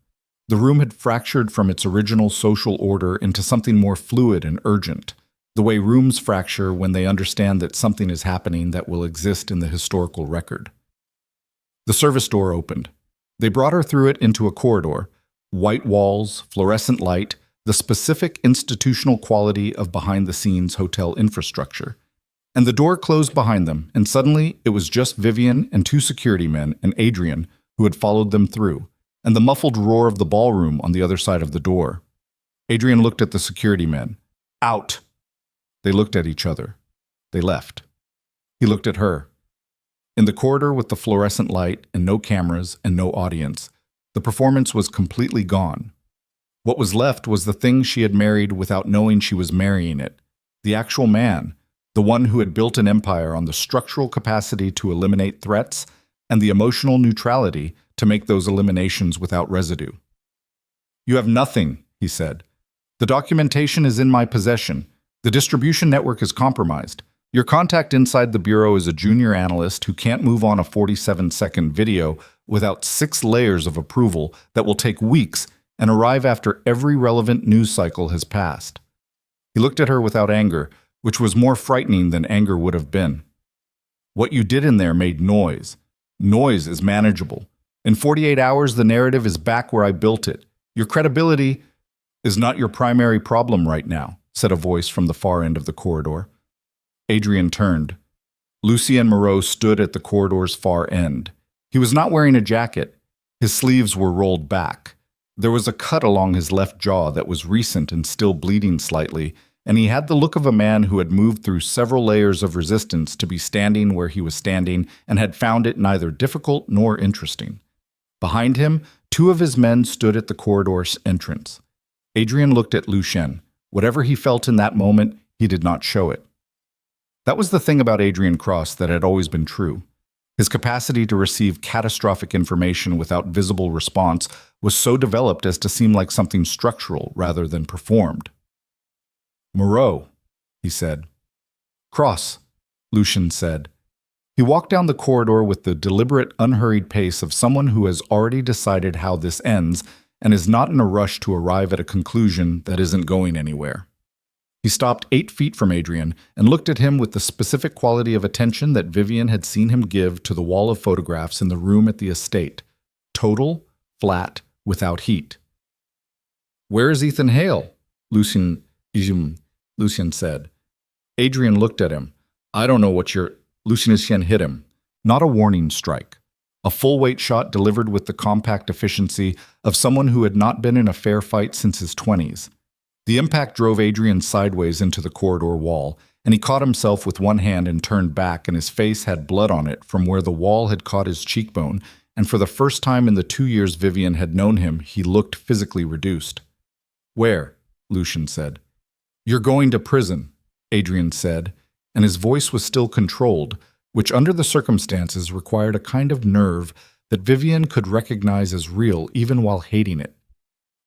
The room had fractured from its original social order into something more fluid and urgent, the way rooms fracture when they understand that something is happening that will exist in the historical record. The service door opened. They brought her through it into a corridor, white walls, fluorescent light, the specific institutional quality of behind-the-scenes hotel infrastructure. And the door closed behind them, and suddenly it was just Vivian and 2 security men and Adrian who had followed them through, and the muffled roar of the ballroom on the other side of the door. Adrian looked at the security men. "Out!" They looked at each other. They left. He looked at her. In the corridor with the fluorescent light and no cameras and no audience, the performance was completely gone. What was left was the thing she had married without knowing she was marrying it, the actual man, the one who had built an empire on the structural capacity to eliminate threats and the emotional neutrality to make those eliminations without residue. "You have nothing," he said. "The documentation is in my possession. The distribution network is compromised. Your contact inside the bureau is a junior analyst who can't move on a 47-second video without 6 layers of approval that will take weeks and arrive after every relevant news cycle has passed." He looked at her without anger, which was more frightening than anger would have been. "What you did in there made noise. Noise is manageable. In 48 hours, the narrative is back where I built it. Your credibility is not your primary problem right now," said a voice from the far end of the corridor. Adrian turned. Lucien Moreau stood at the corridor's far end. He was not wearing a jacket. His sleeves were rolled back. There was a cut along his left jaw that was recent and still bleeding slightly, and he had the look of a man who had moved through several layers of resistance to be standing where he was standing and had found it neither difficult nor interesting. Behind him, 2 of his men stood at the corridor's entrance. Adrian looked at Lucien. Whatever he felt in that moment, he did not show it. That was the thing about Adrian Cross that had always been true. His capacity to receive catastrophic information without visible response was so developed as to seem like something structural rather than performed. "Moreau," he said. "Cross," Lucien said. He walked down the corridor with the deliberate, unhurried pace of someone who has already decided how this ends and is not in a rush to arrive at a conclusion that isn't going anywhere. He stopped 8 feet from Adrian and looked at him with the specific quality of attention that Vivian had seen him give to the wall of photographs in the room at the estate. Total, flat, without heat. "Where is Ethan Hale?" Lucien said. Adrian looked at him. "I don't know what you're—" Lucien hit him. Not a warning strike. A full-weight shot delivered with the compact efficiency of someone who had not been in a fair fight since his 20s. The impact drove Adrian sideways into the corridor wall, and he caught himself with one hand and turned back, and his face had blood on it from where the wall had caught his cheekbone, and for the first time in the 2 years Vivian had known him, he looked physically reduced. "Where?" Lucien said. "You're going to prison," Adrian said, and his voice was still controlled, which under the circumstances required a kind of nerve that Vivian could recognize as real even while hating it.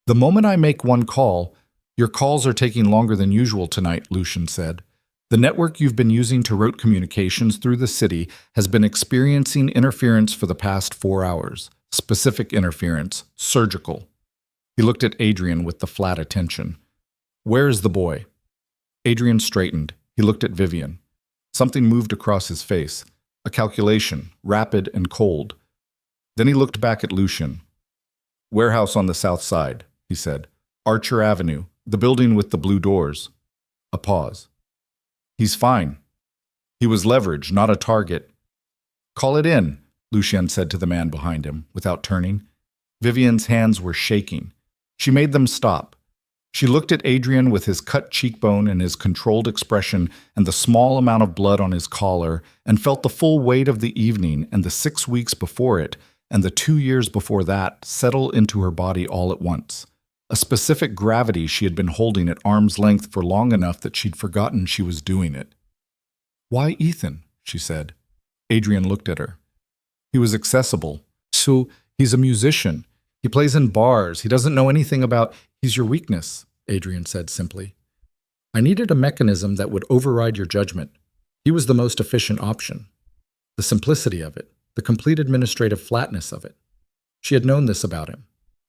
"The moment I make one call, your calls are taking longer than usual tonight," Lucien said. "The network you've been using to route communications through the city has been experiencing interference for the past 4 hours. Specific interference, surgical." He looked at Adrian with the flat attention. "Where is the boy?" Adrian straightened. He looked at Vivian. Something moved across his face, a calculation, rapid and cold. Then he looked back at Lucien. "Warehouse on the south side," he said. "Archer Avenue, the building with the blue doors." A pause. "He's fine." He was leverage, not a target. "Call it in," Lucien said to the man behind him, without turning. Vivian's hands were shaking. She made them stop. She looked at Adrian with his cut cheekbone and his controlled expression and the small amount of blood on his collar, and felt the full weight of the evening and the 6 weeks before it and the 2 years before that settle into her body all at once. a specific gravity she had been holding at arm's length for long enough that she'd forgotten she was doing it. "Why Ethan?" she said. Adrian looked at her. He was accessible. "So, he's a musician. He plays in bars. He doesn't know anything about—" "He's your weakness," Adrian said simply. "I needed a mechanism that would override your judgment. He was the most efficient option. The simplicity of it, the complete administrative flatness of it. She had known this about him,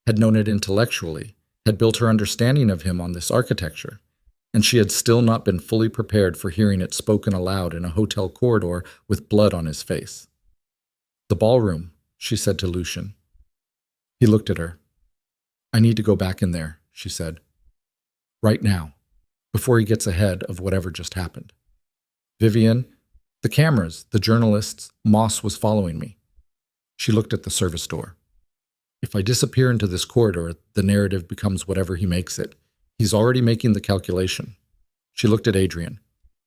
had known it intellectually, had built her understanding of him on this architecture, and she had still not been fully prepared for hearing it spoken aloud in a hotel corridor with blood on his face. "The ballroom," she said to Lucien. He looked at her. "I need to go back in there," she said. "Right now, before he gets ahead of whatever just happened. Vivian, the cameras, the journalists, Moss was following me." She looked at the service door. "If I disappear into this corridor, the narrative becomes whatever he makes it. He's already making the calculation." She looked at Adrian.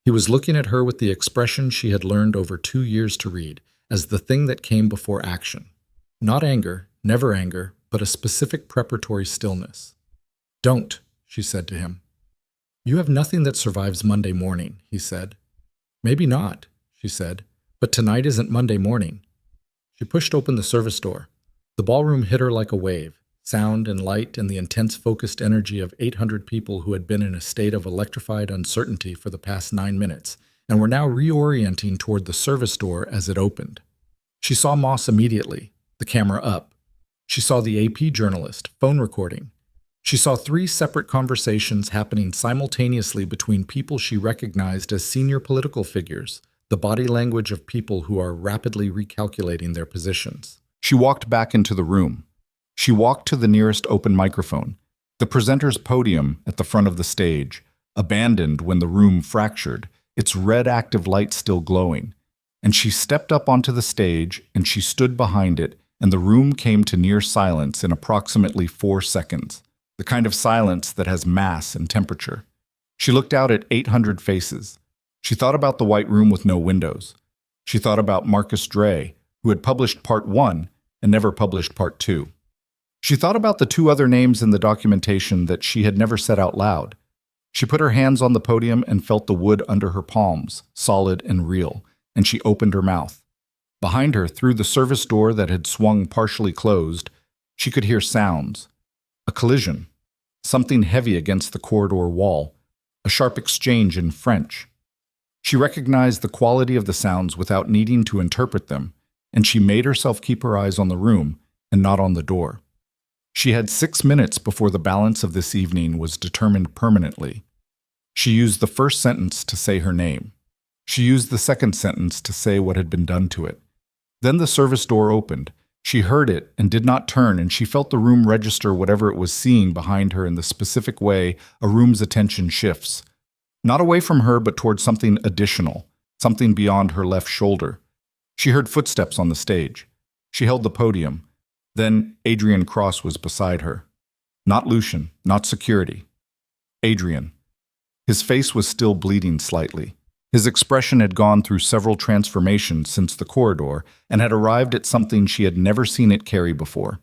He was looking at her with the expression she had learned over 2 years to read, as the thing that came before action. Not anger, never anger, but a specific preparatory stillness. "Don't," she said to him. "You have nothing that survives Monday morning," he said. "Maybe not," she said, "but tonight isn't Monday morning." She pushed open the service door. The ballroom hit her like a wave, sound and light and the intense focused energy of 800 people who had been in a state of electrified uncertainty for the past 9 minutes and were now reorienting toward the service door as it opened. She saw Moss immediately, the camera up. She saw the AP journalist, phone recording. She saw 3 separate conversations happening simultaneously between people she recognized as senior political figures, the body language of people who are rapidly recalculating their positions. She walked back into the room. She walked to the nearest open microphone, the presenter's podium at the front of the stage, abandoned when the room fractured, its red active light still glowing. And she stepped up onto the stage, and she stood behind it, and the room came to near silence in approximately 4 seconds. The kind of silence that has mass and temperature. She looked out at 800 faces. She thought about the white room with no windows. She thought about Marcus Dre, who had published part 1 and never published part 2. She thought about the 2 other names in the documentation that she had never said out loud. She put her hands on the podium and felt the wood under her palms, solid and real, and she opened her mouth. Behind her, through the service door that had swung partially closed, she could hear sounds. A collision, something heavy against the corridor wall, a sharp exchange in French. She recognized the quality of the sounds without needing to interpret them, and she made herself keep her eyes on the room and not on the door. She had 6 minutes before the balance of this evening was determined permanently. She used the first sentence to say her name. She used the second sentence to say what had been done to it. Then the service door opened. She heard it and did not turn, and she felt the room register whatever it was seeing behind her in the specific way a room's attention shifts. Not away from her, but toward something additional, something beyond her left shoulder. She heard footsteps on the stage. She held the podium. Then Adrian Cross was beside her. Not Lucien, not security. Adrian. His face was still bleeding slightly. His expression had gone through several transformations since the corridor and had arrived at something she had never seen it carry before.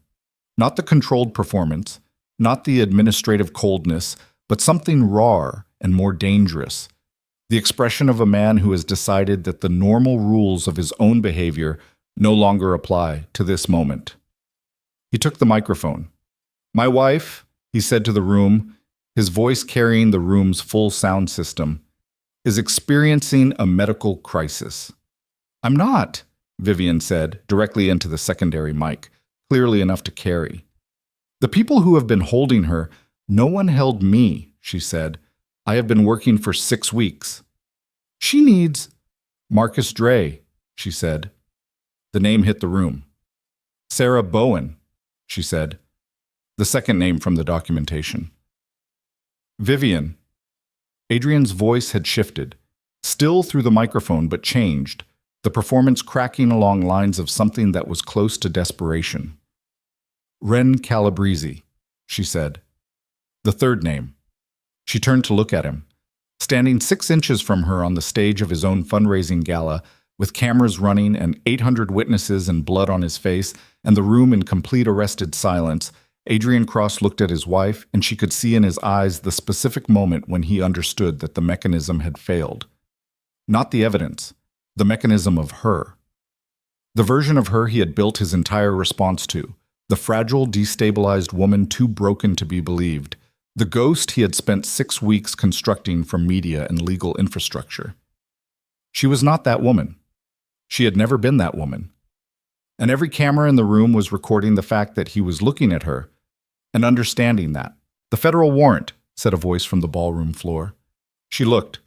Not the controlled performance, not the administrative coldness, but something rawer and more dangerous. The expression of a man who has decided that the normal rules of his own behavior no longer apply to this moment. He took the microphone. "My wife," he said to the room, his voice carrying the room's full sound system, "is experiencing a medical crisis." "I'm not," Vivian said, directly into the secondary mic, clearly enough to carry. "The people who have been holding her, no one held me," she said. "I have been working for 6 weeks. She needs—" "Marcus Dre," she said. The name hit the room. "Sarah Bowen," she said, the second name from the documentation. "Vivian." Adrian's voice had shifted, still through the microphone but changed, the performance cracking along lines of something that was close to desperation. "Ren Calabrese," she said. The third name. She turned to look at him. Standing 6 inches from her on the stage of his own fundraising gala, with cameras running and 800 witnesses and blood on his face, and the room in complete arrested silence, Adrian Cross looked at his wife, and she could see in his eyes the specific moment when he understood that the mechanism had failed. Not the evidence, the mechanism of her. The version of her he had built his entire response to, the fragile, destabilized woman too broken to be believed, the ghost he had spent 6 weeks constructing from media and legal infrastructure. She was not that woman. She had never been that woman. And every camera in the room was recording the fact that he was looking at her and understanding that. "The federal warrant," said a voice from the ballroom floor. She looked.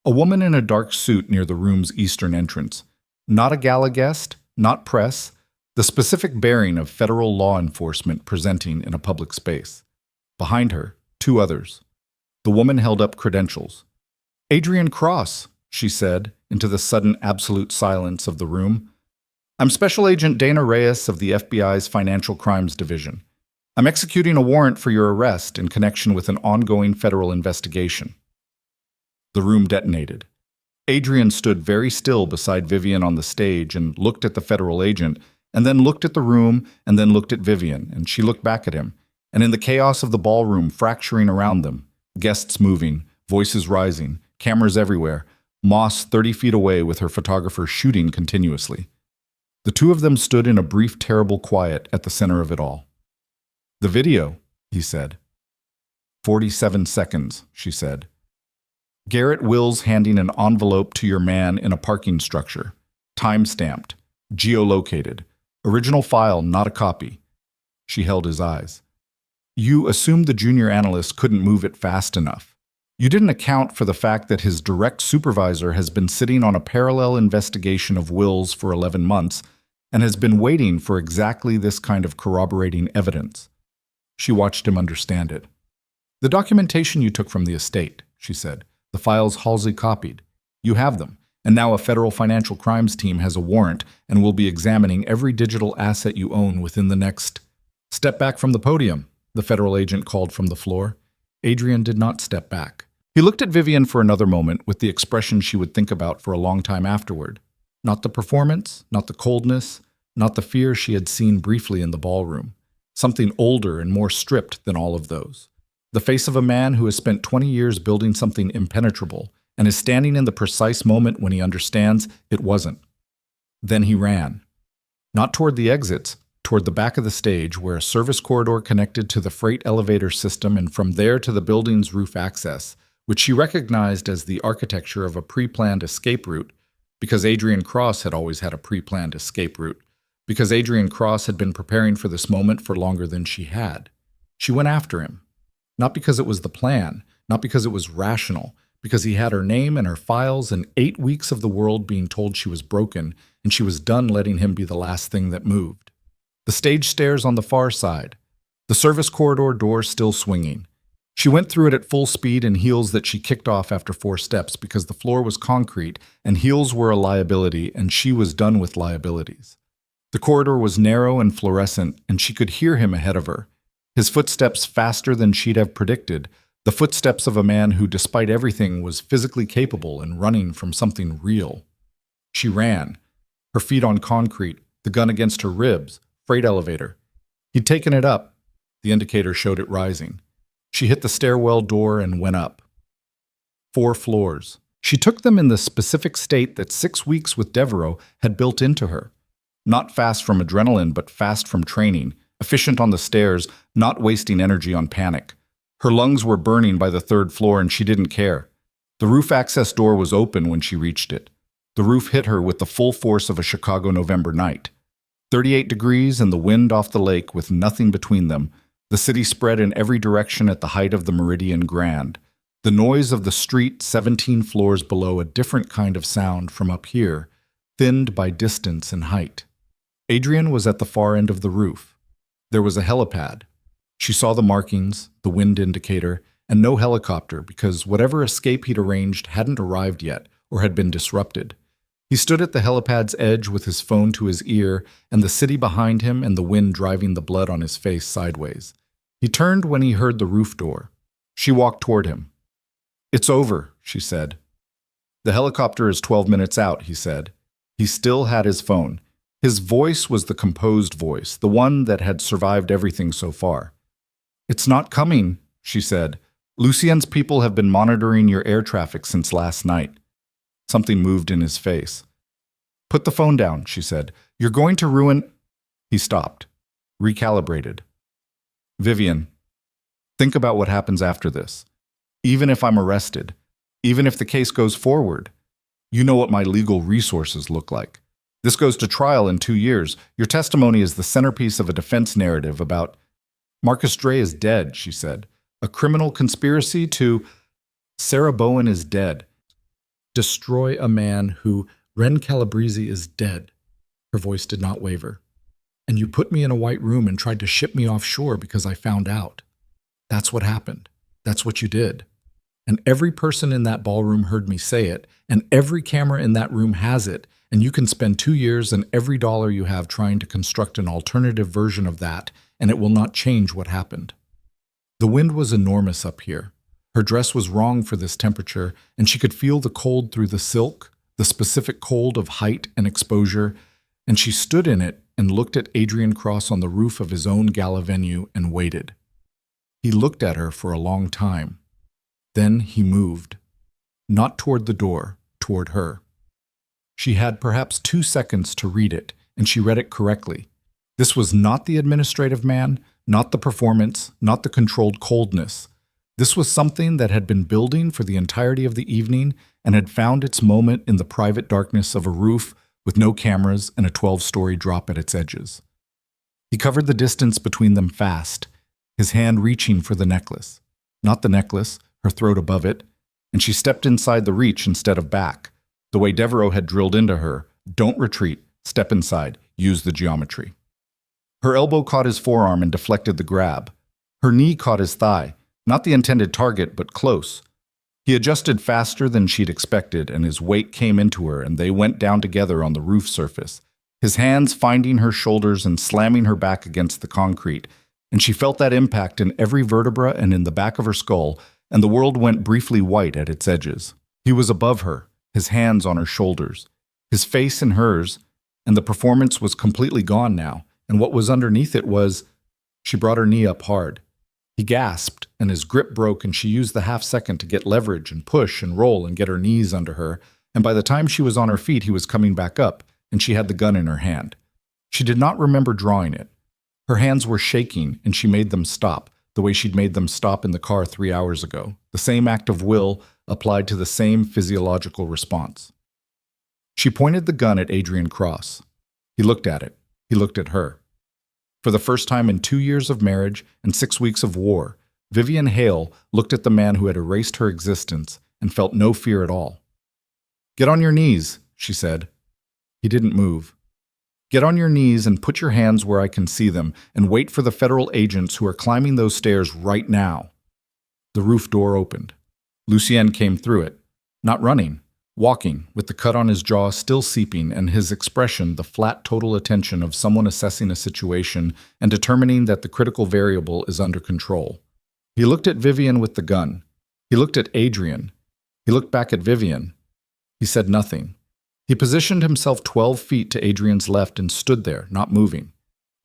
A woman in a dark suit near the room's eastern entrance. Not a gala guest, not press, the specific bearing of federal law enforcement presenting in a public space. Behind her, 2 others. The woman held up credentials. "Adrian Cross," she said, into the sudden absolute silence of the room. "I'm Special Agent Dana Reyes of the FBI's Financial Crimes Division. I'm executing a warrant for your arrest in connection with an ongoing federal investigation." The room detonated. Adrian stood very still beside Vivian on the stage and looked at the federal agent, and then looked at the room, and then looked at Vivian, and she looked back at him. And in the chaos of the ballroom fracturing around them, guests moving, voices rising, cameras everywhere, Moss 30 feet away with her photographer shooting continuously. The 2 of them stood in a brief, terrible quiet at the center of it all. "The video," he said. 47 seconds, she said. "Garrett Wills handing an envelope to your man in a parking structure. Time-stamped. Geolocated. Original file, not a copy." She held his eyes. "You assumed the junior analyst couldn't move it fast enough. You didn't account for the fact that his direct supervisor has been sitting on a parallel investigation of Wills for 11 months and has been waiting for exactly this kind of corroborating evidence." She watched him understand it. "The documentation you took from the estate," she said. "The files Halsey copied. You have them, and now a federal financial crimes team has a warrant and will be examining every digital asset you own within the next—" "Step back from the podium," the federal agent called from the floor. Adrian did not step back. He looked at Vivian for another moment with the expression she would think about for a long time afterward. Not the performance, not the coldness, not the fear she had seen briefly in the ballroom. Something older and more stripped than all of those. The face of a man who has spent 20 years building something impenetrable and is standing in the precise moment when he understands it wasn't. Then he ran. Not toward the exits, toward the back of the stage where a service corridor connected to the freight elevator system and from there to the building's roof access, which she recognized as the architecture of a pre-planned escape route, because Adrian Cross had always had a pre-planned escape route, because Adrian Cross had been preparing for this moment for longer than she had. She went after him. Not because it was the plan, not because it was rational, because he had her name and her files and 8 weeks of the world being told she was broken, and she was done letting him be the last thing that moved. The stage stairs on the far side. The service corridor door still swinging. She went through it at full speed in heels that she kicked off after 4 steps because the floor was concrete and heels were a liability and she was done with liabilities. The corridor was narrow and fluorescent and she could hear him ahead of her. His footsteps faster than she'd have predicted, the footsteps of a man who, despite everything, was physically capable and running from something real. She ran, her feet on concrete, the gun against her ribs, freight elevator. He'd taken it up. The indicator showed it rising. She hit the stairwell door and went up. 4 floors. She took them in the specific state that 6 weeks with Devereaux had built into her. Not fast from adrenaline, but fast from training. Efficient on the stairs, not wasting energy on panic. Her lungs were burning by the 3rd floor and she didn't care. The roof access door was open when she reached it. The roof hit her with the full force of a Chicago November night. 38 degrees and the wind off the lake with nothing between them. The city spread in every direction at the height of the Meridian Grand. The noise of the street 17 floors below a different kind of sound from up here, thinned by distance and height. Adrian was at the far end of the roof. There was a helipad. She saw the markings, the wind indicator, and no helicopter because whatever escape he'd arranged hadn't arrived yet or had been disrupted. He stood at the helipad's edge with his phone to his ear and the city behind him and the wind driving the blood on his face sideways. He turned when he heard the roof door. She walked toward him. "It's over," she said. "The helicopter is 12 minutes out," he said. He still had his phone. His voice was the composed voice, the one that had survived everything so far. It's not coming, she said. Lucien's people have been monitoring your air traffic since last night. Something moved in his face. Put the phone down, she said. You're going to ruin... He stopped, recalibrated. Vivian, think about what happens after this. Even if I'm arrested, even if the case goes forward, you know what my legal resources look like. This goes to trial in 2 years. Your testimony is the centerpiece of a defense narrative about... Marcus Dre is dead, she said. A criminal conspiracy to... Sarah Bowen is dead. Destroy a man who... Ren Calabrese is dead. Her voice did not waver. And you put me in a white room and tried to ship me offshore because I found out. That's what happened. That's what you did. And every person in that ballroom heard me say it, and every camera in that room has it, and you can spend 2 years and every dollar you have trying to construct an alternative version of that, and it will not change what happened. The wind was enormous up here. Her dress was wrong for this temperature, and she could feel the cold through the silk, the specific cold of height and exposure, and she stood in it and looked at Adrian Cross on the roof of his own gala venue and waited. He looked at her for a long time. Then he moved. Not toward the door, toward her. She had perhaps 2 seconds to read it, and she read it correctly. This was not the administrative man, not the performance, not the controlled coldness. This was something that had been building for the entirety of the evening and had found its moment in the private darkness of a roof with no cameras and a 12-story drop at its edges. He covered the distance between them fast, his hand reaching for the necklace. Not the necklace, her throat above it, and she stepped inside the reach instead of back, the way Devereaux had drilled into her. Don't retreat, step inside, use the geometry. Her elbow caught his forearm and deflected the grab. Her knee caught his thigh, not the intended target, but close. He adjusted faster than she'd expected, and his weight came into her, and they went down together on the roof surface, his hands finding her shoulders and slamming her back against the concrete, and she felt that impact in every vertebra and in the back of her skull, and the world went briefly white at its edges. He was above her, his hands on her shoulders, his face in hers, and the performance was completely gone now, and what was underneath it was... She brought her knee up hard. He gasped, and his grip broke, and she used the half-second to get leverage and push and roll and get her knees under her, and by the time she was on her feet, he was coming back up, and she had the gun in her hand. She did not remember drawing it. Her hands were shaking, and she made them stop, the way she'd made them stop in the car 3 hours ago, the same act of will applied to the same physiological response. She pointed the gun at Adrian Cross. He looked at it. He looked at her. For the first time in 2 years of marriage and 6 weeks of war, Vivian Hale looked at the man who had erased her existence and felt no fear at all. "Get on your knees," she said. He didn't move. "Get on your knees and put your hands where I can see them and wait for the federal agents who are climbing those stairs right now." The roof door opened. Lucien came through it, not running, walking, with the cut on his jaw still seeping and his expression the flat total attention of someone assessing a situation and determining that the critical variable is under control. He looked at Vivian with the gun. He looked at Adrian. He looked back at Vivian. He said nothing. He positioned himself 12 feet to Adrian's left and stood there, not moving.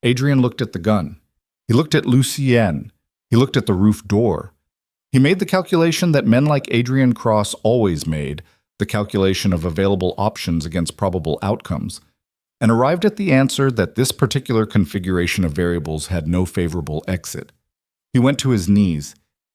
Adrian looked at the gun. He looked at Lucien. He looked at the roof door. He made the calculation that men like Adrian Cross always made, the calculation of available options against probable outcomes, and arrived at the answer that this particular configuration of variables had no favorable exit. He went to his knees.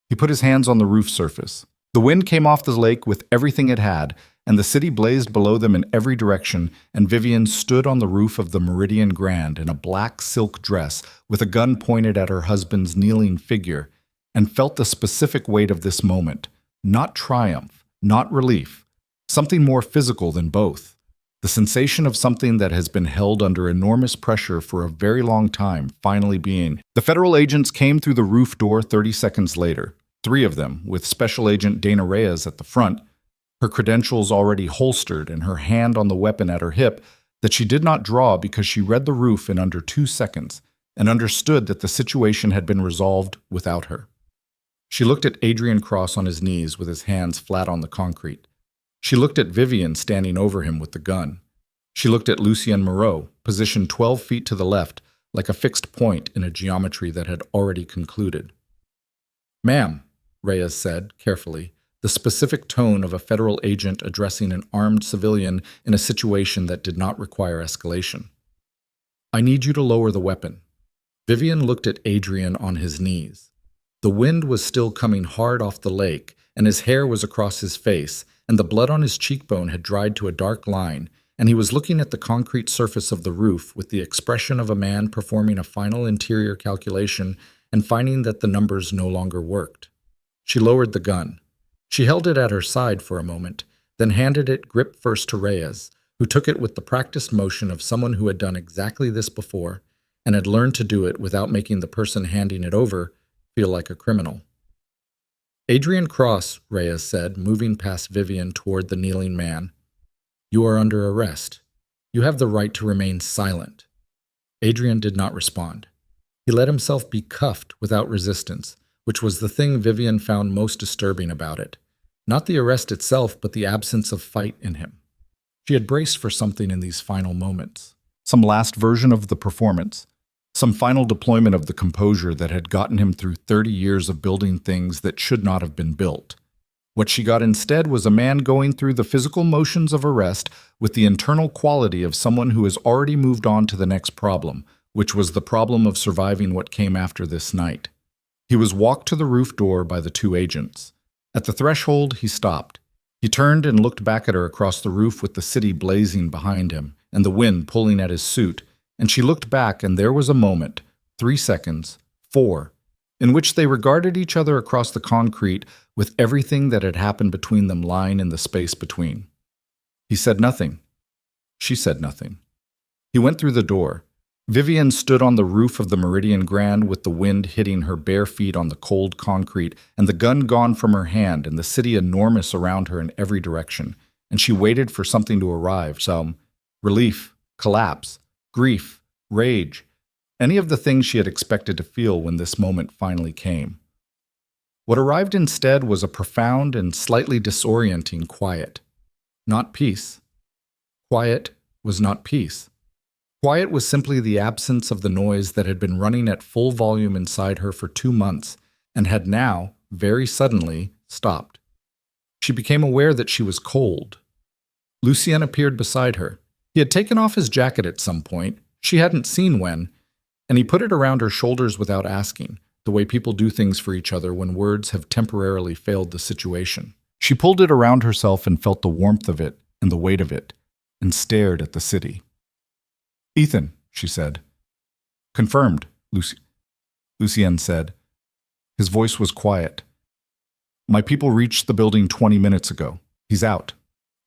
He put his hands on the roof surface. The wind came off the lake with everything it had, and the city blazed below them in every direction, and Vivian stood on the roof of the Meridian Grand in a black silk dress with a gun pointed at her husband's kneeling figure, and felt the specific weight of this moment, not triumph, not relief, something more physical than both. The sensation of something that has been held under enormous pressure for a very long time finally being. The federal agents came through the roof door 30 seconds later, 3 of them, with Special Agent Dana Reyes at the front, her credentials already holstered and her hand on the weapon at her hip that she did not draw because she read the roof in under 2 seconds and understood that the situation had been resolved without her. She looked at Adrian Cross on his knees with his hands flat on the concrete. She looked at Vivian standing over him with the gun. She looked at Lucien Moreau, positioned 12 feet to the left, like a fixed point in a geometry that had already concluded. Ma'am, Reyes said, carefully, the specific tone of a federal agent addressing an armed civilian in a situation that did not require escalation. I need you to lower the weapon. Vivian looked at Adrian on his knees. The wind was still coming hard off the lake, and his hair was across his face, and the blood on his cheekbone had dried to a dark line, and he was looking at the concrete surface of the roof with the expression of a man performing a final interior calculation and finding that the numbers no longer worked. She lowered the gun. She held it at her side for a moment, then handed it grip first to Reyes, who took it with the practiced motion of someone who had done exactly this before and had learned to do it without making the person handing it over feel like a criminal. Adrian Cross, Reyes said, moving past Vivian toward the kneeling man. You are under arrest. You have the right to remain silent. Adrian did not respond. He let himself be cuffed without resistance, which was the thing Vivian found most disturbing about it. Not the arrest itself, but the absence of fight in him. She had braced for something in these final moments. Some last version of the performance. Some final deployment of the composure that had gotten him through 30 years of building things that should not have been built. What she got instead was a man going through the physical motions of arrest with the internal quality of someone who has already moved on to the next problem, which was the problem of surviving what came after this night. He was walked to the roof door by the two agents. At the threshold, he stopped. He turned and looked back at her across the roof with the city blazing behind him and the wind pulling at his suit, and she looked back, and there was a moment, 3 seconds, 4, in which they regarded each other across the concrete with everything that had happened between them lying in the space between. He said nothing. She said nothing. He went through the door. Vivian stood on the roof of the Meridian Grand with the wind hitting her bare feet on the cold concrete and the gun gone from her hand and the city enormous around her in every direction, and she waited for something to arrive, some relief, collapse, grief, rage, any of the things she had expected to feel when this moment finally came. What arrived instead was a profound and slightly disorienting quiet. Not peace. Quiet was not peace. Quiet was simply the absence of the noise that had been running at full volume inside her for 2 months and had now, very suddenly, stopped. She became aware that she was cold. Lucien appeared beside her. He had taken off his jacket at some point, she hadn't seen when, and he put it around her shoulders without asking, the way people do things for each other when words have temporarily failed the situation. She pulled it around herself and felt the warmth of it and the weight of it, and stared at the city. Ethan, she said. Confirmed, Lucien said. His voice was quiet. My people reached the building 20 minutes ago. He's out.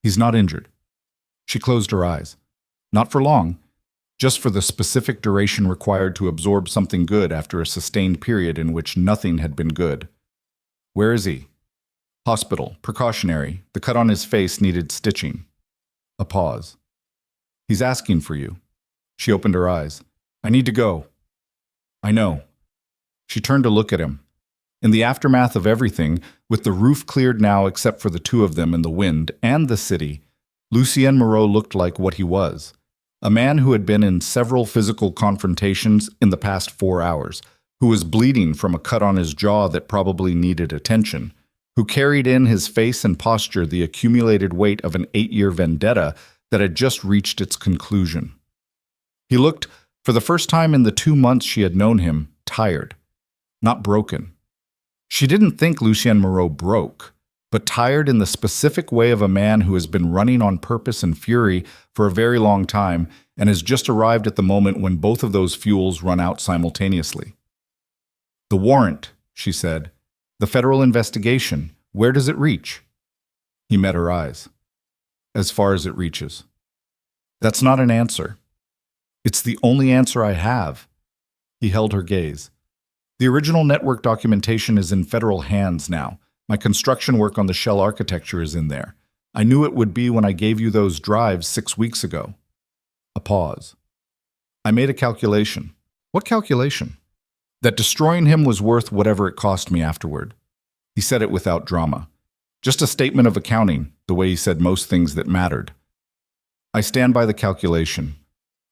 He's not injured. She closed her eyes. Not for long, just for the specific duration required to absorb something good after a sustained period in which nothing had been good. Where is he? Hospital, precautionary. The cut on his face needed stitching. A pause. He's asking for you. She opened her eyes. I need to go. I know. She turned to look at him. In the aftermath of everything, with the roof cleared now except for the two of them and the wind and the city, Lucien Moreau looked like what he was. A man who had been in several physical confrontations in the past 4 hours, who was bleeding from a cut on his jaw that probably needed attention, who carried in his face and posture the accumulated weight of an 8-year vendetta that had just reached its conclusion. He looked, for the first time in the 2 months she had known him, tired, not broken. She didn't think Lucien Moreau broke, but tired in the specific way of a man who has been running on purpose and fury for a very long time and has just arrived at the moment when both of those fuels run out simultaneously. The warrant, she said. The federal investigation. Where does it reach? He met her eyes. As far as it reaches. That's not an answer. It's the only answer I have. He held her gaze. The original network documentation is in federal hands now. My construction work on the shell architecture is in there. I knew it would be when I gave you those drives 6 weeks ago. A pause. I made a calculation. What calculation? That destroying him was worth whatever it cost me afterward. He said it without drama. Just a statement of accounting, the way he said most things that mattered. I stand by the calculation.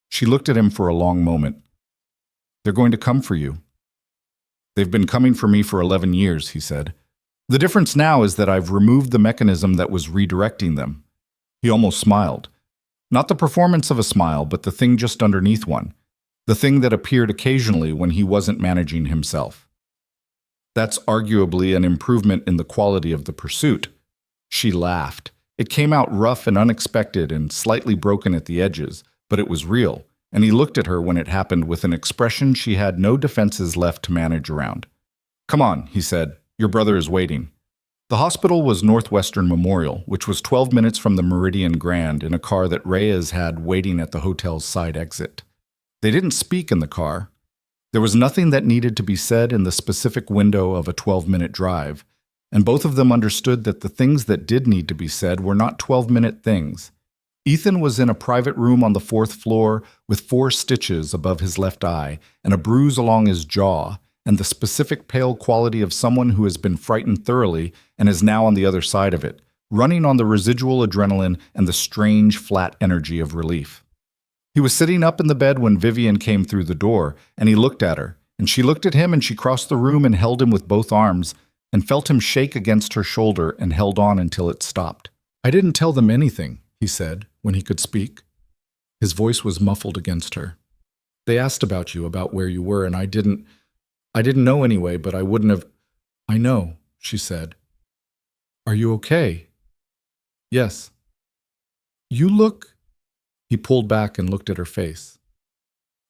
She looked at him for a long moment. They're going to come for you. They've been coming for me for 11 years, he said. The difference now is that I've removed the mechanism that was redirecting them. He almost smiled. Not the performance of a smile, but the thing just underneath one. The thing that appeared occasionally when he wasn't managing himself. That's arguably an improvement in the quality of the pursuit. She laughed. It came out rough and unexpected and slightly broken at the edges, but it was real, and he looked at her when it happened with an expression she had no defenses left to manage around. Come on, he said. Your brother is waiting. The hospital was Northwestern Memorial, which was 12 minutes from the Meridian Grand in a car that Reyes had waiting at the hotel's side exit. They didn't speak in the car. There was nothing that needed to be said in the specific window of a 12-minute drive, and both of them understood that the things that did need to be said were not 12-minute things. Ethan was in a private room on the 4th floor with 4 stitches above his left eye and a bruise along his jaw, and the specific pale quality of someone who has been frightened thoroughly and is now on the other side of it, running on the residual adrenaline and the strange, flat energy of relief. He was sitting up in the bed when Vivian came through the door, and he looked at her, and she looked at him, and she crossed the room and held him with both arms, and felt him shake against her shoulder and held on until it stopped. I didn't tell them anything, he said, when he could speak. His voice was muffled against her. They asked about you, about where you were, and I didn't know anyway, but I wouldn't have. I know, she said. Are you okay? Yes. You look. He pulled back and looked at her face.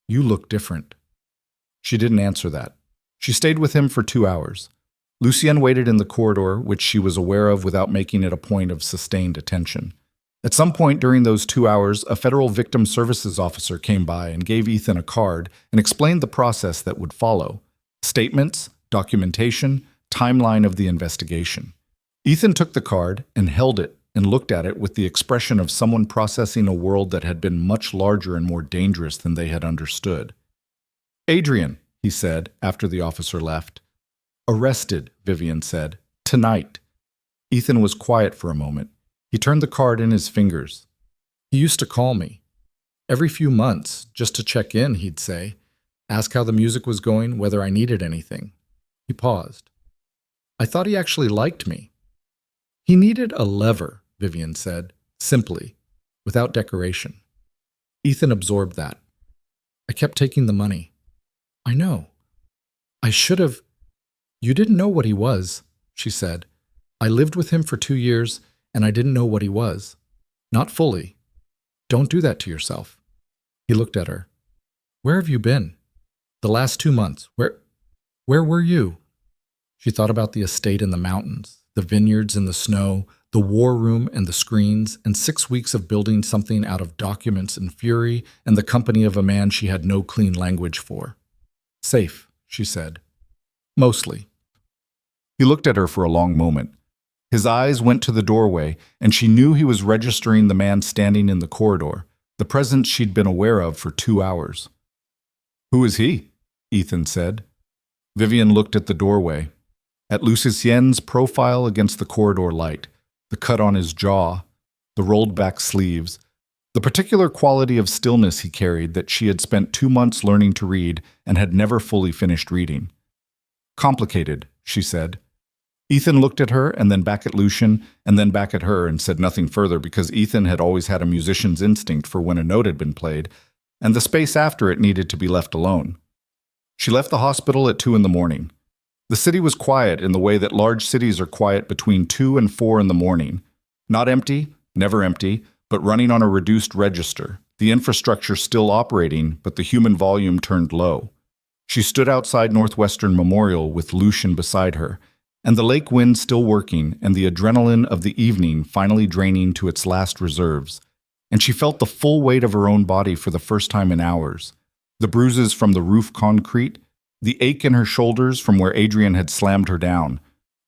You look different. She didn't answer that. She stayed with him for 2 hours. Lucien waited in the corridor, which she was aware of without making it a point of sustained attention. At some point during those 2 hours, a federal victim services officer came by and gave Ethan a card and explained the process that would follow. Statements, documentation, timeline of the investigation. Ethan took the card and held it and looked at it with the expression of someone processing a world that had been much larger and more dangerous than they had understood. Adrian, he said after the officer left. Arrested, Vivian said. Tonight. Ethan was quiet for a moment. He turned the card in his fingers. He used to call me. Every few months, just to check in, he'd say. Ask how the music was going, whether I needed anything. He paused. I thought he actually liked me. He needed a lever, Vivian said, simply, without decoration. Ethan absorbed that. I kept taking the money. I know. I should have. You didn't know what he was, she said. I lived with him for 2 years, and I didn't know what he was. Not fully. Don't do that to yourself. He looked at her. Where have you been? The last 2 months. Where were you? She thought about the estate in the mountains, the vineyards in the snow, the war room and the screens, and 6 weeks of building something out of documents and fury and the company of a man she had no clean language for. Safe, she said. Mostly. He looked at her for a long moment. His eyes went to the doorway, and she knew he was registering the man standing in the corridor, the presence she'd been aware of for 2 hours. Who is he? Ethan said. Vivian looked at the doorway, at Lucien's profile against the corridor light, the cut on his jaw, the rolled-back sleeves, the particular quality of stillness he carried that she had spent 2 months learning to read and had never fully finished reading. Complicated, she said. Ethan looked at her and then back at Lucien and then back at her and said nothing further because Ethan had always had a musician's instinct for when a note had been played, and the space after it needed to be left alone. She left the hospital at 2 in the morning. The city was quiet in the way that large cities are quiet between 2 and 4 in the morning. Not empty, never empty, but running on a reduced register, the infrastructure still operating, but the human volume turned low. She stood outside Northwestern Memorial with Lucien beside her, and the lake wind still working and the adrenaline of the evening finally draining to its last reserves. And she felt the full weight of her own body for the first time in hours. The bruises from the roof concrete, the ache in her shoulders from where Adrian had slammed her down,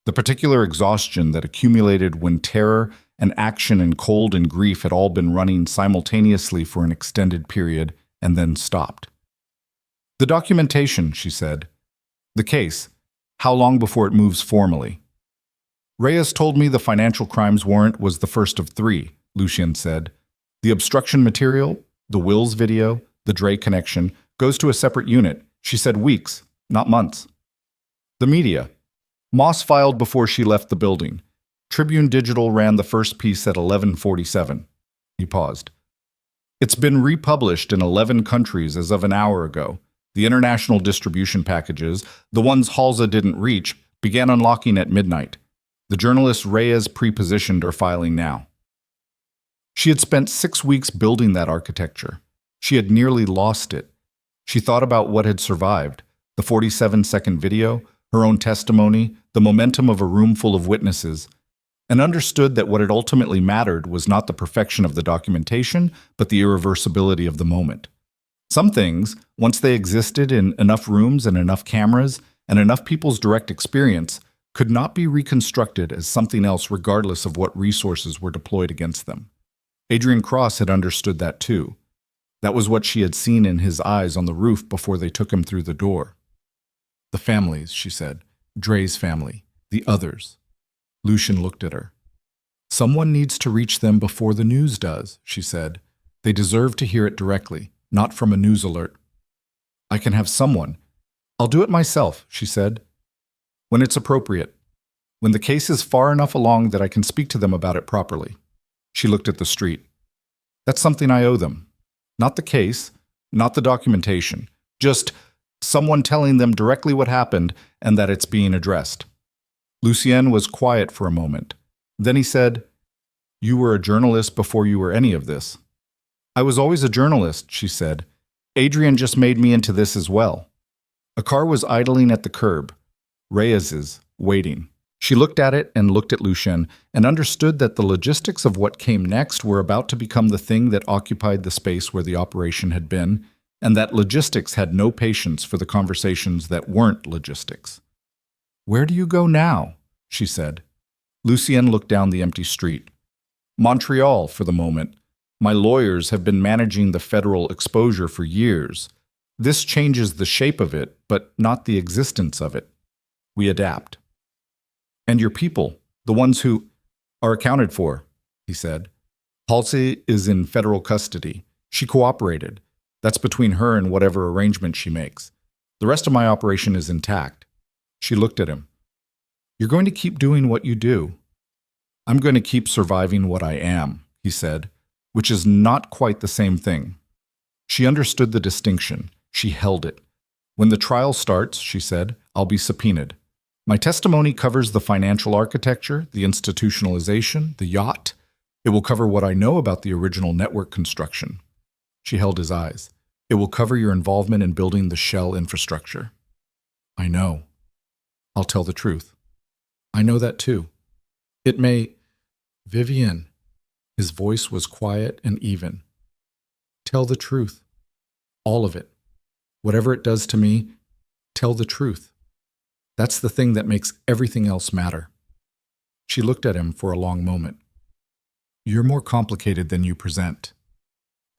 the particular exhaustion that accumulated when terror and action and cold and grief had all been running simultaneously for an extended period and then stopped. The documentation, she said. The case. How long before it moves formally? Reyes told me the financial crimes warrant was the first of 3, Lucien said. The obstruction material, the Wills video, the Dre connection, goes to a separate unit. She said weeks, not months. The media. Moss filed before she left the building. Tribune Digital ran the first piece at 11:47. He paused. It's been republished in 11 countries as of an hour ago. The international distribution packages, the ones Halsey didn't reach, began unlocking at midnight. The journalists Reyes pre-positioned are filing now. She had spent 6 weeks building that architecture. She had nearly lost it. She thought about what had survived, the 47-second video, her own testimony, the momentum of a room full of witnesses, and understood that what had ultimately mattered was not the perfection of the documentation, but the irreversibility of the moment. Some things, once they existed in enough rooms and enough cameras and enough people's direct experience, could not be reconstructed as something else regardless of what resources were deployed against them. Adrian Cross had understood that too. That was what she had seen in his eyes on the roof before they took him through the door. The families, she said. Dre's family. The others. Lucien looked at her. Someone needs to reach them before the news does, she said. They deserve to hear it directly, not from a news alert. I can have someone. I'll do it myself, she said. When it's appropriate. When the case is far enough along that I can speak to them about it properly. She looked at the street. That's something I owe them. Not the case, not the documentation. Just someone telling them directly what happened and that it's being addressed. Lucien was quiet for a moment. Then he said, You were a journalist before you were any of this. I was always a journalist, she said. Adrian just made me into this as well. A car was idling at the curb. Reyes's, waiting. She looked at it and looked at Lucien and understood that the logistics of what came next were about to become the thing that occupied the space where the operation had been, and that logistics had no patience for the conversations that weren't logistics. Where do you go now? She said. Lucien looked down the empty street. Montreal, for the moment. My lawyers have been managing the federal exposure for years. This changes the shape of it, but not the existence of it. We adapt. And your people, the ones who are accounted for, he said. Halsey is in federal custody. She cooperated. That's between her and whatever arrangement she makes. The rest of my operation is intact. She looked at him. You're going to keep doing what you do. I'm going to keep surviving what I am, he said, which is not quite the same thing. She understood the distinction. She held it. When the trial starts, she said, I'll be subpoenaed. My testimony covers the financial architecture, the institutionalization, the yacht. It will cover what I know about the original network construction. She held his eyes. It will cover your involvement in building the shell infrastructure. I know. I'll tell the truth. I know that too. It may... Vivian. His voice was quiet and even. Tell the truth. All of it. Whatever it does to me, tell the truth. That's the thing that makes everything else matter. She looked at him for a long moment. You're more complicated than you present.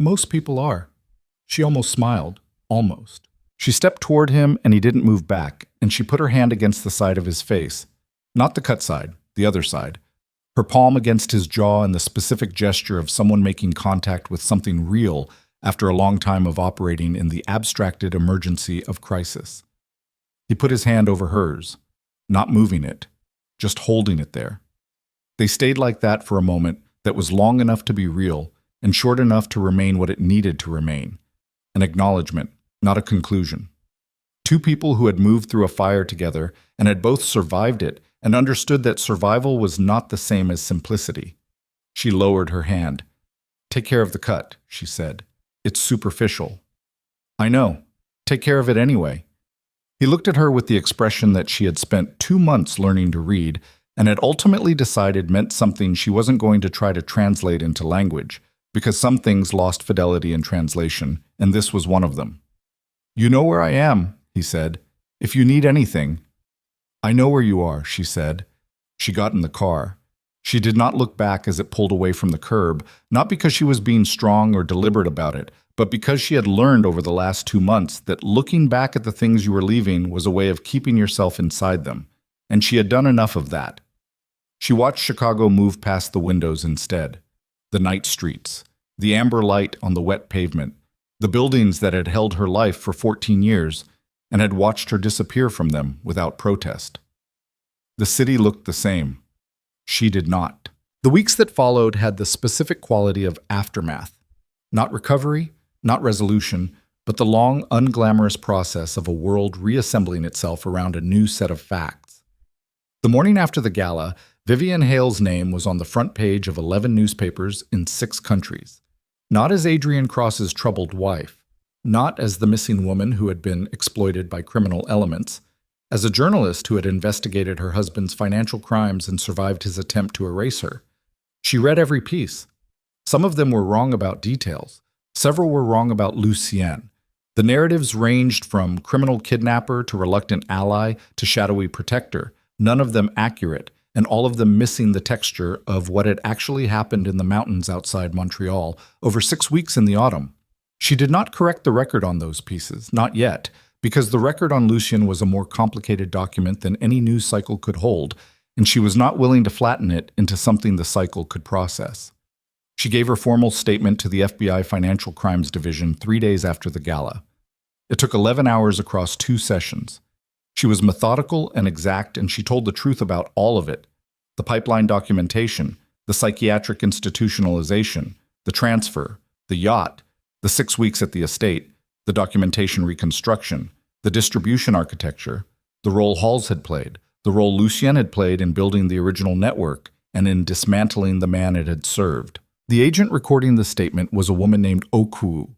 Most people are. She almost smiled. Almost. She stepped toward him and he didn't move back, and she put her hand against the side of his face. Not the cut side, the other side. Her palm against his jaw in the specific gesture of someone making contact with something real after a long time of operating in the abstracted emergency of crisis. He put his hand over hers, not moving it, just holding it there. They stayed like that for a moment that was long enough to be real and short enough to remain what it needed to remain. An acknowledgement, not a conclusion. Two people who had moved through a fire together and had both survived it and understood that survival was not the same as simplicity. She lowered her hand. Take care of the cut, she said. It's superficial. I know. Take care of it anyway. He looked at her with the expression that she had spent 2 months learning to read and had ultimately decided meant something she wasn't going to try to translate into language, because some things lost fidelity in translation, and this was one of them. You know where I am, he said. If you need anything. I know where you are, she said. She got in the car. She did not look back as it pulled away from the curb, not because she was being strong or deliberate about it, but because she had learned over the last 2 months that looking back at the things you were leaving was a way of keeping yourself inside them, and she had done enough of that. She watched Chicago move past the windows instead. The night streets, the amber light on the wet pavement, the buildings that had held her life for 14 years, and had watched her disappear from them without protest. The city looked the same. She did not. The weeks that followed had the specific quality of aftermath. Not recovery, not resolution, but the long, unglamorous process of a world reassembling itself around a new set of facts. The morning after the gala, Vivian Hale's name was on the front page of 11 newspapers in 6 countries. Not as Adrian Cross's troubled wife, not as the missing woman who had been exploited by criminal elements, as a journalist who had investigated her husband's financial crimes and survived his attempt to erase her. She read every piece. Some of them were wrong about details. Several were wrong about Lucien. The narratives ranged from criminal kidnapper to reluctant ally to shadowy protector, none of them accurate, and all of them missing the texture of what had actually happened in the mountains outside Montreal over 6 weeks in the autumn. She did not correct the record on those pieces, not yet, because the record on Lucien was a more complicated document than any news cycle could hold, and she was not willing to flatten it into something the cycle could process. She gave her formal statement to the FBI Financial Crimes Division 3 days after the gala. It took 11 hours across 2 sessions. She was methodical and exact, and she told the truth about all of it: the pipeline documentation, the psychiatric institutionalization, the transfer, the yacht, the 6 weeks at the estate, the documentation reconstruction, the distribution architecture, the role Halls had played, the role Lucien had played in building the original network and in dismantling the man it had served. The agent recording the statement was a woman named Oku,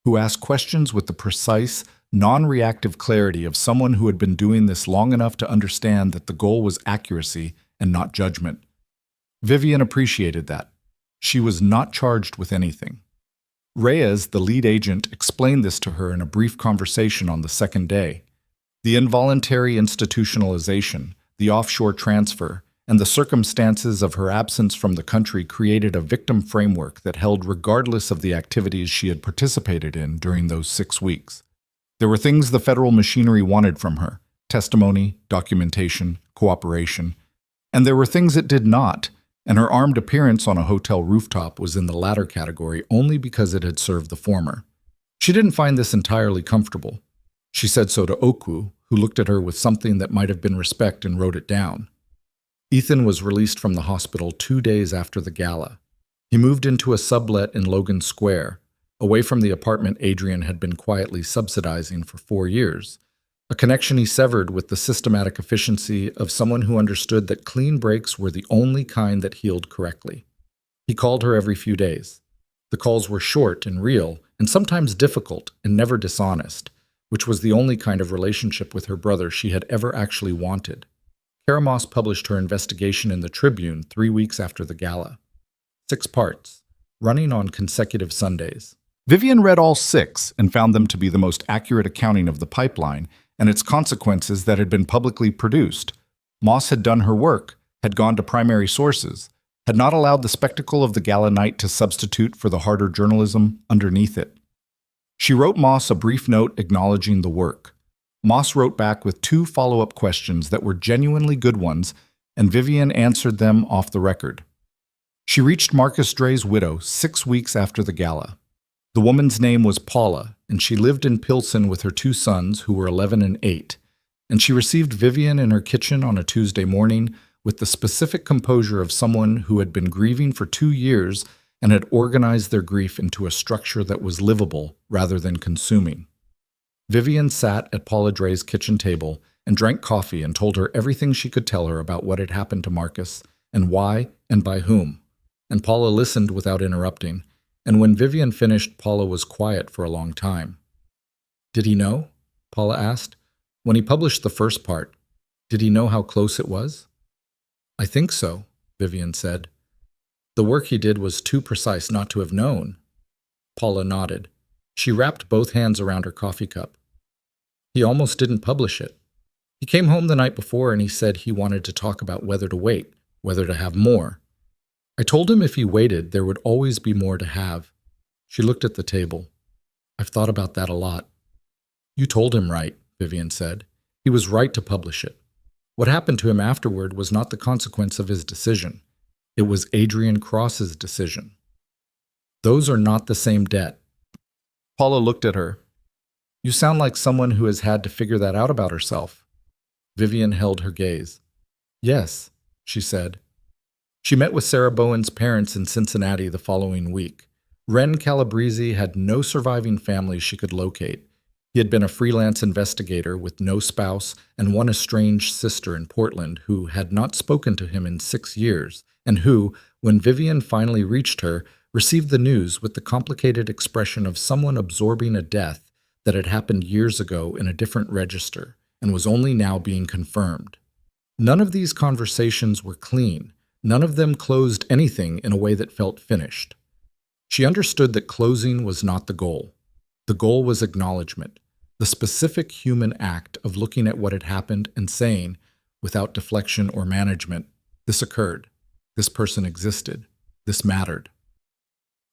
who asked questions with the precise, non-reactive clarity of someone who had been doing this long enough to understand that the goal was accuracy and not judgment. Vivian appreciated that. She was not charged with anything. Reyes, the lead agent, explained this to her in a brief conversation on the second day. The involuntary institutionalization, the offshore transfer, and the circumstances of her absence from the country created a victim framework that held regardless of the activities she had participated in during those 6 weeks. There were things the federal machinery wanted from her: testimony, documentation, cooperation. And there were things it did not, and her armed appearance on a hotel rooftop was in the latter category only because it had served the former. She didn't find this entirely comfortable. She said so to Oku, who looked at her with something that might have been respect and wrote it down. Ethan was released from the hospital 2 days after the gala. He moved into a sublet in Logan Square, away from the apartment Adrian had been quietly subsidizing for 4 years, a connection he severed with the systematic efficiency of someone who understood that clean breaks were the only kind that healed correctly. He called her every few days. The calls were short and real, and sometimes difficult and never dishonest, which was the only kind of relationship with her brother she had ever actually wanted. Karamos published her investigation in the Tribune 3 weeks after the gala. 6 parts, running on consecutive Sundays. Vivian read all 6 and found them to be the most accurate accounting of the pipeline and its consequences that had been publicly produced. Moss had done her work, had gone to primary sources, had not allowed the spectacle of the gala night to substitute for the harder journalism underneath it. She wrote Moss a brief note acknowledging the work. Moss wrote back with 2 follow-up questions that were genuinely good ones, and Vivian answered them off the record. She reached Marcus Dre's widow 6 weeks after the gala. The woman's name was Paula, and she lived in Pilsen with her 2 sons, who were 11 and 8, and she received Vivian in her kitchen on a Tuesday morning with the specific composure of someone who had been grieving for 2 years and had organized their grief into a structure that was livable rather than consuming. Vivian sat at Paula Dre's kitchen table and drank coffee and told her everything she could tell her about what had happened to Marcus and why and by whom. And Paula listened without interrupting, and when Vivian finished, Paula was quiet for a long time. "Did he know?" Paula asked. "When he published the first part, did he know how close it was?" "I think so," Vivian said. "The work he did was too precise not to have known." Paula nodded. She wrapped both hands around her coffee cup. "He almost didn't publish it. He came home the night before and he said he wanted to talk about whether to wait, whether to have more. I told him if he waited, there would always be more to have." She looked at the table. "I've thought about that a lot." "You told him right," Vivian said. "He was right to publish it. What happened to him afterward was not the consequence of his decision. It was Adrian Cross's decision. Those are not the same debt." Paula looked at her. You sound like someone who has had to figure that out about herself. Vivian held her gaze. Yes, she said. She met with Sarah Bowen's parents in Cincinnati the following week. Ren Calabrese had no surviving family she could locate. He had been a freelance investigator with no spouse and one estranged sister in Portland who had not spoken to him in 6 years, and who, when Vivian finally reached her, received the news with the complicated expression of someone absorbing a death that had happened years ago in a different register and was only now being confirmed. None of these conversations were clean. None of them closed anything in a way that felt finished. She understood that closing was not the goal. The goal was acknowledgement, the specific human act of looking at what had happened and saying, without deflection or management, this occurred, this person existed, this mattered.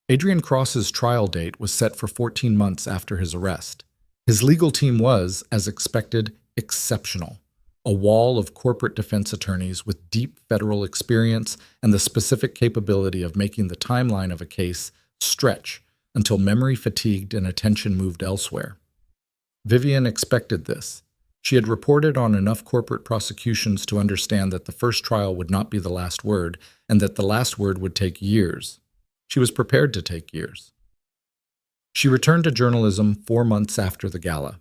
Adrian Cross's trial date was set for 14 months after his arrest. His legal team was, as expected, exceptional. A wall of corporate defense attorneys with deep federal experience and the specific capability of making the timeline of a case stretch until memory fatigued and attention moved elsewhere. Vivian expected this. She had reported on enough corporate prosecutions to understand that the first trial would not be the last word and that the last word would take years. She was prepared to take years. She returned to journalism 4 months after the gala.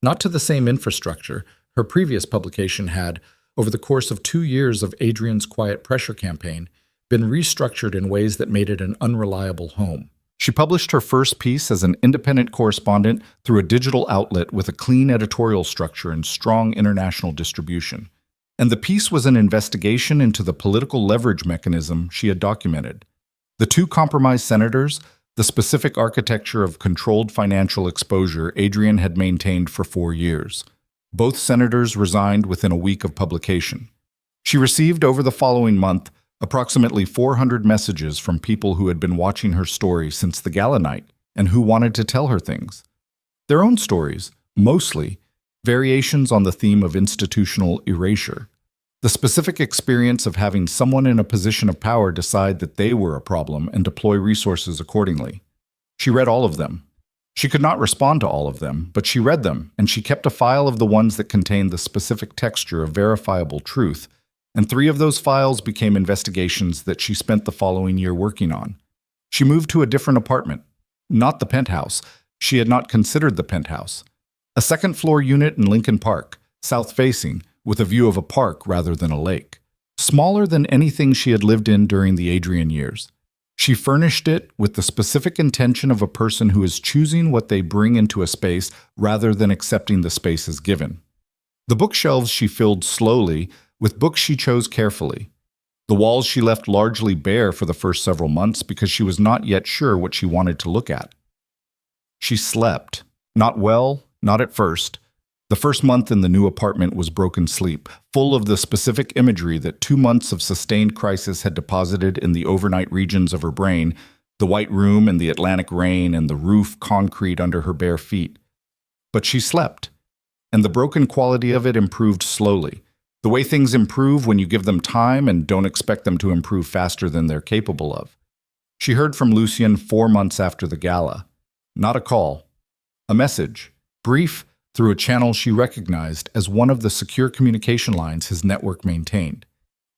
Not to the same infrastructure. Her previous publication had, over the course of 2 years of Adrian's quiet pressure campaign, been restructured in ways that made it an unreliable home. She published her first piece as an independent correspondent through a digital outlet with a clean editorial structure and strong international distribution. And the piece was an investigation into the political leverage mechanism she had documented. The 2 compromised senators, the specific architecture of controlled financial exposure Adrian had maintained for 4 years. Both senators resigned within a week of publication. She received over the following month approximately 400 messages from people who had been watching her story since the gala night and who wanted to tell her things. Their own stories, mostly, variations on the theme of institutional erasure. The specific experience of having someone in a position of power decide that they were a problem and deploy resources accordingly. She read all of them. She could not respond to all of them, but she read them, and she kept a file of the ones that contained the specific texture of verifiable truth, and 3 of those files became investigations that she spent the following year working on. She moved to a different apartment, not the penthouse. She had not considered the penthouse. A second-floor unit in Lincoln Park, south-facing, with a view of a park rather than a lake. Smaller than anything she had lived in during the Adrian years. She furnished it with the specific intention of a person who is choosing what they bring into a space rather than accepting the space as given. The bookshelves she filled slowly with books she chose carefully. The walls she left largely bare for the first several months because she was not yet sure what she wanted to look at. She slept. Not well, not at first. The first month in the new apartment was broken sleep, full of the specific imagery that 2 months of sustained crisis had deposited in the overnight regions of her brain, the white room and the Atlantic rain and the roof concrete under her bare feet. But she slept, and the broken quality of it improved slowly. The way things improve when you give them time and don't expect them to improve faster than they're capable of. She heard from Lucien 4 months after the gala. Not a call. A message, brief, through a channel she recognized as one of the secure communication lines his network maintained.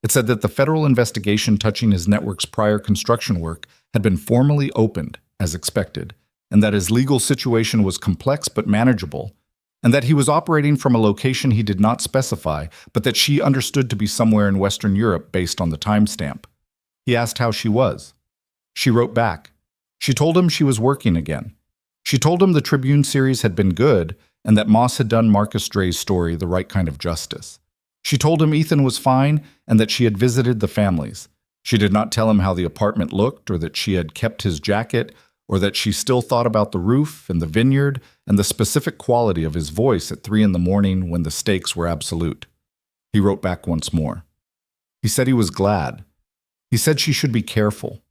It said that the federal investigation touching his network's prior construction work had been formally opened, as expected, and that his legal situation was complex but manageable, and that he was operating from a location he did not specify, but that she understood to be somewhere in Western Europe based on the timestamp. He asked how she was. She wrote back. She told him she was working again. She told him the Tribune series had been good, and that Moss had done Marcus Dre's story the right kind of justice. She told him Ethan was fine, and that she had visited the families. She did not tell him how the apartment looked, or that she had kept his jacket, or that she still thought about the roof and the vineyard and the specific quality of his voice at 3 a.m. when the stakes were absolute. He wrote back once more. He said he was glad. He said she should be careful.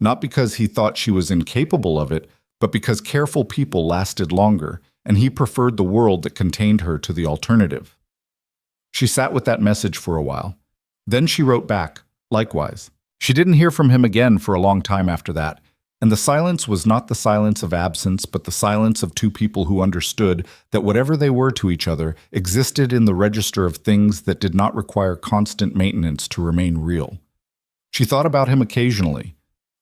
Not because he thought she was incapable of it, but because careful people lasted longer, and he preferred the world that contained her to the alternative. She sat with that message for a while. Then she wrote back, likewise. She didn't hear from him again for a long time after that. And the silence was not the silence of absence, but the silence of two people who understood that whatever they were to each other existed in the register of things that did not require constant maintenance to remain real. She thought about him occasionally,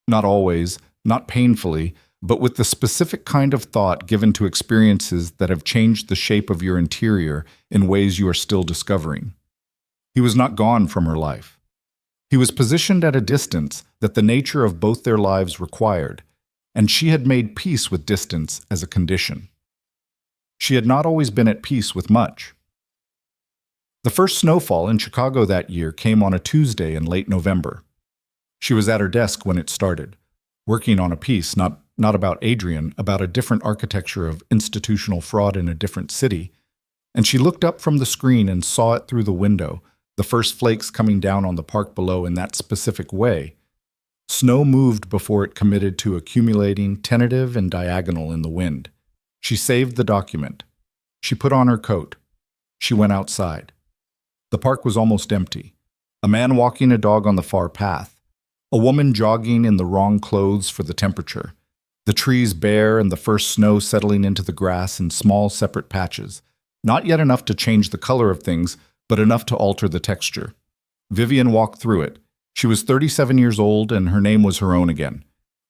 not always, not painfully, but with the specific kind of thought given to experiences that have changed the shape of your interior in ways you are still discovering. He was not gone from her life. He was positioned at a distance that the nature of both their lives required, and she had made peace with distance as a condition. She had not always been at peace with much. The first snowfall in Chicago that year came on a Tuesday in late November. She was at her desk when it started, working on a piece not about Adrian, about a different architecture of institutional fraud in a different city, and she looked up from the screen and saw it through the window, the first flakes coming down on the park below in that specific way. Snow moved before it committed to accumulating, tentative and diagonal in the wind. She saved the document. She put on her coat. She went outside. The park was almost empty. A man walking a dog on the far path. A woman jogging in the wrong clothes for the temperature. The trees bare and the first snow settling into the grass in small separate patches. Not yet enough to change the color of things, but enough to alter the texture. Vivian walked through it. She was 37 years old, and her name was her own again.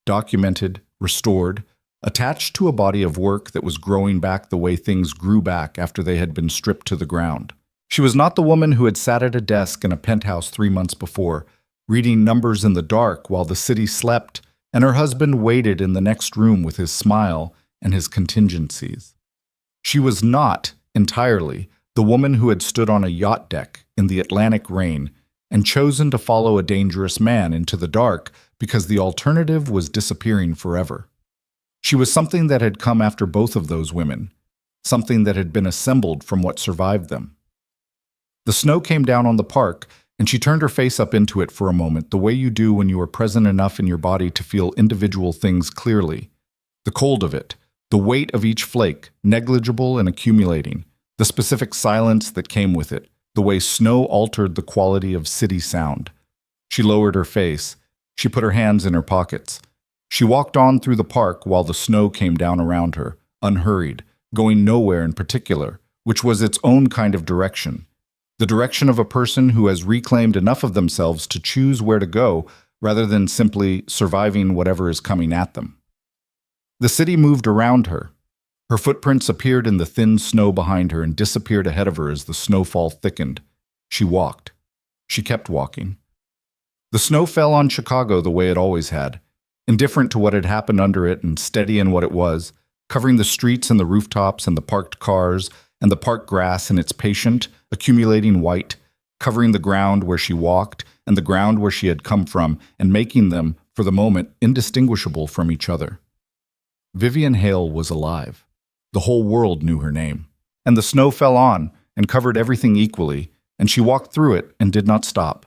Documented, restored, attached to a body of work that was growing back the way things grew back after they had been stripped to the ground. She was not the woman who had sat at a desk in a penthouse 3 months before, reading numbers in the dark while the city slept, and her husband waited in the next room with his smile and his contingencies. She was not, entirely, the woman who had stood on a yacht deck in the Atlantic rain and chosen to follow a dangerous man into the dark because the alternative was disappearing forever. She was something that had come after both of those women, something that had been assembled from what survived them. The snow came down on the park, and she turned her face up into it for a moment, the way you do when you are present enough in your body to feel individual things clearly. The cold of it, the weight of each flake, negligible and accumulating, the specific silence that came with it, the way snow altered the quality of city sound. She lowered her face. She put her hands in her pockets. She walked on through the park while the snow came down around her, unhurried, going nowhere in particular, which was its own kind of direction. The direction of a person who has reclaimed enough of themselves to choose where to go rather than simply surviving whatever is coming at them. The city moved around her. Her footprints appeared in the thin snow behind her and disappeared ahead of her as the snowfall thickened. She walked. She kept walking. The snow fell on Chicago the way it always had, indifferent to what had happened under it and steady in what it was, covering the streets and the rooftops and the parked cars and the park grass in its patient, accumulating white, covering the ground where she walked and the ground where she had come from and making them, for the moment, indistinguishable from each other. Vivian Hale was alive. The whole world knew her name. And the snow fell on and covered everything equally, and she walked through it and did not stop.